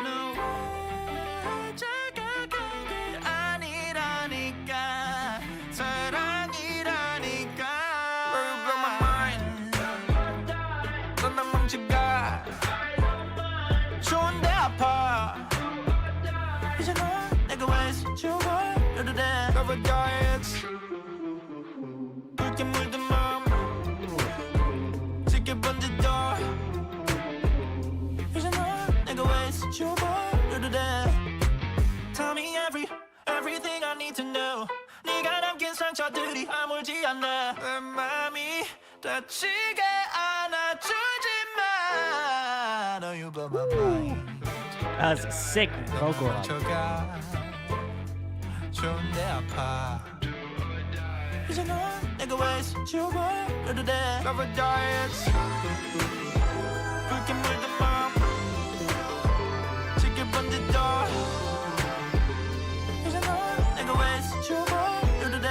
B: No 착각한 게 아니라니까 사랑이라니까 Worry about my mind 넌난 멈춰가 좋은데 아파 이제 넌 내가 왜 스쳐가 이러도 돼 Cover diets 붉게 물든 맘 짙게 번지도 이제 넌 내가 왜 스쳐가 이러도 돼 Tell me everything I need to know 네가 남긴 상처들이 아물지 않아 내 맘이 다치게 안아주지마 No you blow my mind
A: That was a sick vocal line.
B: 멈춰가 좋은데 아파 이제 넌 내가 왜 스쳐가 이러도 돼 Cover diets 붉게 물든 맘 짙게 번지도 이제 넌 내가 왜 스쳐가 이러도 돼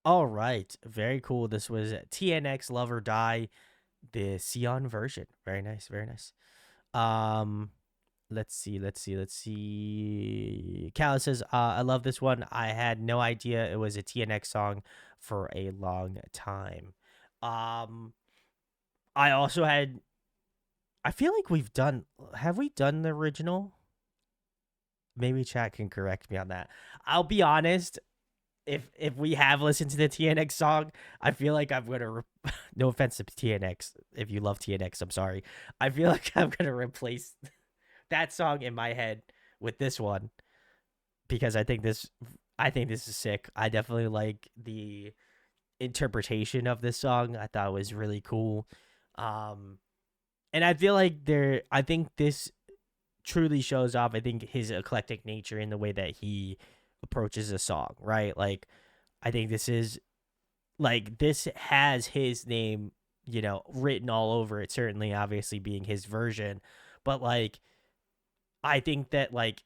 A: All right, very cool. This was TNX Love or Die, the Sion version. Very nice, very nice. Let's see. Cal says, I love this one. I had no idea it was a TNX song for a long time. I also had, I feel like have we done the original? Maybe chat can correct me on that. I'll be honest, if we have listened to the TNX song, I feel like I'm gonna no offense to TNX, if you love TNX, I'm sorry. I feel like I'm gonna replace that song in my head with this one because I think this is sick. I definitely like the interpretation of this song. I thought it was really cool. And I feel like I think this truly shows off, I think, his eclectic nature in the way that he approaches a song, right? Like, I think this has his name, written all over it, certainly, obviously being his version. But, like, I think that, like,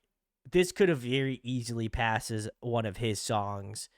A: this could have very easily passed as one of his songs,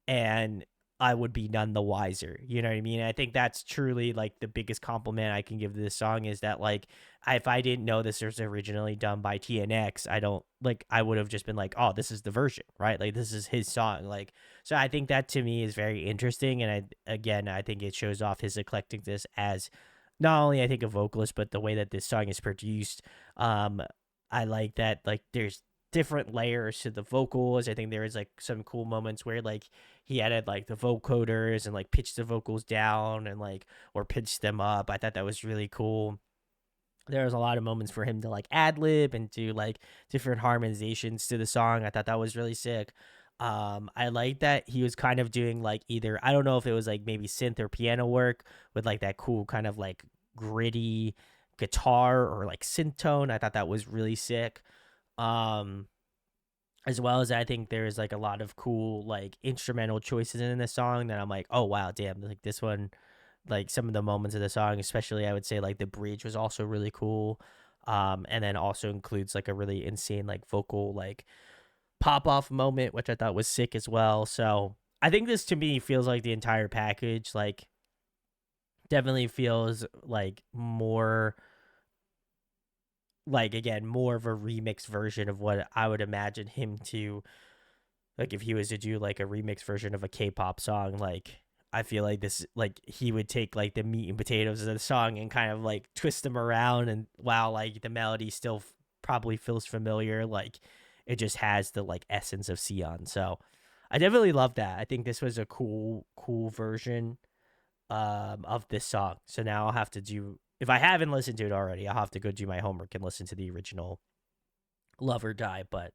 A: and I would be none the wiser. You know what I mean? I think that's truly, like, the biggest compliment I can give to this song is that, like, if I didn't know this was originally done by TNX, I would have just been like, oh, this is the version, right? Like, this is his song. Like, so I think that to me is very interesting. And I think it shows off his eclecticness as not only, I think, a vocalist, but the way that this song is produced. I like that, like, there's different layers to the vocals. I think there is, like, some cool moments where, like, he added, like, the vocoders and, like, pitched the vocals down and, like, or pitched them up. I thought that was really cool. There was a lot of moments for him to, like, ad-lib and do, like, different harmonizations to the song. I thought that was really sick. I like that he was kind of doing, like, either, I don't know if it was, like, maybe synth or piano work with, like, that cool kind of, like, gritty guitar or, like, synth tone. I thought that was really sick. As well as I think there's, like, a lot of cool, like, instrumental choices in this song that I'm like, oh wow, damn, like, this one, like, some of the moments of the song, especially, I would say, like, the bridge was also really cool. And then also includes, like, a really insane, like, vocal, like, pop off moment, which I thought was sick as well. So I think this to me feels like the entire package, like, definitely feels like more, like, again, more of a remix version of what I would imagine him to, like, if he was to do, like, a remix version of a K-pop song. Like, I feel like this, like, he would take, like, the meat and potatoes of the song and kind of, like, twist them around, and while, like, the melody still probably feels familiar, like, it just has the, like, essence of Sion. So I definitely love that. I think this was a cool version of this song. So now I'll have to do, if I haven't listened to it already, I'll have to go do my homework and listen to the original Love or Die. But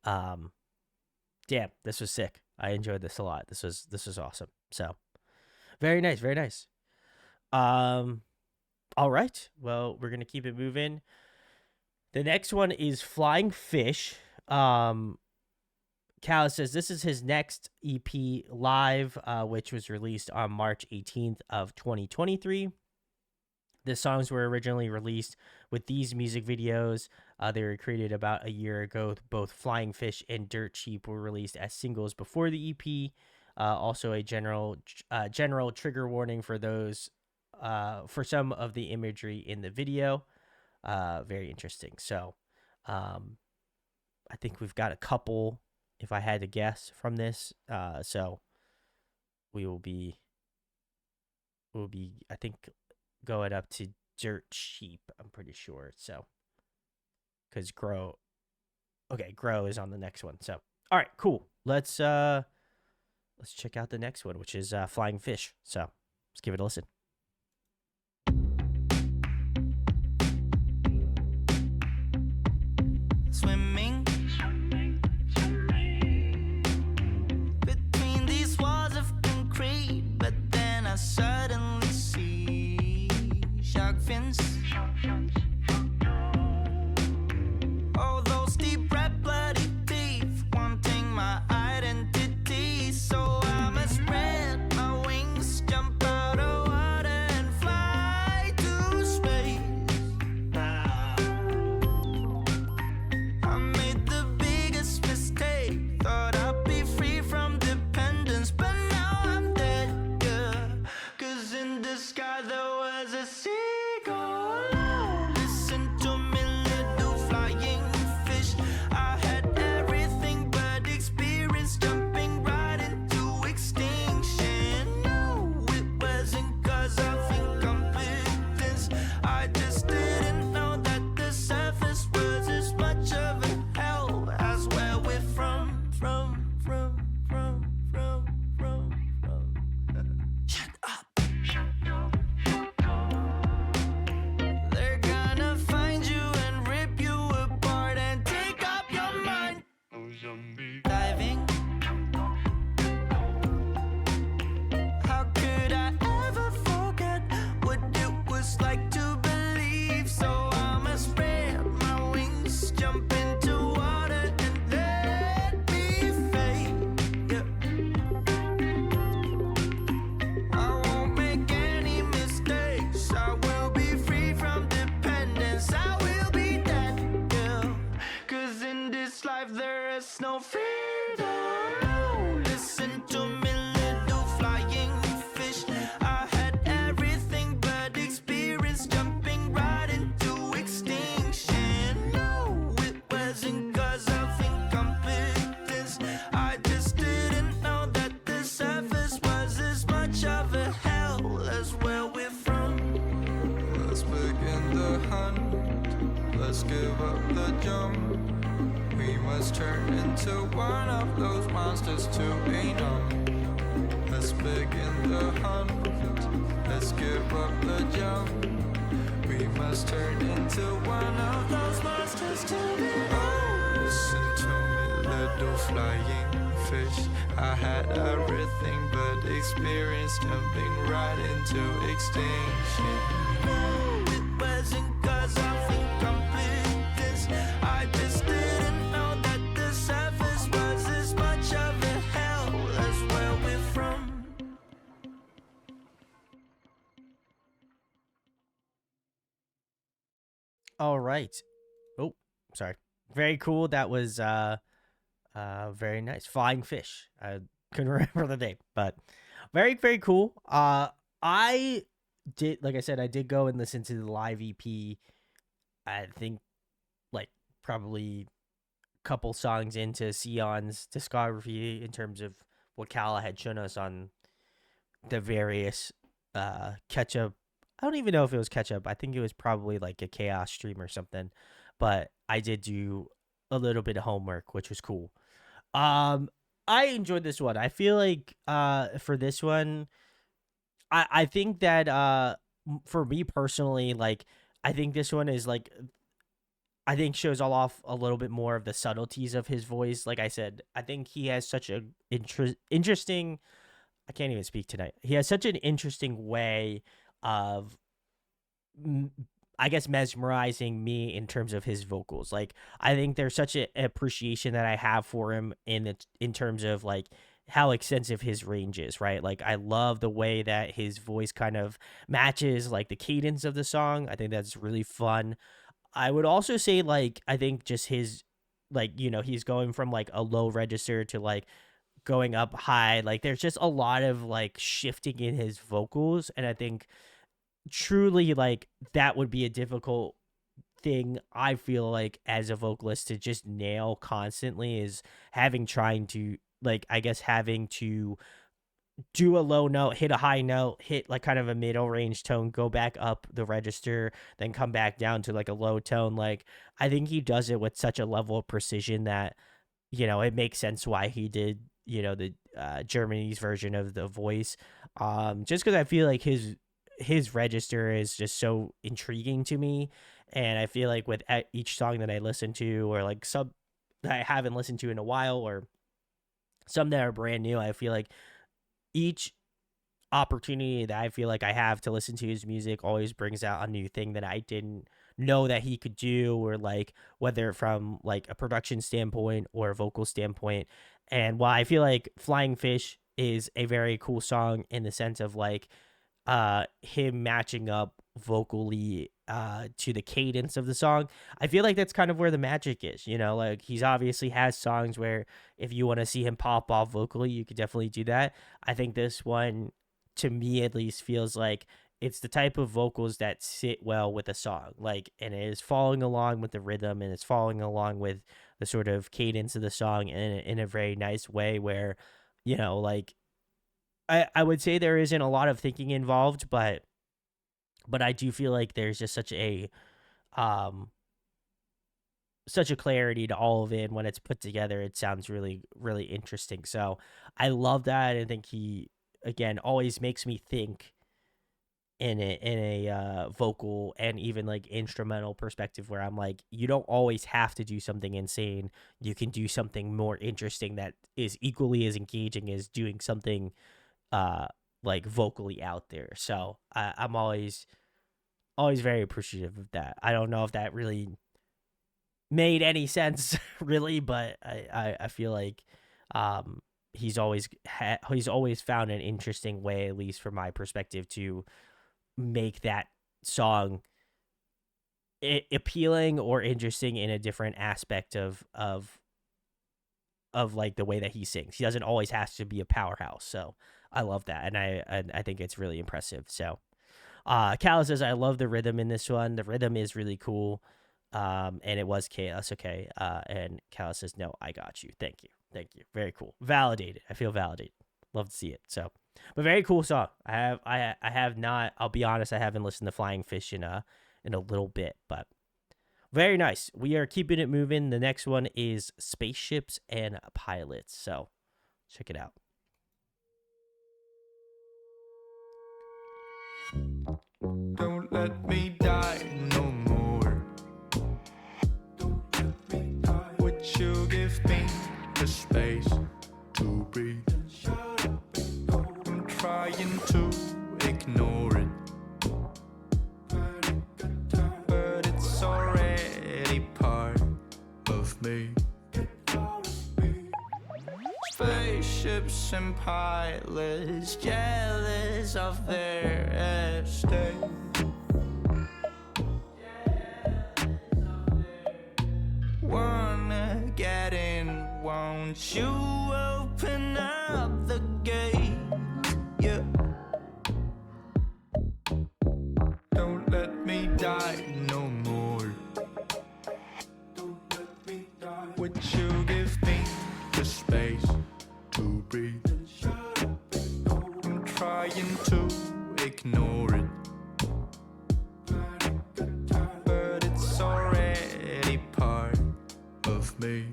A: damn, this was sick. I enjoyed this a lot. This was awesome. So very nice, very nice. All right. Well, we're gonna keep it moving. The next one is Flying Fish. Cal says this is his next EP live, which was released on March 18th of 2023. The songs were originally released with these music videos. They were created about a year ago. Both Flying Fish and Dirt Cheap were released as singles before the EP. Also, a general trigger warning for those for some of the imagery in the video. Very interesting. So, I think we've got a couple, if I had to guess, from this. So we'll be, I think, going up to Dirt Cheap, I'm pretty sure. So, because Grow is on the next one. So, all right, cool. Let's check out the next one, which is Flying Fish. So, let's give it a listen.
B: Swimming between these walls of concrete, but then I suddenly see shark fins. Oh, those deep red bloody teeth wanting my identity. So I must spread my wings, jump out of water and fly to space. I made the biggest mistake, thought I'd be free from dependence, but now I'm dead, yeah. 'Cause in the sky there was a seagull. Listen to me, little flying fish. I had everything but experience, jumping right into extinction. No, it wasn't 'cause of incompetence. I just didn't know that the surface was as much of a hell as where we're from. Shut up. They're gonna find you and rip you apart and take up your mind. Diving. How could I ever forget what it was like to believe? So I'ma spread my wings, jump into water and let me fade. Yeah. I won't make any mistakes. I will be free from dependence. I will be that, yeah. 'Cause in this life there is no freedom. No, listen to me, little flying fish. I had everything but experience, jumping right into extinction. No, it wasn't 'cause of incompetence. I just didn't know that the surface was as much of a hell as where we're from. Let's begin the hunt. Let's give up the jump. We must turn into one of those monsters to be numb. Let's begin the hunt. Let's give up the jump. We must turn into one of those monsters to be numb. Listen to me, little flying fish. I had everything but experience, jumping right into extinction. No, it wasn't 'cause of incompetence. I just didn't know that the surface was as much of a hell as where we're from.
A: All right. Oh, sorry. Very cool. That was very nice. Flying Fish. I couldn't remember the name, but very, very cool. I did, like I said, I did go and listen to the live EP. I think like probably a couple songs into Sion's discography in terms of what Kala had shown us on the various catch up. I don't even know if it was catch up. I think it was probably like a chaos stream or something. But I did do a little bit of homework, which was cool. I enjoyed this one. I feel like for this one, I think that for me personally, like I think this one is like I think shows all off a little bit more of the subtleties of his voice. Like I said, I think he has such a interesting. I can't even speak tonight. He has such an interesting way of I guess, mesmerizing me in terms of his vocals. Like, I think there's such an appreciation that I have for him in terms of like how extensive his range is, right? Like, I love the way that his voice kind of matches like the cadence of the song. I think that's really fun. I would also say, like, I think just his, like, he's going from like a low register to like going up high. Like, there's just a lot of like shifting in his vocals. And I think truly, like, that would be a difficult thing, I feel like, as a vocalist to just nail constantly, is trying to, like, I guess, having to do a low note, hit a high note, hit like kind of a middle range tone, go back up the register, then come back down to like a low tone. Like, I think he does it with such a level of precision that, it makes sense why he did, the Germany's version of The Voice. Just because I feel like his register is just so intriguing to me. And I feel like with each song that I listen to, or like some that I haven't listened to in a while, or some that are brand new, I feel like each opportunity that I feel like I have to listen to his music always brings out a new thing that I didn't know that he could do, or like whether from like a production standpoint or a vocal standpoint. And while I feel like Flying Fish is a very cool song in the sense of like him matching up vocally to the cadence of the song, I feel like that's kind of where the magic is. Like, he's obviously has songs where if you want to see him pop off vocally, you could definitely do that. I think this one, to me at least, feels like it's the type of vocals that sit well with a song, like, and it is following along with the rhythm, and it's following along with the sort of cadence of the song in a very nice way, where, like, I would say there isn't a lot of thinking involved, but I do feel like there's just such a clarity to all of it, and when it's put together, it sounds really, really interesting. So I love that. I think he, again, always makes me think in a vocal and even like instrumental perspective, where I'm like, you don't always have to do something insane. You can do something more interesting that is equally as engaging as doing something like vocally out there. So I'm always very appreciative of that. I don't know if that really made any sense really, but I feel like he's always found an interesting way, at least from my perspective, to make that song appealing or interesting in a different aspect of like the way that he sings. He doesn't always have to be a powerhouse. So I love that, and I think it's really impressive. So Calla says, I love the rhythm in this one. The rhythm is really cool. And it was chaos. Okay. And Calla says, no, I got you. Thank you. Very cool. Validated. I feel validated. Love to see it. So, but very cool song. I have not, I'll be honest, I haven't listened to Flying Fish in a little bit, but very nice. We are keeping it moving. The next one is Spaceships and Pilots. So check it out.
I: Don't let me die no more. Would you give me the space to breathe? I'm trying to ignore it, but it's already part of me. Spaceships and pilots jealous of their estate. Wanna get in, won't you open up the gate? Yeah. Don't let me die no more. Would you give me the space to breathe? I'm trying to ignore it, but it's already part of me.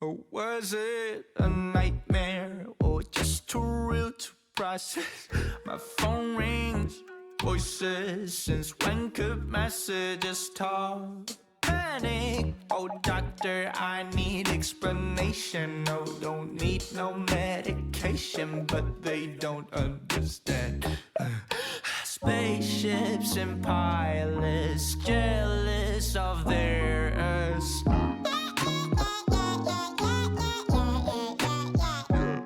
I: Or was it a nightmare, or just too real to process? My phone rings, voices. Since when could messages talk? Panic, oh doctor, I need explanation. No, don't need no medication, but they don't understand. Space
B: spaceships and pilots, jealous of theirs.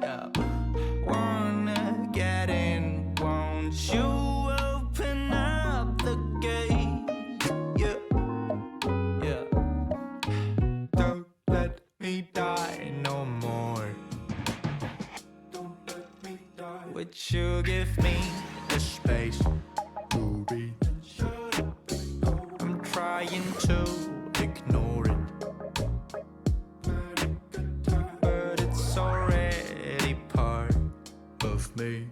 B: Yeah. Wanna get in, won't you open up the gate? Yeah, yeah. Don't let me die no more. Don't let me die. Would you give me the space? Movie. I'm trying to ignore it, but it's already part of me.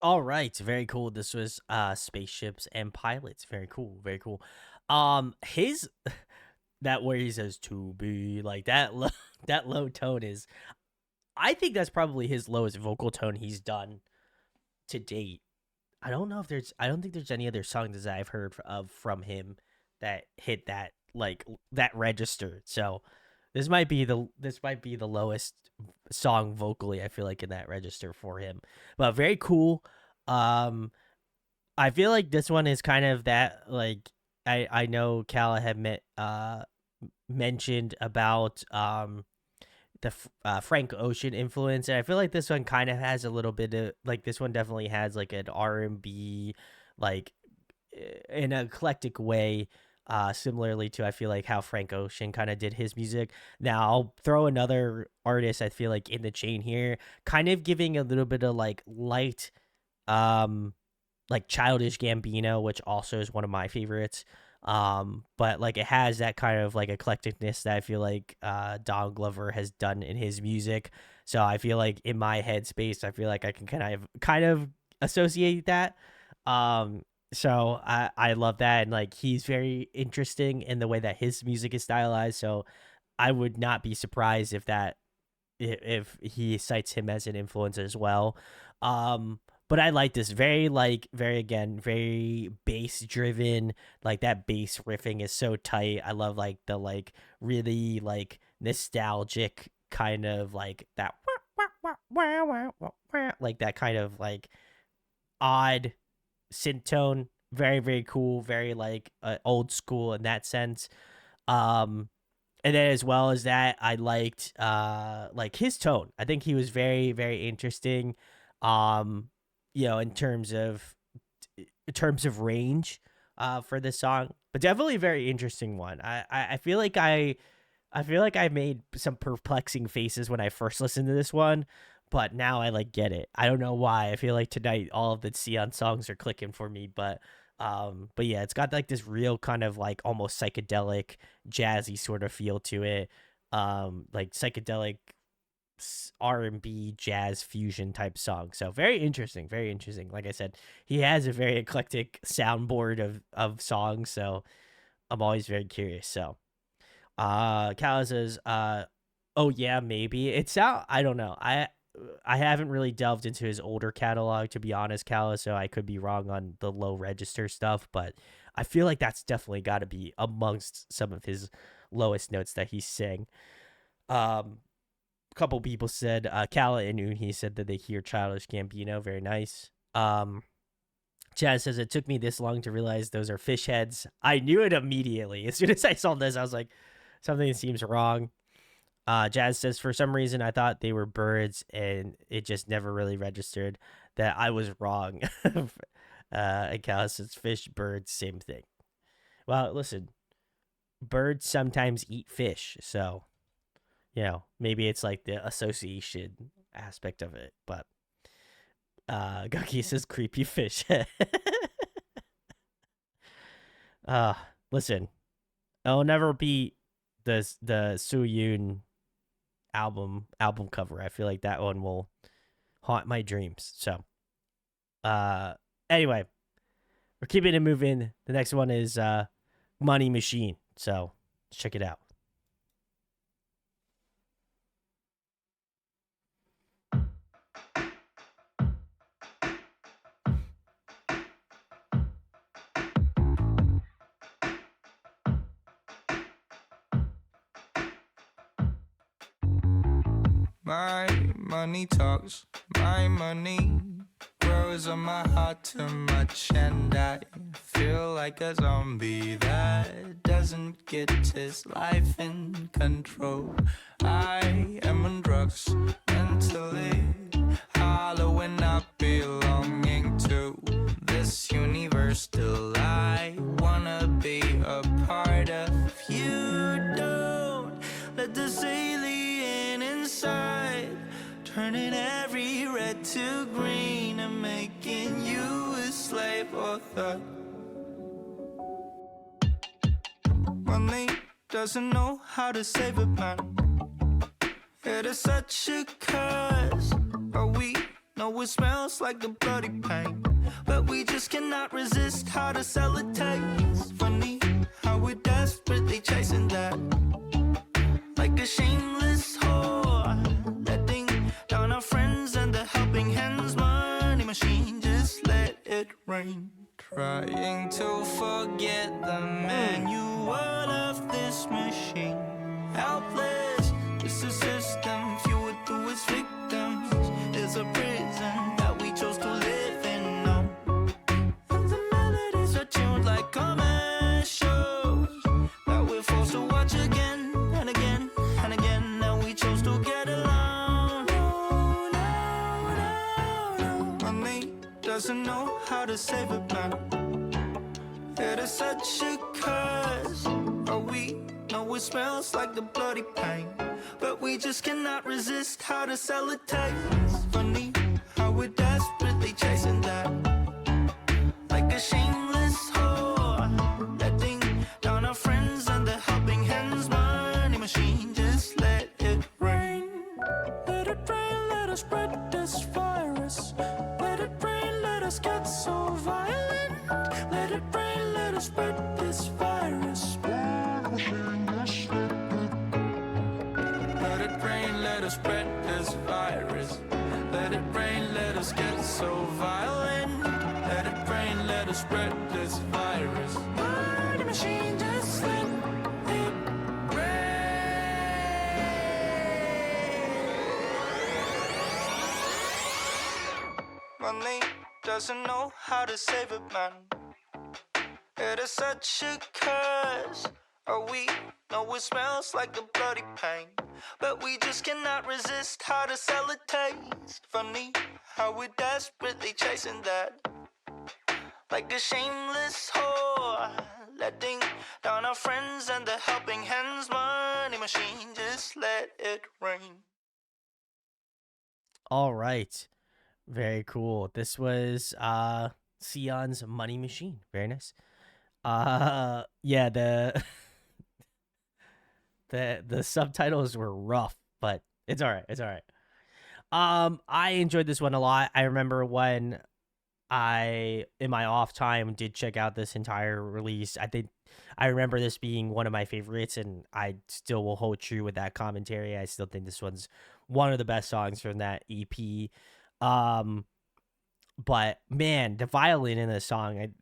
A: All right, very cool. This was spaceships and pilots. Very cool, very cool. His that where he says to be like that low, that low tone is, I think that's probably his lowest vocal tone he's done to date. I don't think there's any other songs that I've heard of from him that hit that like that register. So this might be the lowest song vocally, I feel like, in that register for him. But very cool. Um I feel like this one is kind of that, like, I know Kala had mentioned about the Frank Ocean influence, and I feel like this one kind of has a little bit of, like, this one definitely has like an R&B, like, in an eclectic way, similarly to, I feel like, how Frank Ocean kind of did his music. Now I'll throw another artist, I feel like, in the chain here, kind of giving a little bit of like light, um like Childish Gambino, which also is one of my favorites. But like it has that kind of like eclecticness that I feel like Don Glover has done in his music. So I feel like in my headspace, I feel like I can kind of associate that. Um, so I love that, and like he's very interesting in the way that his music is stylized. So I would not be surprised if if he cites him as an influence as well. But I like this, very like very, again, very bass driven. Like that bass riffing is so tight. I love like the like really like nostalgic kind of like that like that kind of like odd synth tone. Very, very cool, very like old school in that sense. Um and then as well as that, I liked like his tone. I think he was very, very interesting. Um in terms of range for this song, but definitely a very interesting one. I feel like I feel like I made some perplexing faces when I first listened to this one, but now I like get it. I don't know why. I feel like tonight all of the Sion songs are clicking for me, but yeah, it's got like this real kind of like almost psychedelic, jazzy sort of feel to it. Like psychedelic R&B jazz fusion type song. So very interesting, very interesting. Like I said, he has a very eclectic soundboard of songs, so I'm always very curious. So Kala says, oh yeah, maybe. It's out, I don't know. I haven't really delved into his older catalog, to be honest, Kala, so I could be wrong on the low register stuff, but I feel like that's definitely got to be amongst some of his lowest notes that he sang. Couple people said, Kala and Unhi said that they hear Childish Gambino. Very nice. Chaz says, it took me this long to realize those are fish heads. I knew it immediately. As soon as I saw this, I was like, something seems wrong. Jazz says, for some reason, I thought they were birds, and it just never really registered that I was wrong. And Kala says, fish, birds, same thing. Well, listen, birds sometimes eat fish, so maybe it's like the association aspect of it, but Gucky says creepy fish. Listen, I'll never beat the Soo-yoon album cover. I feel like that one will haunt my dreams. So anyway, we're keeping it moving. The next one is Money Machine. So let's check it out.
B: My
I: Money talks, my money grows on my heart too much, and I feel like a zombie that doesn't get his life in control. I am on drugs mentally, hollow and not belonging to this universe. Still, I wanna be a part of you. Don't let this alien inside turning every red to green and making you a slave or thug. Money doesn't know how to save a man. It is such a curse, but we know it smells like the bloody pain. But we just cannot resist how to sell it tastes. Funny how we're desperately chasing that, like a shameless whore, letting down our friends and the helping hands. Money machine, just let it rain. Trying to forget the manual of this machine. Helpless, it's a system fueled through its victims. It's a prison that we chose to live in. No. And the melodies are tuned like commercials that we're forced to watch again and again and again. And we chose to get along. No, no, no, no. Money doesn't know how to save a man. It is such a curse, but we know it smells like the bloody pain. But we just cannot resist how to sell it tastes. Funny how we're desperately chasing that, like a shameless whore, letting down our friends and the helping hands. Money machine, just let it rain. Let it rain, let us spread this virus. Let it rain, let us get so violent. Let it rain, let us spread this virus. Let it rain, let us spread this virus. Let it rain, let us get so violent. Let it rain, let us spread this virus. Money machine, just let it rain. Money doesn't know how to save a man. It is such a curse. Oh, we know it smells like the bloody pain, but we just cannot resist how to sell it taste. Funny how we're desperately chasing that, like a shameless whore, letting down our friends and the helping hands. Money machine, just let it rain.
A: All right. Very cool. This was Sion's Money Machine. Very nice. Yeah, the the subtitles were rough, but it's all right. It's all right. I enjoyed this one a lot. I remember when I, in my off time, did check out this entire release. I remember this being one of my favorites, and I still will hold true with that commentary. I still think this one's one of the best songs from that EP. But man, the violin in this song,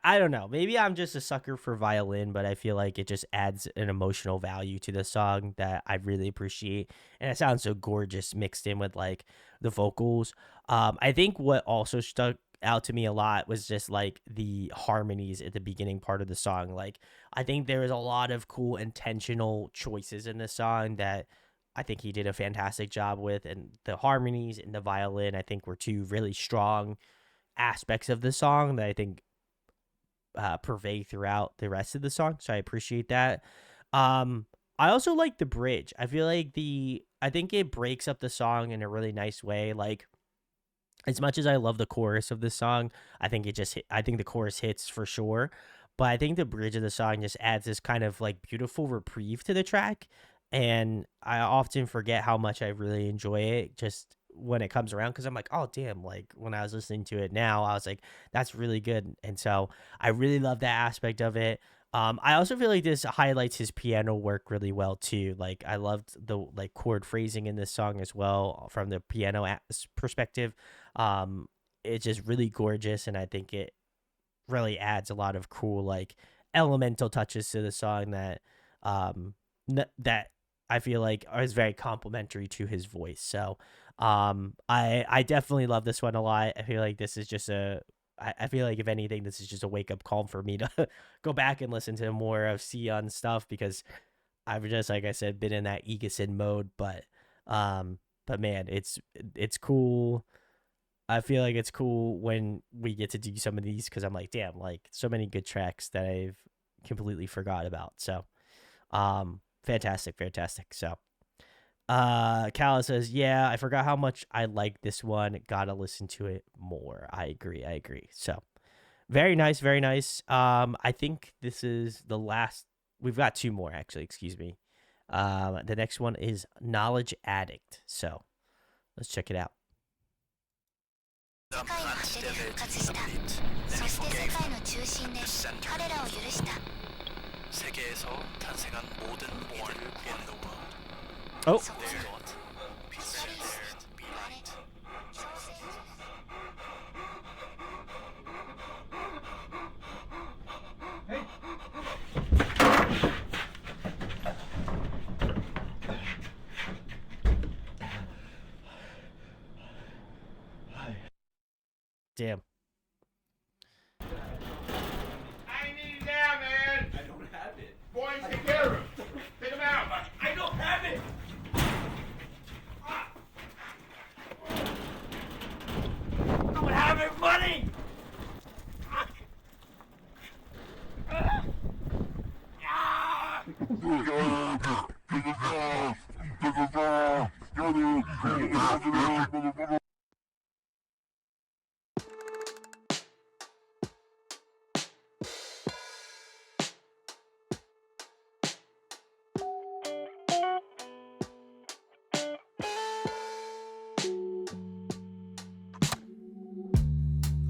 A: I don't know. Maybe I'm just a sucker for violin, but I feel like it just adds an emotional value to the song that I really appreciate. And it sounds so gorgeous mixed in with like the vocals. I think what also stuck out to me a lot was just like the harmonies at the beginning part of the song. Like I think there was a lot of cool intentional choices in this song that I think he did a fantastic job with, and the harmonies and the violin I think were two really strong aspects of the song that I think pervade throughout the rest of the song. So I appreciate that. I also like the bridge. I feel like I think it breaks up the song in a really nice way. Like as much as I love the chorus of this song, I think I think the chorus hits for sure. But I think the bridge of the song just adds this kind of like beautiful reprieve to the track. And I often forget how much I really enjoy it just when it comes around, because I'm like, oh damn, like when I was listening to it now, I was like, that's really good. And so I really love that aspect of it. I also feel like this highlights his piano work really well too. Like I loved the like chord phrasing in this song as well from the piano perspective. It's just really gorgeous, and I think it really adds a lot of cool like elemental touches to the song that that I feel like is very complimentary to his voice. So I definitely love this one a lot. I feel like this is just I feel like if anything, this is just a wake up call for me to go back and listen to more of Sion stuff, because I've just, like I said, been in that Egason mode. But man, it's cool. I feel like it's cool when we get to do some of these, because I'm like, damn, like so many good tracks that I've completely forgot about. So fantastic. So Kala says, yeah, I forgot how much I like this one. Gotta listen to it more. I agree. So very nice. I think this is the last. We've got two more, actually. Excuse me. The next one is Knowledge Addict. So let's check it out.
G: 世界の果てで復活したそして世界の中心で彼らを許した
B: 세계에서 탄생한 모든 이들을 구하는
A: Oh.
B: Their God, peace, there be light.
A: Damn.
J: I need it now, man. I don't have it. Boys, take care of him. Take him out. I don't have it. I don't have it, money.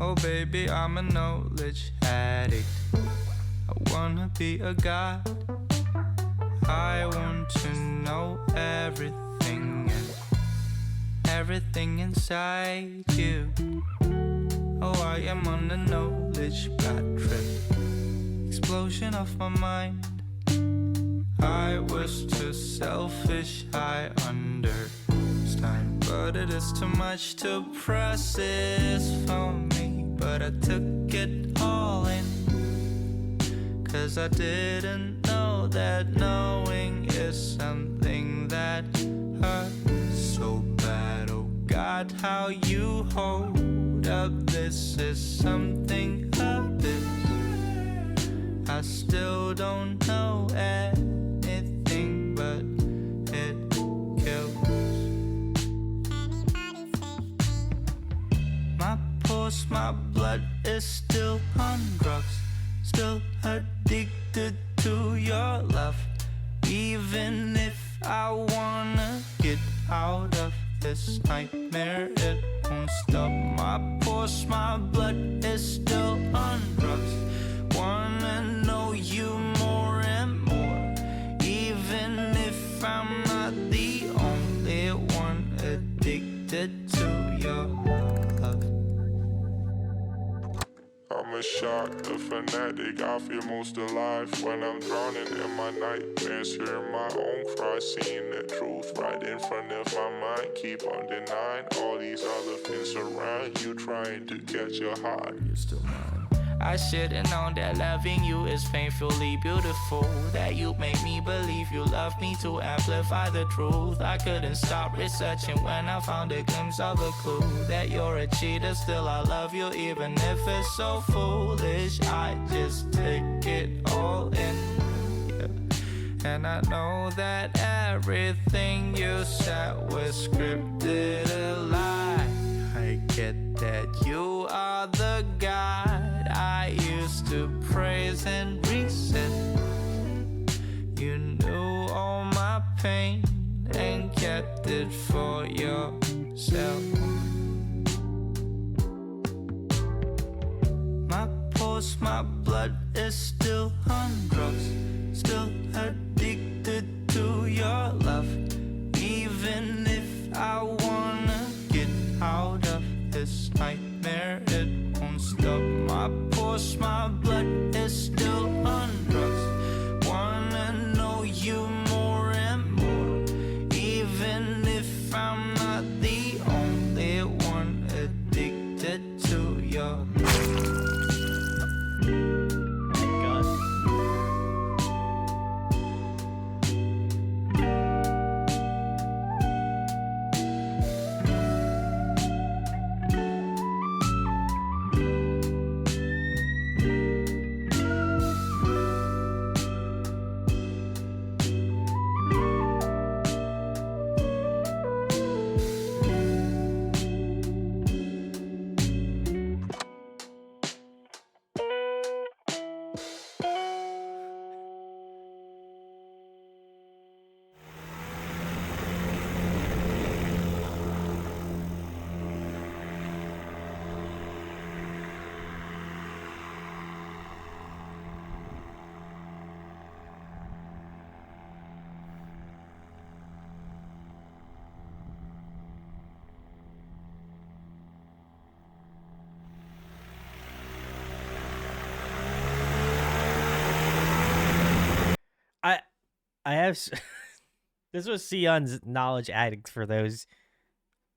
I: Oh baby, I'm a knowledge addict. I wanna be a god. I want to know everything and everything inside you. Oh, I am on a knowledge god trip. Explosion of my mind. I was too selfish, I understand, but it is too much to process for me. But I took it all in, 'cause I didn't know that knowing is something that hurts so bad. Oh God, how you hold up, this is something abyss. I still don't know anything, but it kills. My pulse, my blood is still on drugs, still addicted to your love. Even if I wanna get out of this nightmare, it won't stop. My pulse, my blood is still on drugs. Wanna know you more and more, even if I'm not the only one addicted to your love.
K: I'm a shock, a fanatic. I feel most alive when I'm drowning in my nightmares, hearing my own cries, seeing the truth right in front of my mind. Keep on denying all these other things around you, trying to catch your heart. You're still mine.
I: I should've known that loving you is painfully beautiful, that you make me believe you love me to amplify the truth. I couldn't stop researching when I found a glimpse of a clue that you're a cheater, still I love you even if it's so foolish. I just take it all in, yeah. And I know that everything you said was scripted, a lie. I get that you are the God I used to praise and resent. You knew all my pain and kept it for yourself. My pulse, my blood is still on drugs, still addicted to your love. Even if I wanna get out of this nightmare, it won't stop. My pulse, my blood is still on drugs. Wanna know you more and more,
A: I have this was Sion's knowledge addict for those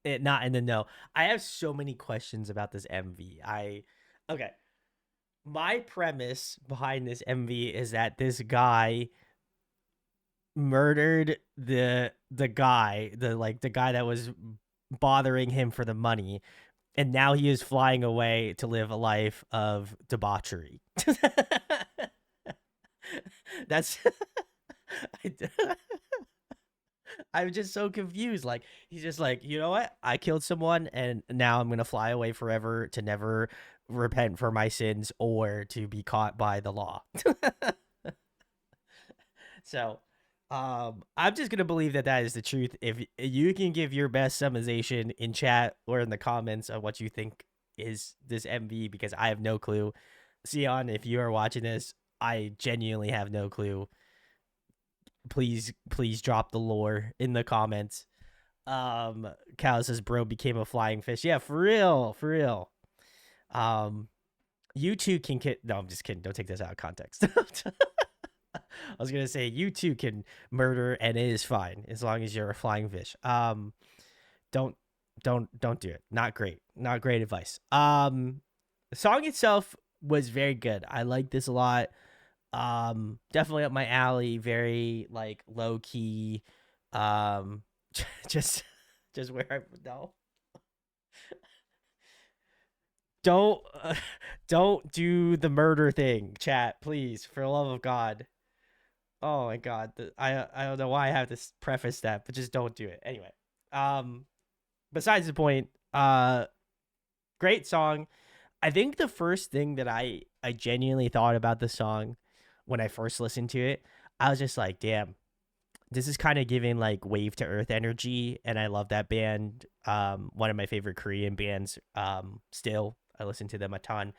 A: not in the know. I have so many questions about this MV. Okay. My premise behind this MV is that this guy murdered the guy, the guy that was bothering him for the money, and now he is flying away to live a life of debauchery. That's I'm just so confused. Like, he's just like, you know what? I killed someone, and now I'm gonna fly away forever to never repent for my sins or to be caught by the law. So, I'm just gonna believe that that is the truth. If you can give your best summarization in chat or in the comments of what you think is this MV, because I have no clue. Sion, if you are watching this, I genuinely have no clue. Please drop the lore in the comments. Cal says bro became a flying fish. Yeah, for real. You two can no, I'm just kidding. Don't take this out of context. I was gonna say you two can murder and it is fine as long as you're a flying fish. Don't do it. Not great advice. The song itself was very good. I like this a lot. Definitely up my alley. Very like low key. Just where I no. Don't do the murder thing, chat, please, for the love of God. Oh my God, I don't know why I have to preface that, but just don't do it anyway. Besides the point, great song. I think the first thing that I genuinely thought about the song when I first listened to it, I was just like, damn, this is kind of giving like Wave to Earth energy, and I love that band. One of my favorite Korean bands. Still, I listen to them a ton.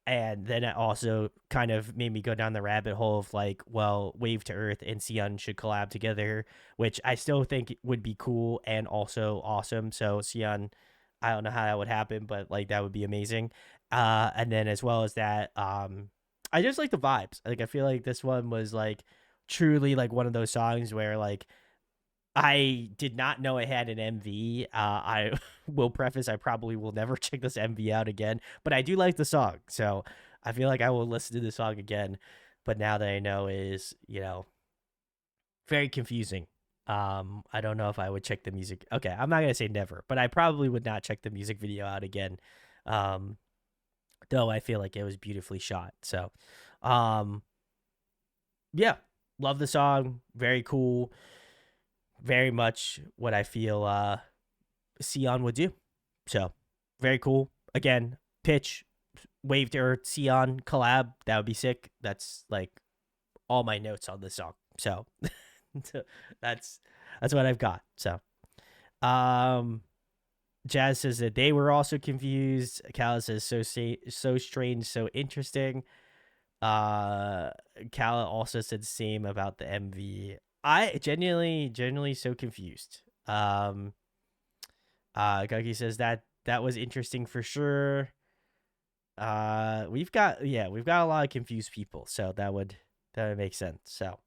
A: And then it also kind of made me go down the rabbit hole of like, well, Wave to Earth and Sion should collab together, which I still think would be cool and also awesome. So Sion, I don't know how that would happen, but like that would be amazing. And then as well as that, I just like the vibes. Like I feel like this one was like truly like one of those songs where like I did not know it had an MV. I will preface, I probably will never check this MV out again, but I do like the song. So I feel like I will listen to the song again. But now that I know is, very confusing. I don't know if I would check the music. Okay, I'm not going to say never, but I probably would not check the music video out again. Though I feel like it was beautifully shot. So, yeah, love the song. Very cool. Very much what I feel Sion would do. So, very cool. Again, pitch, Wave to Earth, Sion collab. That would be sick. That's like all my notes on this song. So, that's what I've got. So, Jazz says that they were also confused. Cal says so strange, so interesting. Cal also said the same about the MV. I genuinely so confused. Guggy says that was interesting for sure. We've got a lot of confused people, so that would make sense. So,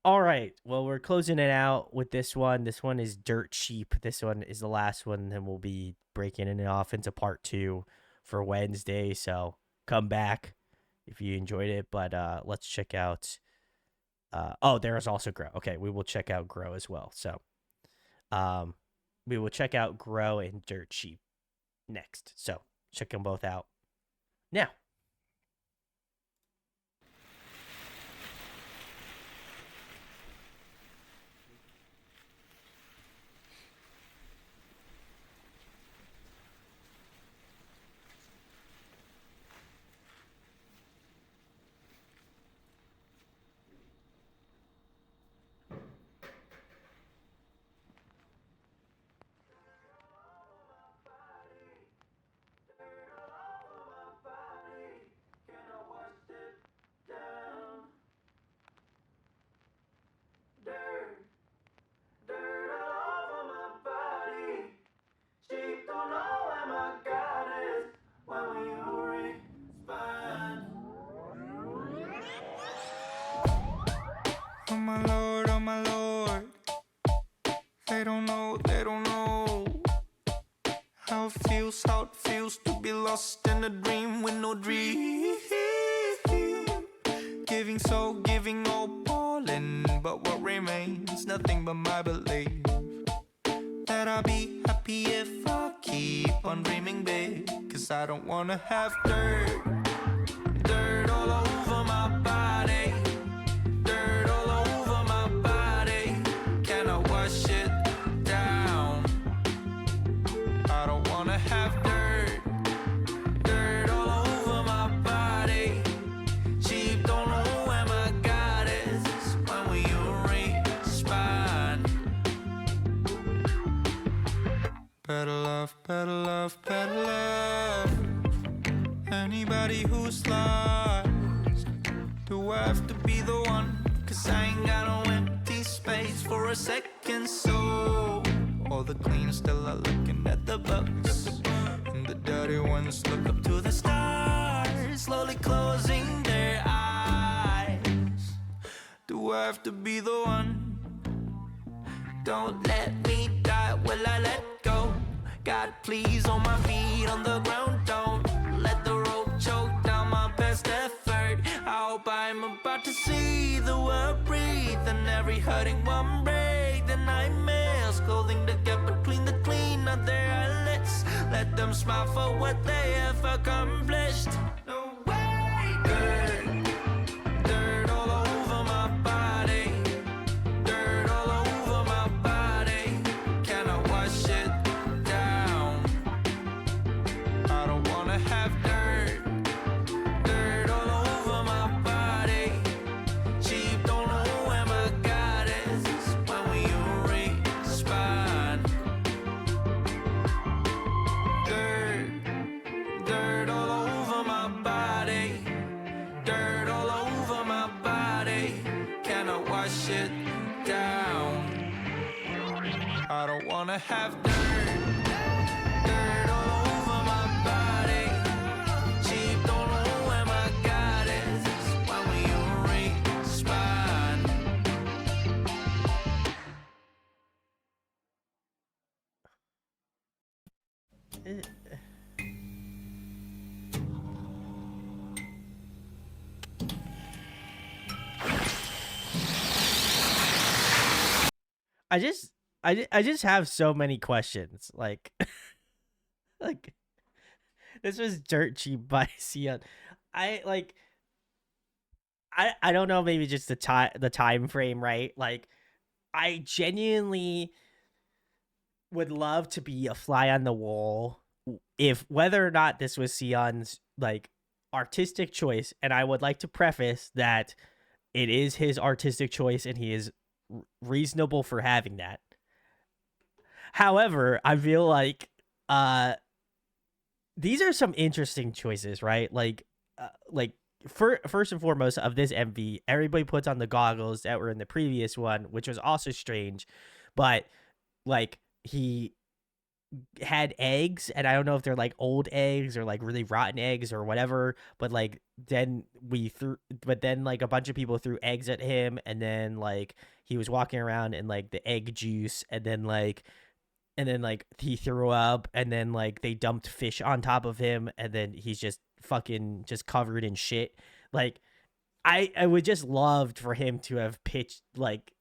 A: all right, well, we're closing it out with this one. This one is dirt cheap. This one is the last one, and then we'll be breaking it off into part 2 for Wednesday. So come back if you enjoyed it. But let's check out. There is also Grow. Okay, we will check out Grow as well. So, we will check out Grow and Dirt Cheap next. So check them both out now.
I: how it feels to be lost in a dream with no dream. Giving all falling, but what remains? Nothing but my belief that I'll be happy if I keep on dreaming big. Cause I don't wanna have dirt all over my body, dirt all over my body. Can I wash it down? I don't wanna have dirt all over my body. Cheap, don't know where my God is when we respond. Better love, better love, better love. Anybody who's lost, do I have to be the one? Cause I ain't got no empty space for a second soul. All the clean still are looking at the books, and the dirty ones look up to the stars, slowly closing their eyes. Do I have to be the one? Don't let me die, will I let go? God, please, on my feet on the ground, don't let the rope choke down my best effort. I hope I'm about to see the world breathe, and every hurting one break. The nightmares clothing to get between the clean of their eyelids. Let them smile for what they have accomplished. No way, dirt all over my body, dirt all over my body. Can I wash it down? I don't wanna have dirt all over my body. Cheap, don't know where my God is when we respond. Dirt all over my body, dirt all over my body. Can I wash it down? I don't wanna have dirt all over my body. Cheap, don't know where my God is when we respond.
A: I just have so many questions. Like, like this was Dirt Cheap by Sion. I like. I don't know. Maybe just the time frame, right? Like, I genuinely would love to be a fly on the wall if whether or not this was Sion's like artistic choice, and I would like to preface that it is his artistic choice and he is reasonable for having that. However, I feel like these are some interesting choices, right? Like first and foremost of this MV, everybody puts on the goggles that were in the previous one, which was also strange, but like he had eggs, and I don't know if they're like old eggs or like really rotten eggs or whatever, but like then like a bunch of people threw eggs at him, and then like he was walking around in like the egg juice, and then like he threw up, and then like they dumped fish on top of him, and then he's just fucking just covered in shit. Like I would just loved for him to have pitched like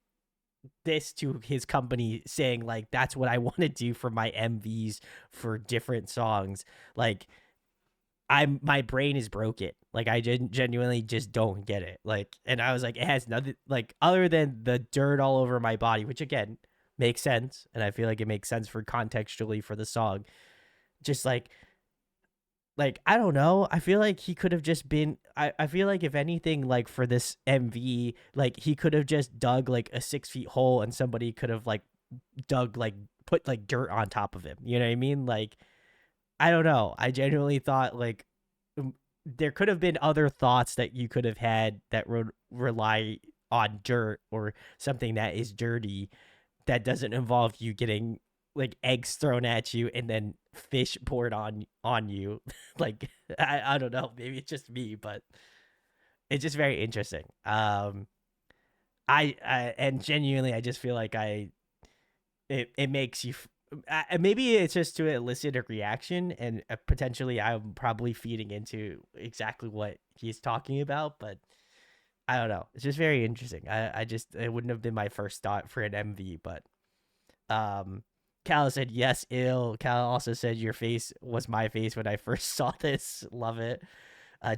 A: this to his company, saying like that's what I want to do for my MVs for different songs. Like my brain is broken. Like I genuinely just don't get it. Like, and I was like, it has nothing like other than the dirt all over my body, which again makes sense, and I feel like it makes sense for contextually for the song. Just like I don't know. I feel like he could have just been. I feel like if anything, like for this MV, like he could have just dug like a 6 feet hole, and somebody could have like dug like put like dirt on top of him. You know what I mean? Like I don't know. I genuinely thought like there could have been other thoughts that you could have had that would rely on dirt or something that is dirty that doesn't involve you getting like eggs thrown at you and then fish poured on you. Like I don't know, maybe it's just me, but it's just very interesting. I and genuinely I just feel like it makes you maybe it's just to elicit a reaction, and potentially I'm probably feeding into exactly what he's talking about, but I don't know. It's just very interesting. I just, it wouldn't have been my first thought for an MV, but Cal said yes, ill. Cal also said your face was my face when I first saw this. Love it.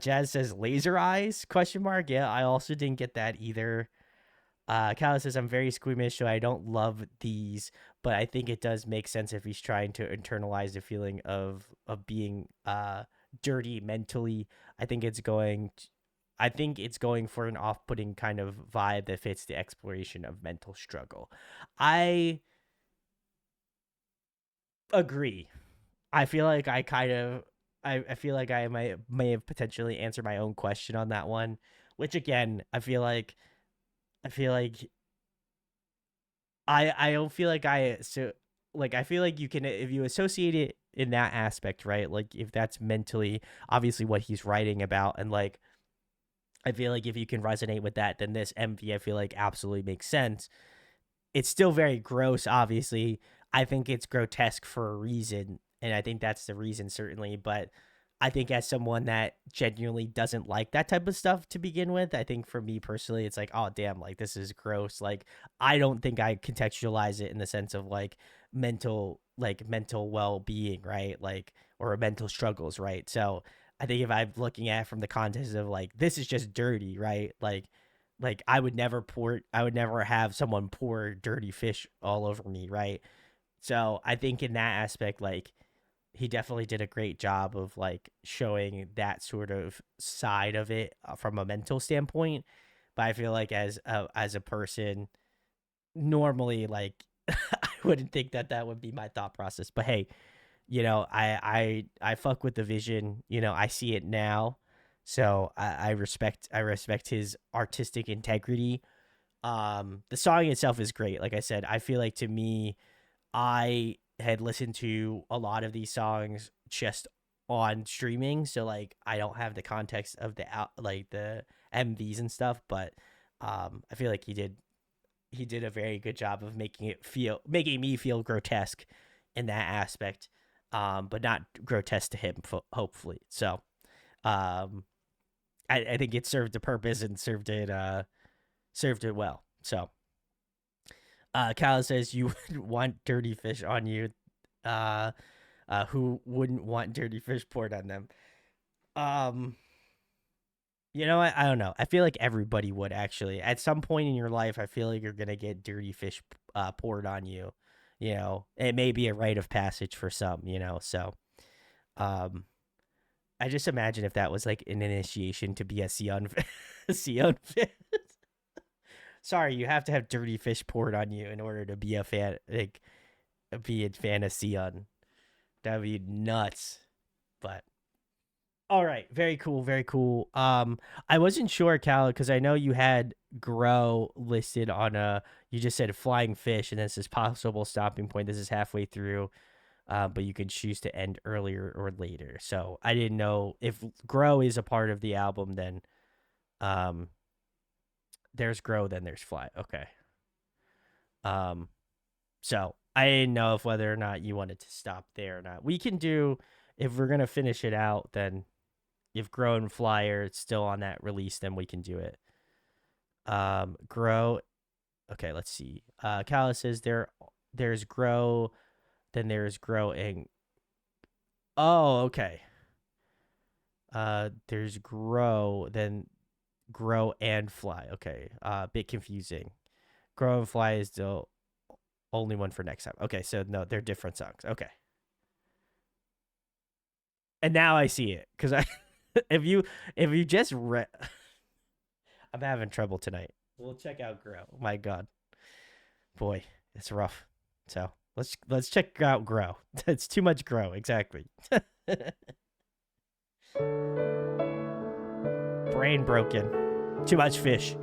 A: Jazz says laser eyes? Question mark. Yeah, I also didn't get that either. Cal says I'm very squeamish, so I don't love these, but I think it does make sense if he's trying to internalize the feeling of being dirty mentally. I think it's going. I think it's going for an off-putting kind of vibe that fits the exploration of mental struggle. I agree. I feel like I kind of I feel like I may have potentially answered my own question on that one, which again, I feel like I don't feel like I feel like you can, if you associate it in that aspect, right? Like if that's mentally obviously what he's writing about, and like I feel like if you can resonate with that, then this MV I feel like absolutely makes sense. It's still very gross, obviously. I think it's grotesque for a reason, and I think that's the reason, certainly. But I think as someone that genuinely doesn't like that type of stuff to begin with, I think for me personally, it's like, oh damn, like this is gross. Like I don't think I contextualize it in the sense of mental well being, right? Like or mental struggles, right? So I think if I'm looking at it from the context of like this is just dirty, right? Like I would never have someone pour dirty fish all over me, right? So I think in that aspect, like he definitely did a great job of like showing that sort of side of it from a mental standpoint. But I feel like as a person, normally like I wouldn't think that that would be my thought process. But hey, I fuck with the vision. I see it now, so I respect his artistic integrity. The song itself is great. Like I said, I feel like to me, I had listened to a lot of these songs just on streaming, so like I don't have the context of the MVs and stuff, but I feel like he did a very good job of making me feel grotesque in that aspect, but not grotesque to him, hopefully. So um, I think it served the purpose and served it well. So Kyle says you wouldn't want dirty fish on you. Uh, who wouldn't want dirty fish poured on them? Um, I don't know. I feel like everybody would actually. At some point in your life, I feel like you're gonna get dirty fish poured on you. It may be a rite of passage for some. So um, I just imagine if that was like an initiation to be a Sion, Sion fan. Sorry, you have to have dirty fish poured on you in order to be a fan, like be a fan of Sion. That would be nuts. But all right, very cool, very cool. I wasn't sure, Cal, because I know you had grow listed on a. You just said flying fish, and this is possible stopping point. This is halfway through, but you can choose to end earlier or later. So I didn't know if grow is a part of the album. Then, um, there's grow, then there's fly. Okay. Um, so I didn't know if whether or not you wanted to stop there or not. We can do if we're gonna finish it out, then if grow and flyer it's still on that release, then we can do it. Grow. Okay, let's see. Callus says there's grow, then there's grow and oh, okay. There's grow, then grow and fly. Okay. Bit confusing. Grow and fly is the only one for next time. Okay, so no, they're different songs. Okay. And now I see it because I, if you just read, I'm having trouble tonight. We'll check out Grow. My God, boy, it's rough. So let's check out Grow. It's too much Grow. Exactly. Brain broken. Too much fish.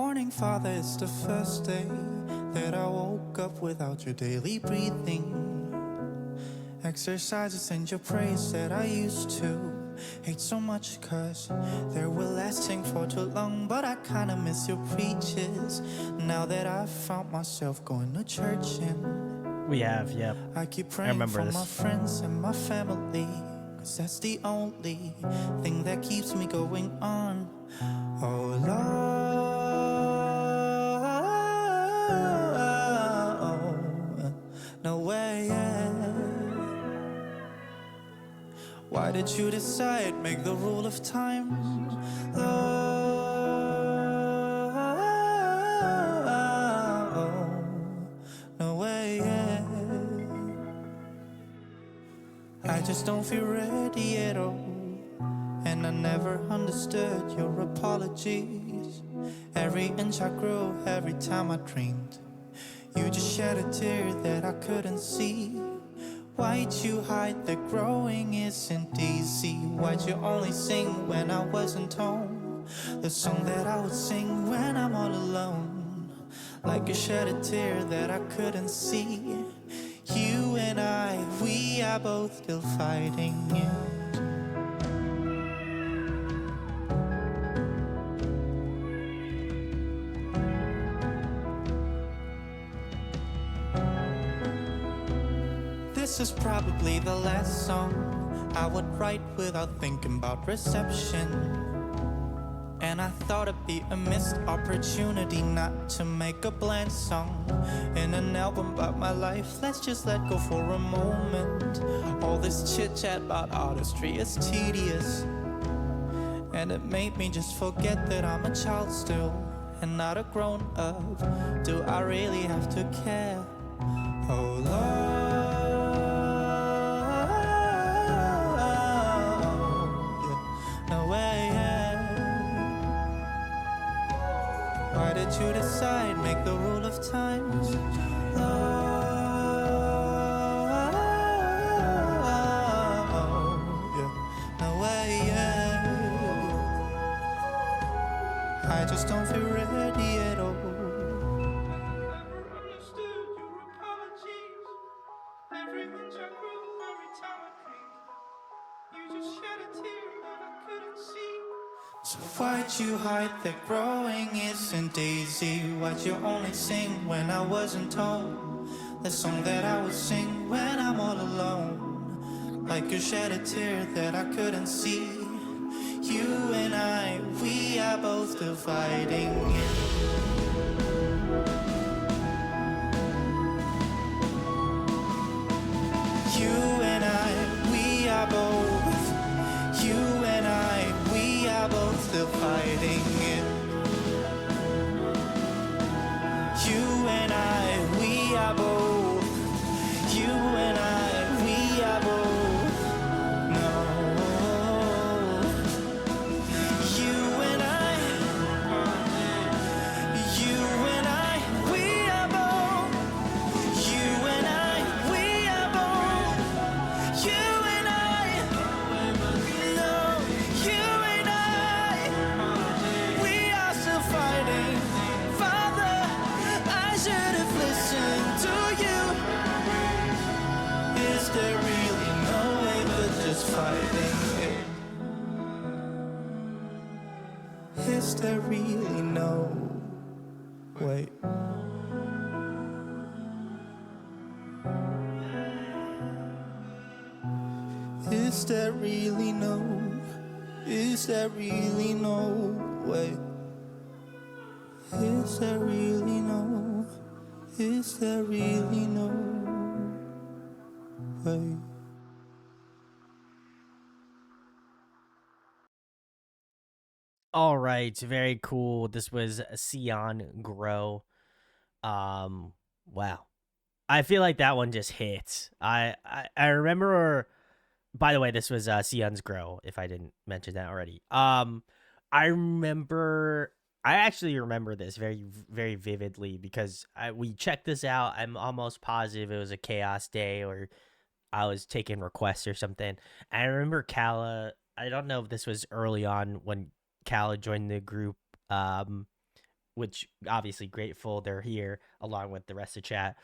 I: Morning, Father, it's the first day that I woke up without your daily breathing. Exercises and your praise that I used to hate so much, cause they were lasting for too long. But I kinda miss your preaches now that I've found myself going to church. And
A: We have, yep.
I: I keep
A: I
I: praying
A: remember
I: for
A: this.
I: my friends and my family, cause that's the only thing that keeps me going on. Oh Lord, no way. Why did you decide, make the rule of time? Lord, no way. I just don't feel ready at all, and I never understood your apologies. Every inch I grew, every time I dreamed, you just shed a tear that I couldn't see. Why'd you hide that growing isn't easy? Why'd you only sing when I wasn't home? The song that I would sing when I'm all alone. Like you shed a tear that I couldn't see. You and I, we are both still fighting it. This is probably the last song I would write without thinking about reception. And I thought it'd be a missed opportunity not to make a bland song in an album about my life. Let's just let go for a moment. All this chit chat about artistry is tedious, and it made me just forget that I'm a child still and not a grown up. Do I really have to care? Oh Lord, no way. Why did you decide, make the rule of time? No way. I just don't feel ready at all. Never understood your apologies. Every inch I grew, every time I dreamed, you just shed a tear that I couldn't see. So why'd you hide that growing isn't easy? Why'd you only sing when I wasn't home? The song that I would sing when I'm all alone. Like you shed a tear that I couldn't see. You and I, we are both still fighting. You and I, we are both. You and I, we are both still fighting it. You and I, we are both. You and I, we are both. No. You and I, we are both. You and I, we are both. You and I, no. You and I, we are still fighting. Father, I should have listened to you. Is there really no way but just fighting it? Is there really no way? Is there really no? Is there really no way? Is there really no? Is there really no way?
A: All right, very cool. This was Sion Grow. Wow. I feel like that one just hits. I remember. By the way, this was Sion's Grow. If I didn't mention that already. I remember. I actually remember this very vividly because we checked this out. I'm almost positive it was a chaos day or I was taking requests or something. I remember I don't know if this was early on when Kala joined the group. which obviously grateful they're here along with the rest of chat.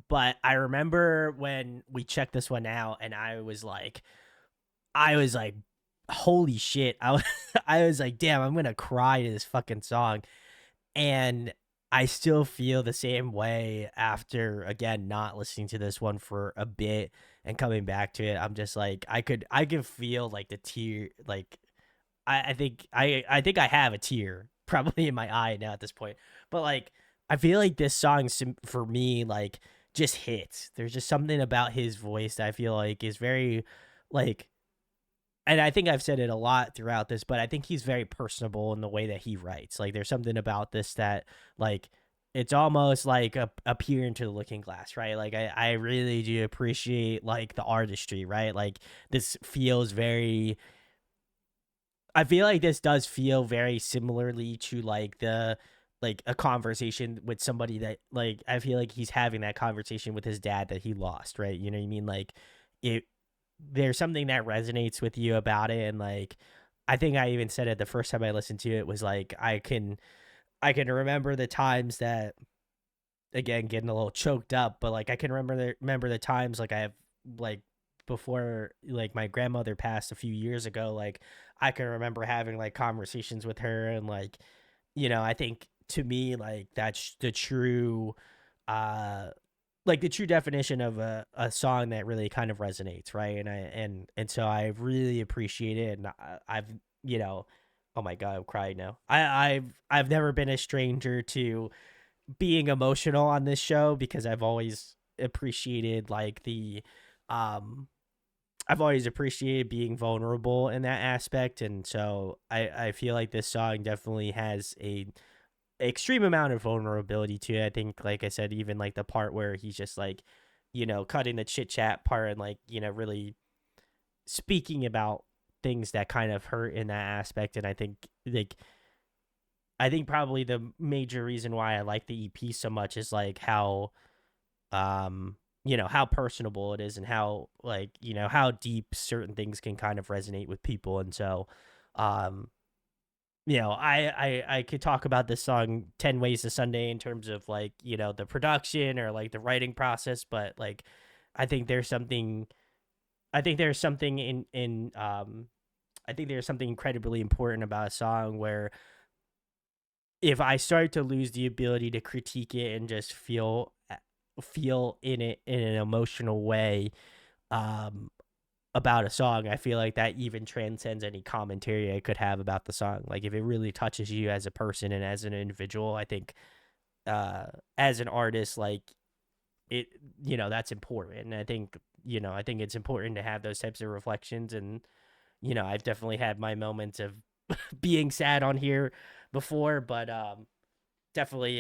A: But I remember when we checked this one out, and I was like, holy shit! I was like, damn, I'm gonna cry to this fucking song, and I still feel the same way after again not listening to this one for a bit and coming back to it. I'm just like, I could feel like the tear, like I think I have a tear probably in my eye now at this point. But like I feel like this song for me like just hits. There's just something about his voice that I feel like is very like, and I think I've said it a lot throughout this, but I think he's very personable in the way that he writes. Like there's something about this that like it's almost like a peer into the looking glass, right? Like I really do appreciate like the artistry, right? Like this feels very, I feel like this does feel very similarly to like the like a conversation with somebody that like I feel like he's having that conversation with his dad that he lost, right? You know what I mean? Like it, there's something that resonates with you about it, and like I think I even said it the first time I listened to it was like I can remember the times that, again, getting a little choked up, but like I can remember the times like I have like before like my grandmother passed a few years ago, like I can remember having like conversations with her, and like, you know, I think to me like that's the true uh like the true definition of a song that really kind of resonates, right? And so I really appreciate it, and I've, you know, oh my god, I'm crying now. I've never been a stranger to being emotional on this show because I've always appreciated like the um I've always appreciated being vulnerable in that aspect, and so I feel like this song definitely has a extreme amount of vulnerability to it. I think, like I said, even like the part where he's just like, you know, cutting the chit chat part and like, you know, really speaking about things that kind of hurt in that aspect. And I think like I think probably the major reason why I like the EP so much is like how you know, how personable it is, and how like, you know, how deep certain things can kind of resonate with people. And so um you know, I could talk about this song 10 ways to Sunday in terms of like, you know, the production or like the writing process, but like I think there's something I think there's something in I think there's something incredibly important about a song where if I start to lose the ability to critique it and just feel in it in an emotional way um about a song, I feel like that even transcends any commentary I could have about the song. Like if it really touches you as a person and as an individual, I think as an artist, like it, you know, that's important. And I think, you know, I think it's important to have those types of reflections. And, you know, I've definitely had my moments of being sad on here before, but definitely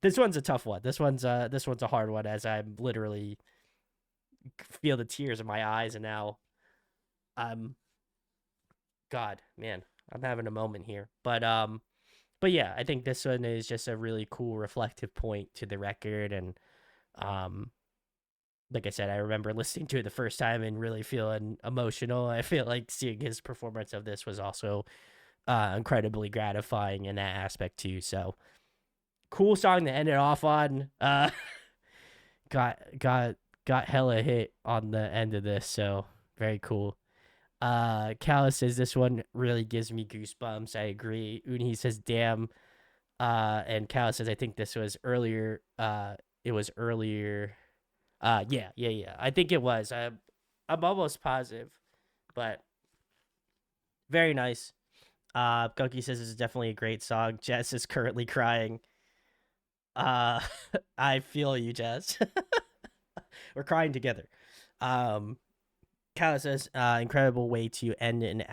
A: this one's a tough one. This one's a hard one, as I'm literally feel the tears in my eyes, and now I'm, God, man, I'm having a moment here. But yeah, I think this one is just a really cool reflective point to the record. And um like I said, I remember listening to it the first time and really feeling emotional. I feel like seeing his performance of this was also incredibly gratifying in that aspect too. So cool song to end it off on. Got got got hella hit on the end of this, so very cool. Kala says this one really gives me goosebumps. I agree. Uni says damn. And Kala says I think this was earlier. It was earlier. Yeah. I think it was. I'm almost positive, but very nice. Gunky says it's definitely a great song. Jess is currently crying. Uh, I feel you, Jess. We're crying together. Kala says, incredible way to end an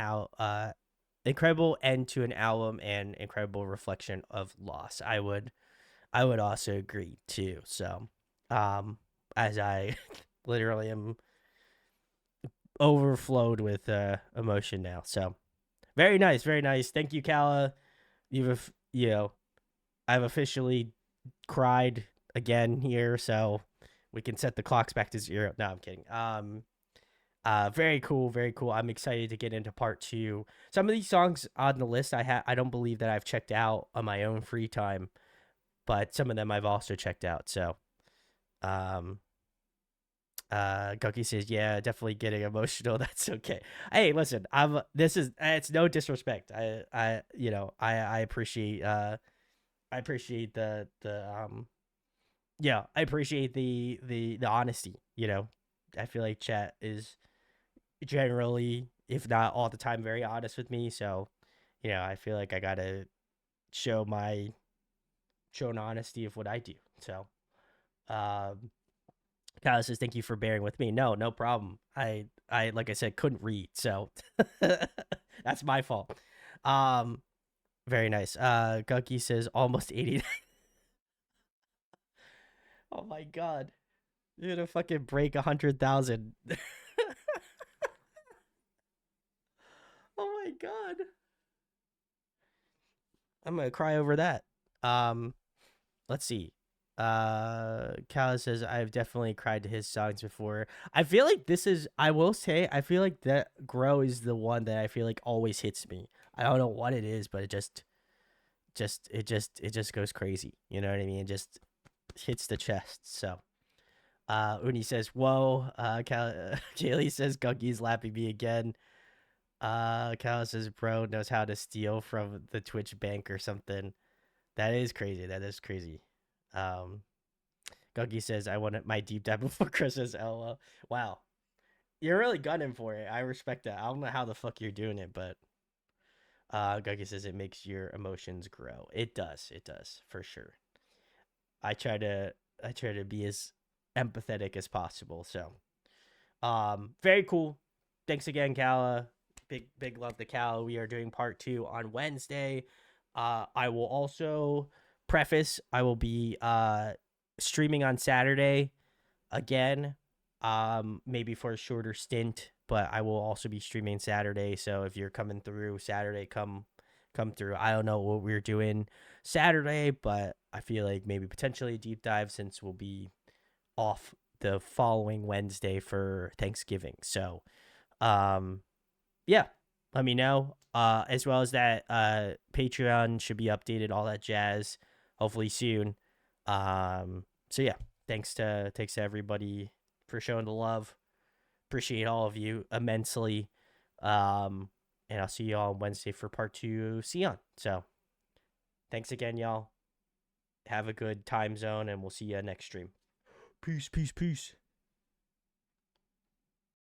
A: incredible end to an album and incredible reflection of loss. I would also agree too. So, as I literally am overflowed with emotion now. So, very nice, very nice. Thank you, Kala. You know, I've officially cried again here, so we can set the clocks back to 0. No, I'm kidding. Very cool, very cool. I'm excited to get into part 2. Some of these songs on the list I don't believe that I've checked out on my own free time, but some of them I've also checked out. So, um, Gucky says, "Yeah, definitely getting emotional. That's okay." Hey, listen, it's no disrespect. I appreciate I appreciate I appreciate the honesty. I feel like chat is generally, if not all the time, very honest with me. So, I feel like I gotta show an honesty of what I do. So, um, Kyle says, "Thank you for bearing with me." No problem. I like I said, couldn't read, so that's my fault. Um, very nice. Gucky says, "Almost 80." Oh my god, you're gonna fucking break 100,000. Oh my god, I'm gonna cry over that. Um, let's see. Kala says, "I've definitely cried to his songs before." I feel like I will say, I feel like that Grow is the one that I feel like always hits me. I don't know what it is, but it just goes crazy. You know what I mean? It just hits the chest. So, Uni says, "Whoa." Kaylee says, "Gunky's lapping me again." Kala says, "Bro knows how to steal from the Twitch bank or something." That is crazy. That is crazy. Um, Gunky says, "I want my deep dive before Christmas." LOL. Wow, you're really gunning for it. I respect that. I don't know how the fuck you're doing it, but Gunky says it makes your emotions grow. It does. It does for sure. I try to be as empathetic as possible. So, very cool. Thanks again, Kala. Big love to Kala. We are doing part 2 on Wednesday. I will also preface. I will be streaming on Saturday again, maybe for a shorter stint, but I will also be streaming Saturday. So if you're coming through Saturday, come through. I don't know what we're doing Saturday, but I feel like maybe potentially a deep dive since we'll be off the following Wednesday for Thanksgiving. So, yeah, let me know. As well as that, Patreon should be updated, all that jazz, hopefully soon. So yeah, thanks to everybody for showing the love. Appreciate all of you immensely. And I'll see you all on Wednesday for part 2 Sion. So thanks again, y'all. Have a good time zone, and we'll see you next stream. Peace, peace, peace.